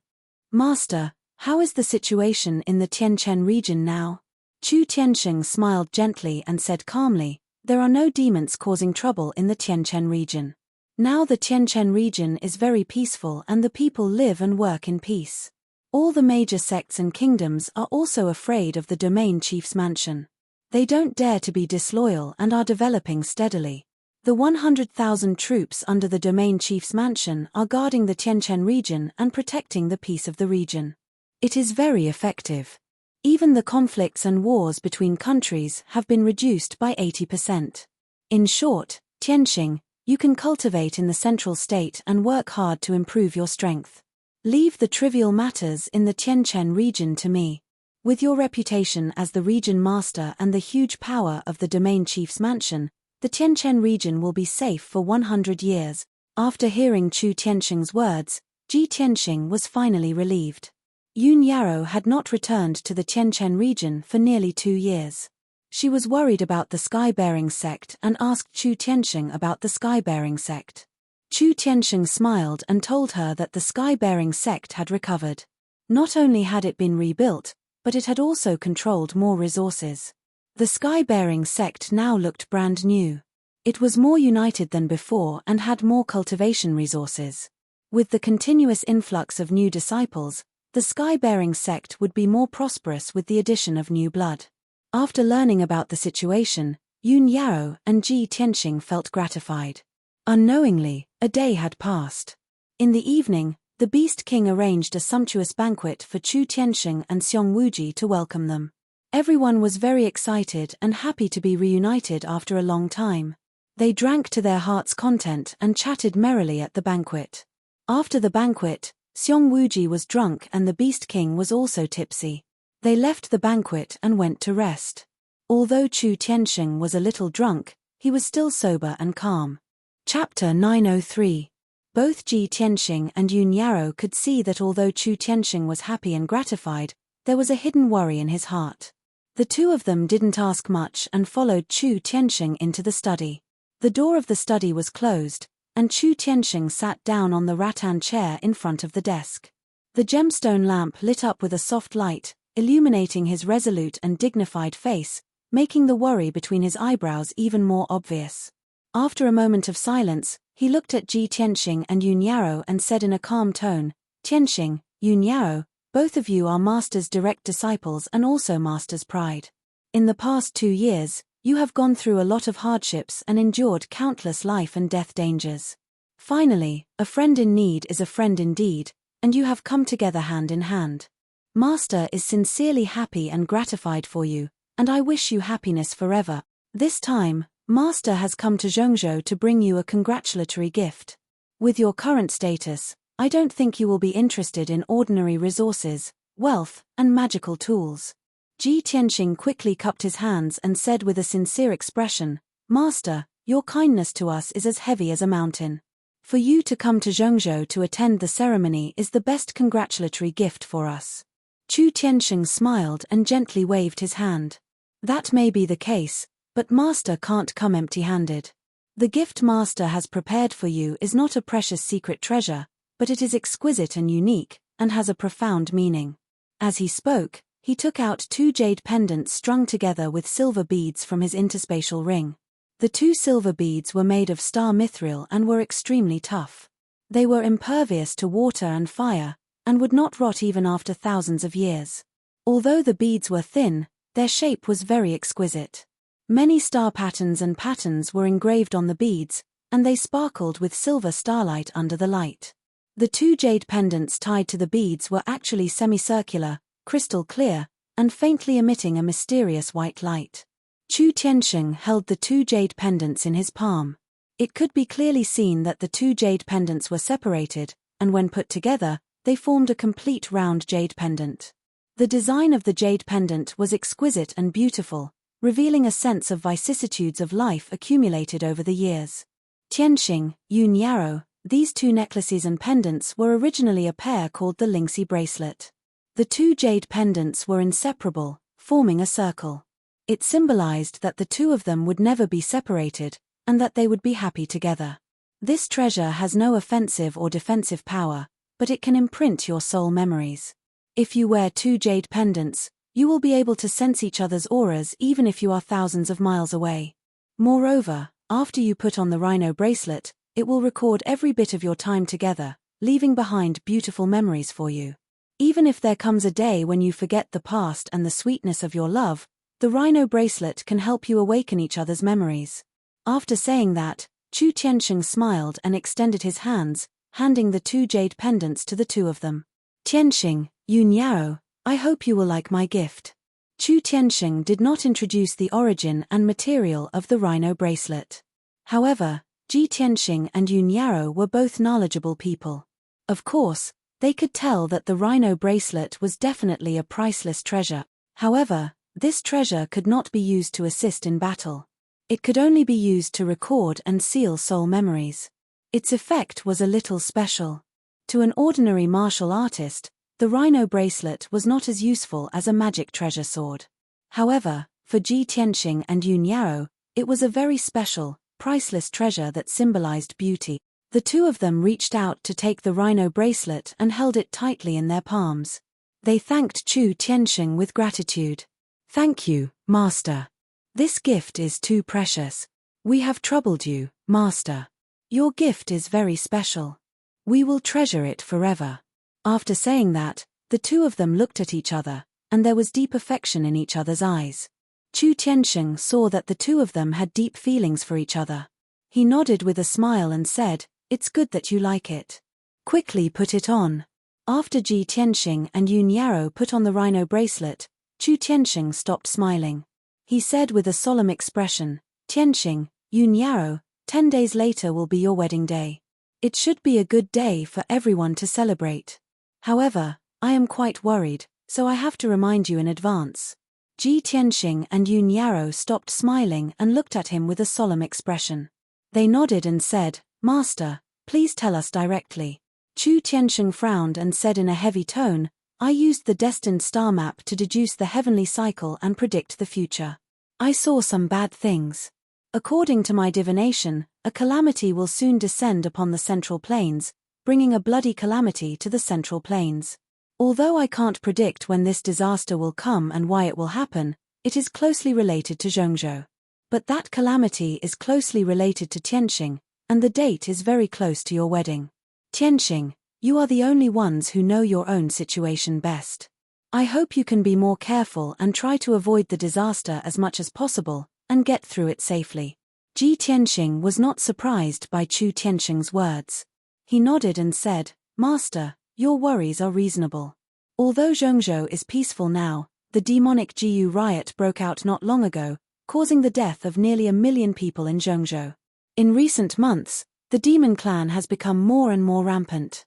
Master, how is the situation in the Tianquan region now? Chu Tianxing smiled gently and said calmly, there are no demons causing trouble in the Tianquan region. Now the Tianquan region is very peaceful and the people live and work in peace. All the major sects and kingdoms are also afraid of the domain chief's mansion. They don't dare to be disloyal and are developing steadily. The 100,000 troops under the domain chief's mansion are guarding the Tianquan region and protecting the peace of the region. It is very effective. Even the conflicts and wars between countries have been reduced by 80%. In short, Tianxing, you can cultivate in the central state and work hard to improve your strength. Leave the trivial matters in the Tianquan region to me. With your reputation as the region master and the huge power of the domain chief's mansion, the Tianquan region will be safe for 100 years. After hearing Chu Tianxing's words, Ji Tianxing was finally relieved. Yun Yaro had not returned to the Tianquan region for nearly 2 years. She was worried about the sky-bearing sect and asked Chu Tianxing about the sky-bearing sect. Chu Tianxing smiled and told her that the sky-bearing sect had recovered. Not only had it been rebuilt, but it had also controlled more resources. The sky-bearing sect now looked brand new. It was more united than before and had more cultivation resources. With the continuous influx of new disciples, the sky-bearing sect would be more prosperous with the addition of new blood. After learning about the situation, Yun Yao and Ji Tianxing felt gratified. Unknowingly, a day had passed. In the evening, the Beast King arranged a sumptuous banquet for Chu Tianxing and Xiong Wuji to welcome them. Everyone was very excited and happy to be reunited after a long time. They drank to their heart's content and chatted merrily at the banquet. After the banquet, Xiong Wuji was drunk and the Beast King was also tipsy. They left the banquet and went to rest. Although Chu Tianxing was a little drunk, he was still sober and calm. Chapter 903. Both Ji Tianxing and Yun Yao could see that although Chu Tianxing was happy and gratified, there was a hidden worry in his heart. The two of them didn't ask much and followed Chu Tianxing into the study. The door of the study was closed, and Chu Tianxing sat down on the rattan chair in front of the desk. The gemstone lamp lit up with a soft light, illuminating his resolute and dignified face, making the worry between his eyebrows even more obvious. After a moment of silence, he looked at Ji Tianxing and Yun Yao and said in a calm tone, "Tianxing, Yun Yao, both of you are Master's direct disciples and also Master's pride. In the past 2 years, you have gone through a lot of hardships and endured countless life and death dangers. Finally, a friend in need is a friend indeed, and you have come together hand in hand. Master is sincerely happy and gratified for you, and I wish you happiness forever. This time, Master has come to Zhongzhou to bring you a congratulatory gift. With your current status, I don't think you will be interested in ordinary resources, wealth, and magical tools." Ji Tianxing quickly cupped his hands and said with a sincere expression, "Master, your kindness to us is as heavy as a mountain. For you to come to Zhongzhou to attend the ceremony is the best congratulatory gift for us." Chu Tianxing smiled and gently waved his hand. "That may be the case, but Master can't come empty-handed. The gift Master has prepared for you is not a precious secret treasure, but it is exquisite and unique, and has a profound meaning." As he spoke, he took out 2 jade pendants strung together with silver beads from his interspatial ring. The 2 silver beads were made of star mithril and were extremely tough. They were impervious to water and fire, and would not rot even after thousands of years. Although the beads were thin, their shape was very exquisite. Many star patterns were engraved on the beads, and they sparkled with silver starlight under the light. The 2 jade pendants tied to the beads were actually semicircular, crystal clear, and faintly emitting a mysterious white light. Chu Tianxing held the 2 jade pendants in his palm. It could be clearly seen that the 2 jade pendants were separated, and when put together, they formed a complete round jade pendant. The design of the jade pendant was exquisite and beautiful, revealing a sense of vicissitudes of life accumulated over the years. Tianxing, Yun Yao, these 2 necklaces and pendants were originally a pair called the Lingxi bracelet. The 2 jade pendants were inseparable, forming a circle. It symbolized that the 2 of them would never be separated, and that they would be happy together. This treasure has no offensive or defensive power, but it can imprint your soul memories. If you wear 2 jade pendants, you will be able to sense each other's auras even if you are thousands of miles away. Moreover, after you put on the rhino bracelet, it will record every bit of your time together, leaving behind beautiful memories for you. Even if there comes a day when you forget the past and the sweetness of your love, the rhino bracelet can help you awaken each other's memories. After saying that, Chu Tianxing smiled and extended his hands, handing the 2 jade pendants to the 2 of them. "Tianxing, Yun Yao, I hope you will like my gift." Chu Tianxing did not introduce the origin and material of the rhino bracelet. However, Ji Tianxing and Yun Yao were both knowledgeable people. Of course, they could tell that the rhino bracelet was definitely a priceless treasure. However, this treasure could not be used to assist in battle. It could only be used to record and seal soul memories. Its effect was a little special. To an ordinary martial artist, the rhino bracelet was not as useful as a magic treasure sword. However, for Ji Tianxing and Yun Yao, it was a very special, priceless treasure that symbolized beauty. The 2 of them reached out to take the rhino bracelet and held it tightly in their palms. They thanked Chu Tianxing with gratitude. Thank you, Master. This gift is too precious. We have troubled you, Master. Your gift is very special. We will treasure it forever. After saying that, the two of them looked at each other, and there was deep affection in each other's eyes. Chu Tianxing saw that the two of them had deep feelings for each other. He nodded with a smile and said, "It's good that you like it. Quickly put it on." After Ji Tianxing and Yun Yarrow put on the rhino bracelet, Chu Tianxing stopped smiling. He said with a solemn expression, "Tianxing, Yun Yarrow, 10 days later will be your wedding day. It should be a good day for everyone to celebrate. However, I am quite worried, so I have to remind you in advance." Ji Tianxing and Yun Yarrow stopped smiling and looked at him with a solemn expression. They nodded and said, "Master, please tell us directly." Chu Tianxing frowned and said in a heavy tone, "I used the destined star map to deduce the heavenly cycle and predict the future. I saw some bad things. According to my divination, a calamity will soon descend upon the Central Plains, bringing a bloody calamity to the Central Plains. Although I can't predict when this disaster will come and why it will happen, it is closely related to Zhongzhou. But that calamity is closely related to Tianxing, and the date is very close to your wedding. Tianxing, you are the only ones who know your own situation best. I hope you can be more careful and try to avoid the disaster as much as possible, and get through it safely." Ji Tianxing was not surprised by Chu Tianxing's words. He nodded and said, "Master, your worries are reasonable. Although Zhongzhou is peaceful now, the demonic Jiyu riot broke out not long ago, causing the death of nearly 1 million people in Zhongzhou. In recent months, the demon clan has become more and more rampant.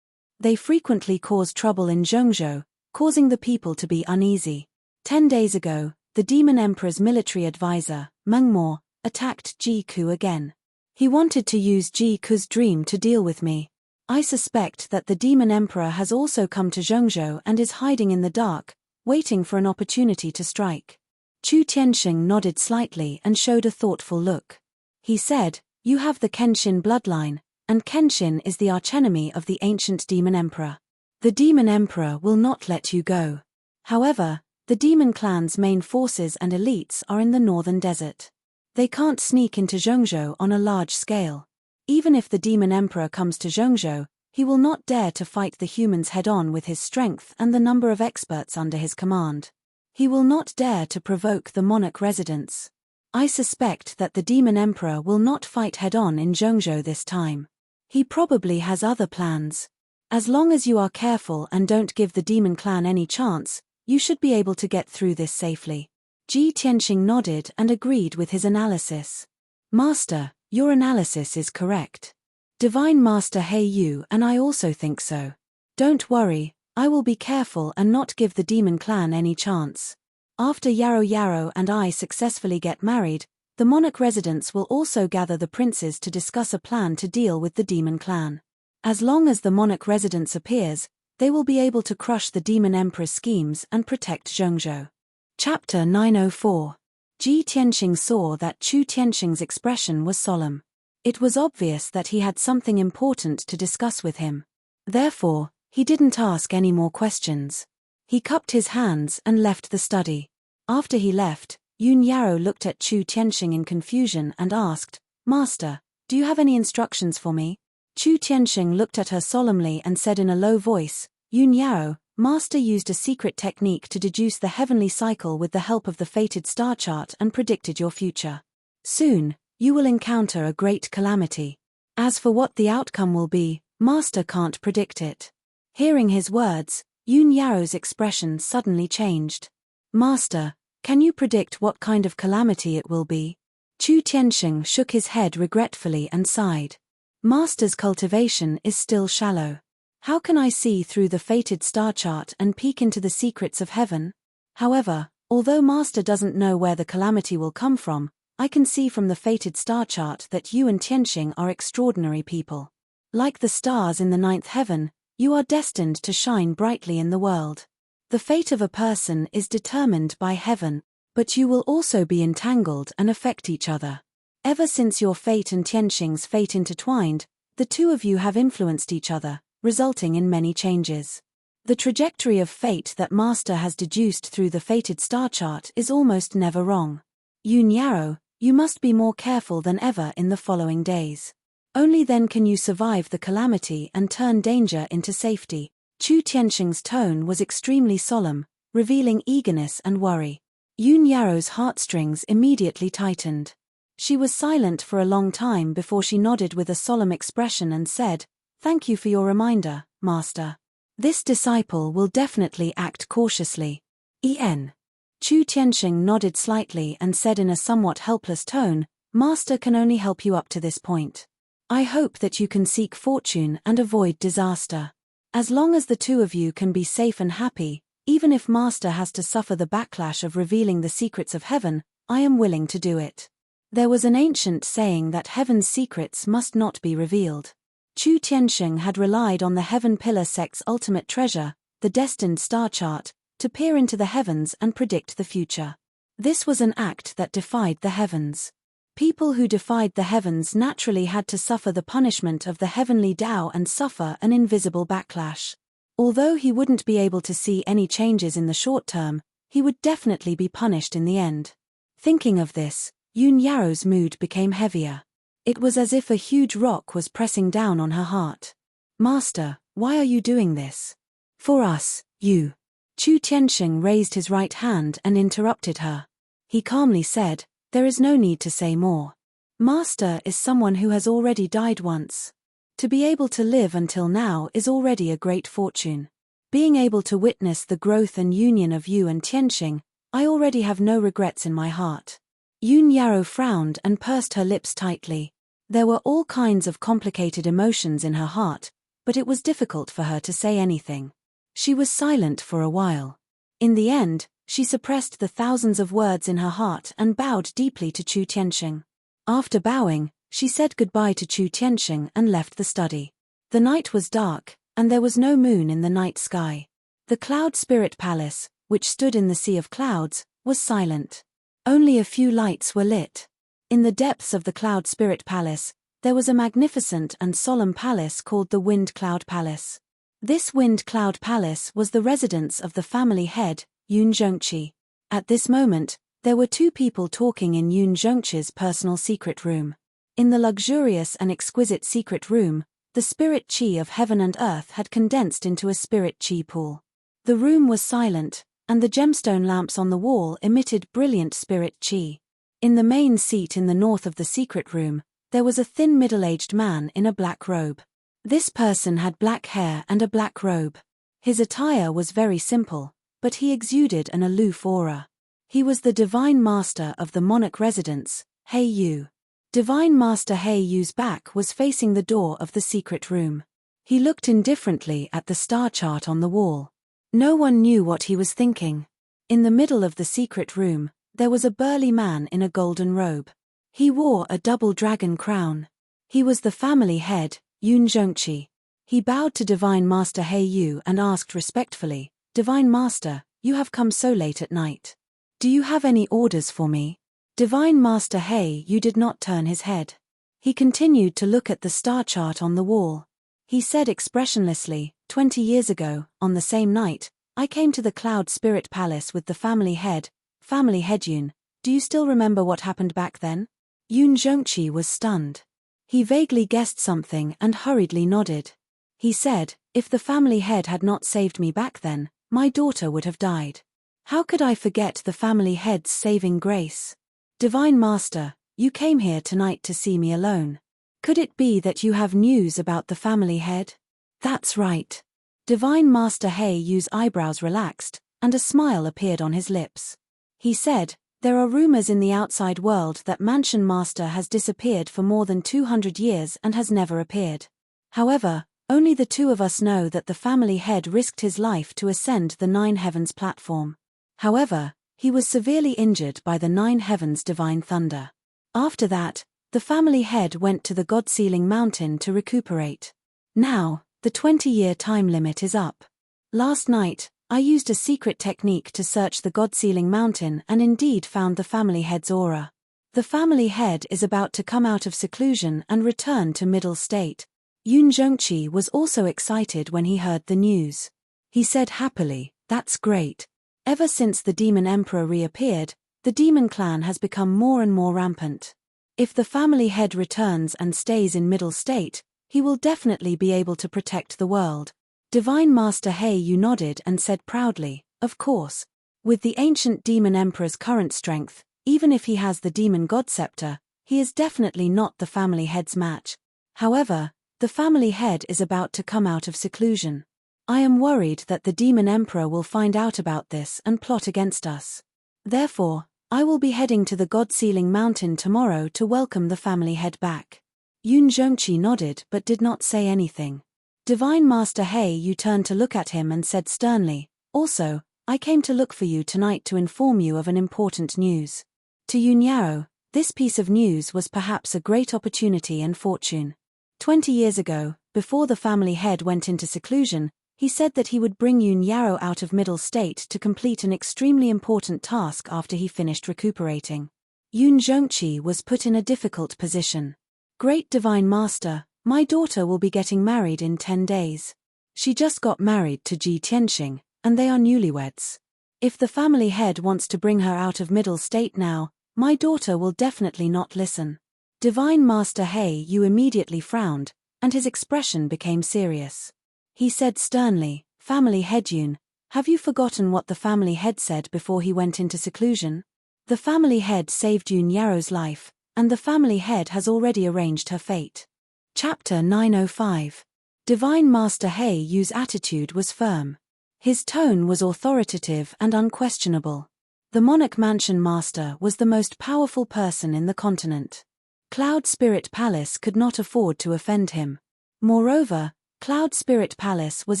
They frequently cause trouble in Zhongzhou, causing the people to be uneasy. 10 days ago, the demon emperor's military advisor, Meng Mo, attacked Ji Ku again. He wanted to use Ji Ku's dream to deal with me. I suspect that the demon emperor has also come to Zhongzhou and is hiding in the dark, waiting for an opportunity to strike." Chu Tianxing nodded slightly and showed a thoughtful look. He said, "You have the Kenshin bloodline, and Kenshin is the archenemy of the ancient demon emperor. The demon emperor will not let you go. However, the demon clan's main forces and elites are in the northern desert. They can't sneak into Zhongzhou on a large scale. Even if the demon emperor comes to Zhongzhou, he will not dare to fight the humans head-on with his strength and the number of experts under his command. He will not dare to provoke the monarch residents. I suspect that the demon emperor will not fight head-on in Zhongzhou this time. He probably has other plans. As long as you are careful and don't give the demon clan any chance, you should be able to get through this safely." Ji Tianxing nodded and agreed with his analysis. "Master, your analysis is correct. Divine Master He Yu and I also think so. Don't worry, I will be careful and not give the demon clan any chance. After Yarrow and I successfully get married, the monarch residents will also gather the princes to discuss a plan to deal with the demon clan. As long as the monarch residence appears, they will be able to crush the demon emperor's schemes and protect Zhongzhou." Chapter 904. Ji Tianxing saw that Chu Tianxing's expression was solemn. It was obvious that he had something important to discuss with him. Therefore, he didn't ask any more questions. He cupped his hands and left the study. After he left, Yun Yarrow looked at Chu Tianxing in confusion and asked, "Master, do you have any instructions for me?" Chu Tianxing looked at her solemnly and said in a low voice, "Yun Yarrow, Master used a secret technique to deduce the heavenly cycle with the help of the fated star chart and predicted your future. Soon, you will encounter a great calamity. As for what the outcome will be, Master can't predict it." Hearing his words, Yun Yarrow's expression suddenly changed. "Master, can you predict what kind of calamity it will be?" Chu Tianxing shook his head regretfully and sighed. "Master's cultivation is still shallow. How can I see through the fated star chart and peek into the secrets of heaven? However, although Master doesn't know where the calamity will come from, I can see from the fated star chart that you and Tianxing are extraordinary people. Like the stars in the ninth heaven, you are destined to shine brightly in the world. The fate of a person is determined by heaven, but you will also be entangled and affect each other. Ever since your fate and Tianxing's fate intertwined, the two of you have influenced each other, resulting in many changes. The trajectory of fate that Master has deduced through the fated star chart is almost never wrong. Yoon Yarrow, you must be more careful than ever in the following days. Only then can you survive the calamity and turn danger into safety. Chu Tianxing's tone was extremely solemn, revealing eagerness and worry. Yoon Yarrow's heartstrings immediately tightened. She was silent for a long time before she nodded with a solemn expression and said, "Thank you for your reminder, Master. This disciple will definitely act cautiously." Chu Tianxing nodded slightly and said in a somewhat helpless tone, "Master can only help you up to this point. I hope that you can seek fortune and avoid disaster. As long as the two of you can be safe and happy, even if Master has to suffer the backlash of revealing the secrets of heaven, I am willing to do it." There was an ancient saying that heaven's secrets must not be revealed. Chu Tianxing had relied on the Heavenpiercer sect's ultimate treasure, the destined star chart, to peer into the heavens and predict the future. This was an act that defied the heavens. People who defied the heavens naturally had to suffer the punishment of the heavenly Tao and suffer an invisible backlash. Although he wouldn't be able to see any changes in the short term, he would definitely be punished in the end. Thinking of this, Yoon Yarrow's mood became heavier. It was as if a huge rock was pressing down on her heart. "Master, why are you doing this?" "For us, you." Chu Tianxing raised his right hand and interrupted her. He calmly said, "There is no need to say more. Master is someone who has already died once. To be able to live until now is already a great fortune. Being able to witness the growth and union of you and Tianxing, I already have no regrets in my heart." Yoon Yarrow frowned and pursed her lips tightly. There were all kinds of complicated emotions in her heart, but it was difficult for her to say anything. She was silent for a while. In the end, she suppressed the thousands of words in her heart and bowed deeply to Chu Tianxing. After bowing, she said goodbye to Chu Tianxing and left the study. The night was dark, and there was no moon in the night sky. The Cloud Spirit Palace, which stood in the sea of clouds, was silent. Only a few lights were lit. In the depths of the Cloud Spirit Palace, there was a magnificent and solemn palace called the Wind Cloud Palace. This Wind Cloud Palace was the residence of the family head, Yoon Zhongqi. At this moment, there were two people talking in Yoon Zhongqi's personal secret room. In the luxurious and exquisite secret room, the spirit chi of heaven and earth had condensed into a spirit chi pool. The room was silent, and the gemstone lamps on the wall emitted brilliant spirit chi. In the main seat in the north of the secret room, there was a thin middle-aged man in a black robe. This person had black hair and a black robe. His attire was very simple, but he exuded an aloof aura. He was the Divine Master of the monarch residence, He Yu. Divine Master He Yu's back was facing the door of the secret room. He looked indifferently at the star chart on the wall. No one knew what he was thinking. In the middle of the secret room, there was a burly man in a golden robe. He wore a double dragon crown. He was the family head, Yoon Zhongqi. He bowed to Divine Master He Yu and asked respectfully, "Divine Master, you have come so late at night. Do you have any orders for me?" Divine Master He Yu did not turn his head. He continued to look at the star chart on the wall. He said expressionlessly, 20 years ago, on the same night, I came to the Cloud Spirit Palace with the family head Yoon. Do you still remember what happened back then?" Yoon Zhongqi was stunned. He vaguely guessed something and hurriedly nodded. He said, "If the family head had not saved me back then, my daughter would have died. How could I forget the family head's saving grace? Divine Master, you came here tonight to see me alone. Could it be that you have news about the family head?" "That's right." Divine Master He Yu's eyebrows relaxed, and a smile appeared on his lips. He said, "There are rumors in the outside world that Mansion Master has disappeared for more than 200 years and has never appeared. However, only the two of us know that the family head risked his life to ascend the Nine Heavens platform. However, he was severely injured by the Nine Heavens divine thunder. After that, the family head went to the God-Sealing Mountain to recuperate. Now, the 20-year time limit is up. Last night, I used a secret technique to search the God-Sealing Mountain and indeed found the family head's aura. The family head is about to come out of seclusion and return to middle state." Yoon Zhongqi was also excited when he heard the news. He said happily, "That's great. Ever since the demon emperor reappeared, the demon clan has become more and more rampant. If the family head returns and stays in Middle State, he will definitely be able to protect the world." Divine Master Yu nodded and said proudly, "Of course. With the ancient demon emperor's current strength, even if he has the demon god scepter, he is definitely not the family head's match. However, the family head is about to come out of seclusion. I am worried that the demon emperor will find out about this and plot against us. Therefore, I will be heading to the God-Sealing Mountain tomorrow to welcome the family head back." Yun Zhongqi nodded but did not say anything. Divine Master Yu turned to look at him and said sternly, "Also, I came to look for you tonight to inform you of an important news." To Yun Yao, this piece of news was perhaps a great opportunity and fortune. 20 years ago, before the family head went into seclusion, he said that he would bring Yun Yao out of Middle State to complete an extremely important task after he finished recuperating. Yun Zhongqi was put in a difficult position. "Great Divine Master, my daughter will be getting married in 10 days. She just got married to Ji Tianxing, and they are newlyweds. If the family head wants to bring her out of Middle State now, my daughter will definitely not listen." Divine Master Yu immediately frowned, and his expression became serious. He said sternly, "Family head Yun, have you forgotten what the family head said before he went into seclusion? The family head saved Yun Yao's life, and the family head has already arranged her fate." Chapter 905. Divine Master Yu's attitude was firm. His tone was authoritative and unquestionable. The Monarch Mansion Master was the most powerful person in the continent. Cloud Spirit Palace could not afford to offend him. Moreover, Cloud Spirit Palace was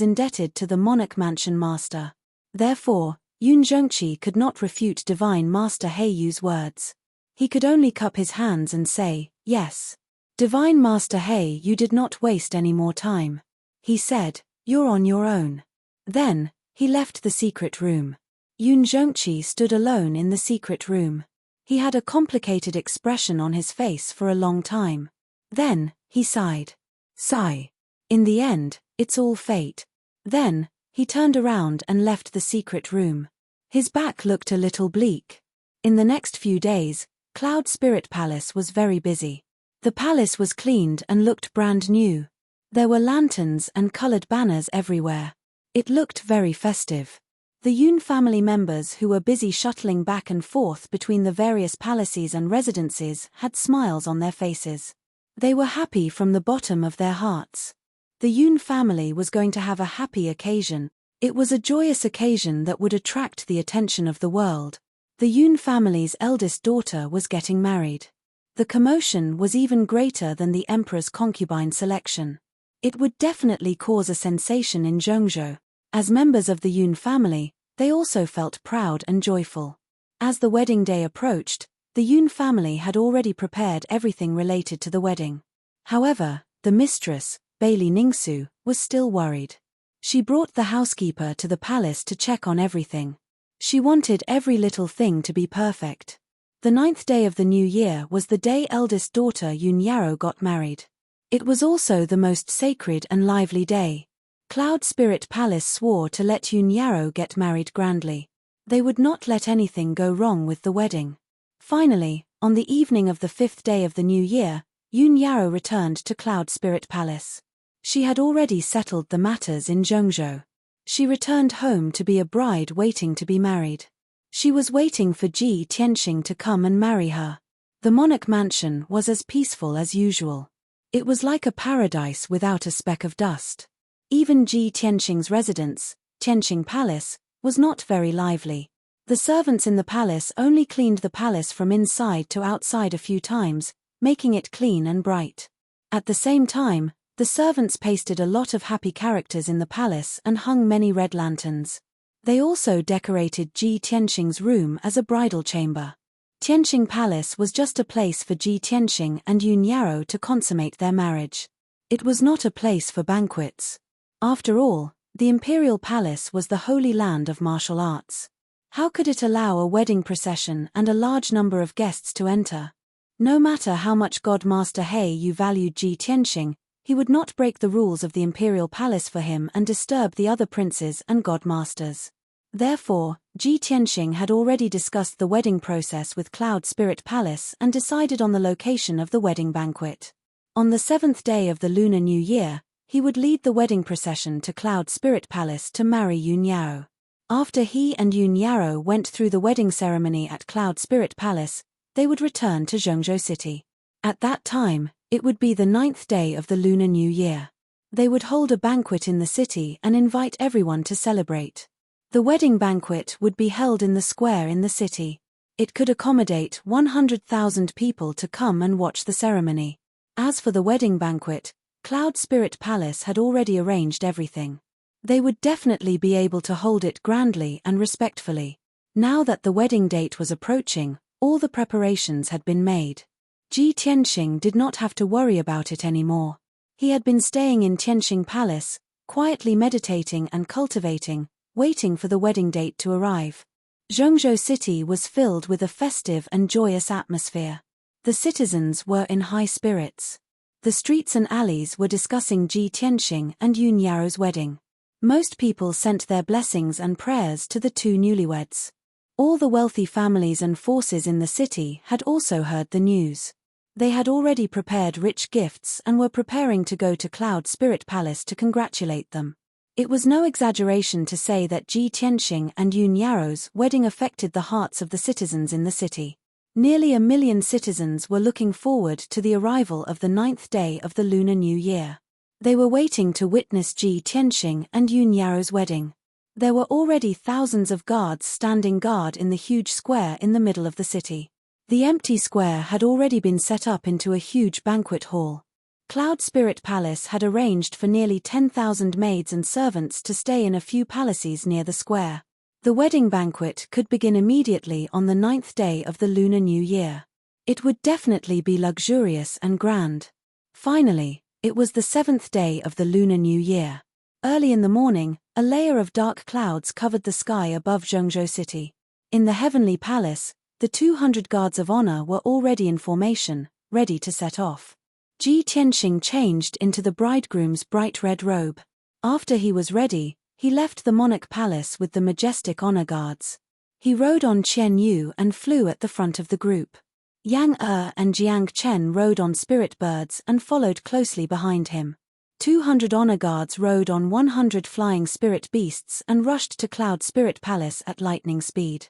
indebted to the Monarch Mansion Master. Therefore, Yun Zhongqi could not refute Divine Master Yu's words. He could only cup his hands and say, "Yes." Divine Master Yu did not waste any more time. He said, "You're on your own." Then, he left the secret room. Yun Zhongqi stood alone in the secret room. He had a complicated expression on his face for a long time. Then, he sighed. Sigh. In the end, it's all fate. Then, he turned around and left the secret room. His back looked a little bleak. In the next few days, Cloud Spirit Palace was very busy. The palace was cleaned and looked brand new. There were lanterns and colored banners everywhere. It looked very festive. The Yun family members who were busy shuttling back and forth between the various palaces and residences had smiles on their faces. They were happy from the bottom of their hearts. The Yun family was going to have a happy occasion. It was a joyous occasion that would attract the attention of the world. The Yun family's eldest daughter was getting married. The commotion was even greater than the emperor's concubine selection. It would definitely cause a sensation in Zhongzhou. As members of the Yun family, they also felt proud and joyful. As the wedding day approached, the Yun family had already prepared everything related to the wedding. However, the mistress, Bailey Ningsu, was still worried. She brought the housekeeper to the palace to check on everything. She wanted every little thing to be perfect. The 9th day of the new year was the day eldest daughter Yun Yao got married. It was also the most sacred and lively day. Cloud Spirit Palace swore to let Yun Yao get married grandly. They would not let anything go wrong with the wedding. Finally, on the evening of the 5th day of the new year, Yun Yao returned to Cloud Spirit Palace. She had already settled the matters in Zhongzhou. She returned home to be a bride waiting to be married. She was waiting for Ji Tianxing to come and marry her. The Monarch Mansion was as peaceful as usual. It was like a paradise without a speck of dust. Even Ji Tianxing's residence, Tianxing Palace, was not very lively. The servants in the palace only cleaned the palace from inside to outside a few times, making it clean and bright. At the same time, the servants pasted a lot of happy characters in the palace and hung many red lanterns. They also decorated Ji Tianxing's room as a bridal chamber. Tianxing Palace was just a place for Ji Tianxing and Yun Yao to consummate their marriage. It was not a place for banquets. After all, the imperial palace was the holy land of martial arts. How could it allow a wedding procession and a large number of guests to enter? No matter how much God Master Yu valued Ji Tianxing, He would not break the rules of the imperial palace for him and disturb the other princes and godmasters. Therefore, Ji Tianxing had already discussed the wedding process with Cloud Spirit Palace and decided on the location of the wedding banquet. On the 7th day of the Lunar New Year, he would lead the wedding procession to Cloud Spirit Palace to marry Yun Yao. After he and Yun Yao went through the wedding ceremony at Cloud Spirit Palace, they would return to Zhengzhou City. At that time, it would be the 9th day of the Lunar New Year. They would hold a banquet in the city and invite everyone to celebrate. The wedding banquet would be held in the square in the city. It could accommodate 100,000 people to come and watch the ceremony. As for the wedding banquet, Cloud Spirit Palace had already arranged everything. They would definitely be able to hold it grandly and respectfully. Now that the wedding date was approaching, all the preparations had been made. Ji Tianxing did not have to worry about it anymore. He had been staying in Tianxing Palace, quietly meditating and cultivating, waiting for the wedding date to arrive. Zhengzhou City was filled with a festive and joyous atmosphere. The citizens were in high spirits. The streets and alleys were discussing Ji Tianxing and Yun Yao's wedding. Most people sent their blessings and prayers to the two newlyweds. All the wealthy families and forces in the city had also heard the news. They had already prepared rich gifts and were preparing to go to Cloud Spirit Palace to congratulate them. It was no exaggeration to say that Ji Tianxing and Yun Yao's wedding affected the hearts of the citizens in the city. Nearly 1 million citizens were looking forward to the arrival of the 9th day of the Lunar New Year. They were waiting to witness Ji Tianxing and Yun Yao's wedding. There were already thousands of guards standing guard in the huge square in the middle of the city. The empty square had already been set up into a huge banquet hall. Cloud Spirit Palace had arranged for nearly 10,000 maids and servants to stay in a few palaces near the square. The wedding banquet could begin immediately on the 9th day of the Lunar New Year. It would definitely be luxurious and grand. Finally, it was the 7th day of the Lunar New Year. Early in the morning, a layer of dark clouds covered the sky above Zhengzhou City. In the Heavenly Palace, the 200 guards of honor were already in formation, ready to set off. Ji Tianxing changed into the bridegroom's bright red robe. After he was ready, he left the monarch palace with the majestic honor guards. He rode on Qian Yu and flew at the front of the group. Yang and Jiang Chen rode on spirit birds and followed closely behind him. 200 honor guards rode on 100 flying spirit beasts and rushed to Cloud Spirit Palace at lightning speed.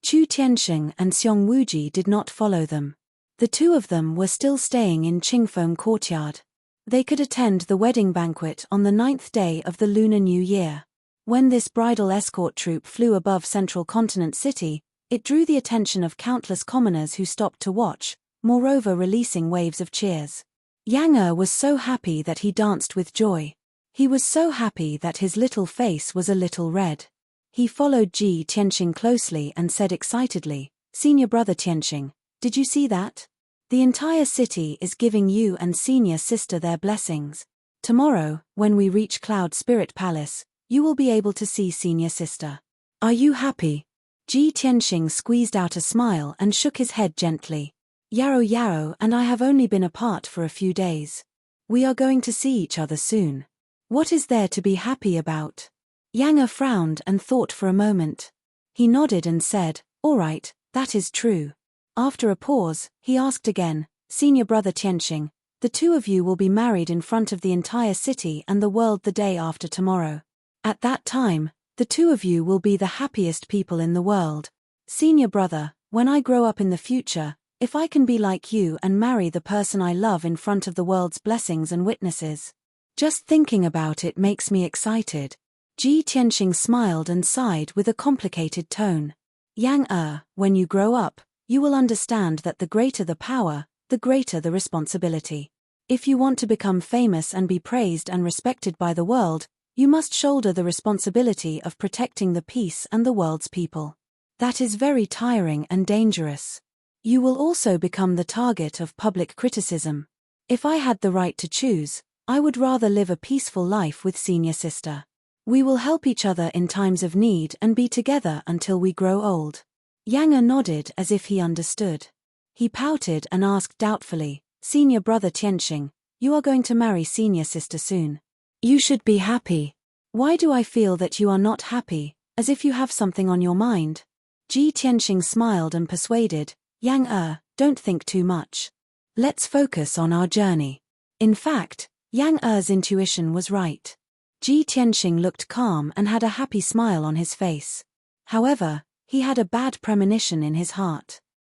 Chu Tianxing and Xiong Wuji did not follow them. The two of them were still staying in Qingfeng Courtyard. They could attend the wedding banquet on the 9th day of the Lunar New Year. When this bridal escort troop flew above Central Continent City, it drew the attention of countless commoners who stopped to watch, moreover releasing waves of cheers. Yang was so happy that he danced with joy. He was so happy that his little face was a little red. He followed Ji Tianxing closely and said excitedly, "Senior brother Tianxing, did you see that? The entire city is giving you and senior sister their blessings. Tomorrow, when we reach Cloud Spirit Palace, you will be able to see senior sister. Are you happy?" Ji Tianxing squeezed out a smile and shook his head gently. Yao and I have only been apart for a few days. We are going to see each other soon. What is there to be happy about? Yang frowned and thought for a moment. He nodded and said, "All right, that is true." After a pause, he asked again, "Senior brother Tianxing, the two of you will be married in front of the entire city and the world the day after tomorrow. At that time, the two of you will be the happiest people in the world. Senior brother, when I grow up in the future, if I can be like you and marry the person I love in front of the world's blessings and witnesses. Just thinking about it makes me excited." Ji Tianxing smiled and sighed with a complicated tone. "Yang when you grow up, you will understand that the greater the power, the greater the responsibility. If you want to become famous and be praised and respected by the world, you must shoulder the responsibility of protecting the peace and the world's people. That is very tiring and dangerous. You will also become the target of public criticism. If I had the right to choose, I would rather live a peaceful life with senior sister. We will help each other in times of need and be together until we grow old." Yang nodded as if he understood. He pouted and asked doubtfully, "Senior brother Tianxing, You are going to marry senior sister soon. You should be happy. Why do I feel that you are not happy, as if you have something on your mind? Ji Tianxing smiled and persuaded, Yang don't think too much. Let's focus on our journey. In fact, Yang intuition was right. Ji Tianxing looked calm and had a happy smile on his face. However, he had a bad premonition in his heart.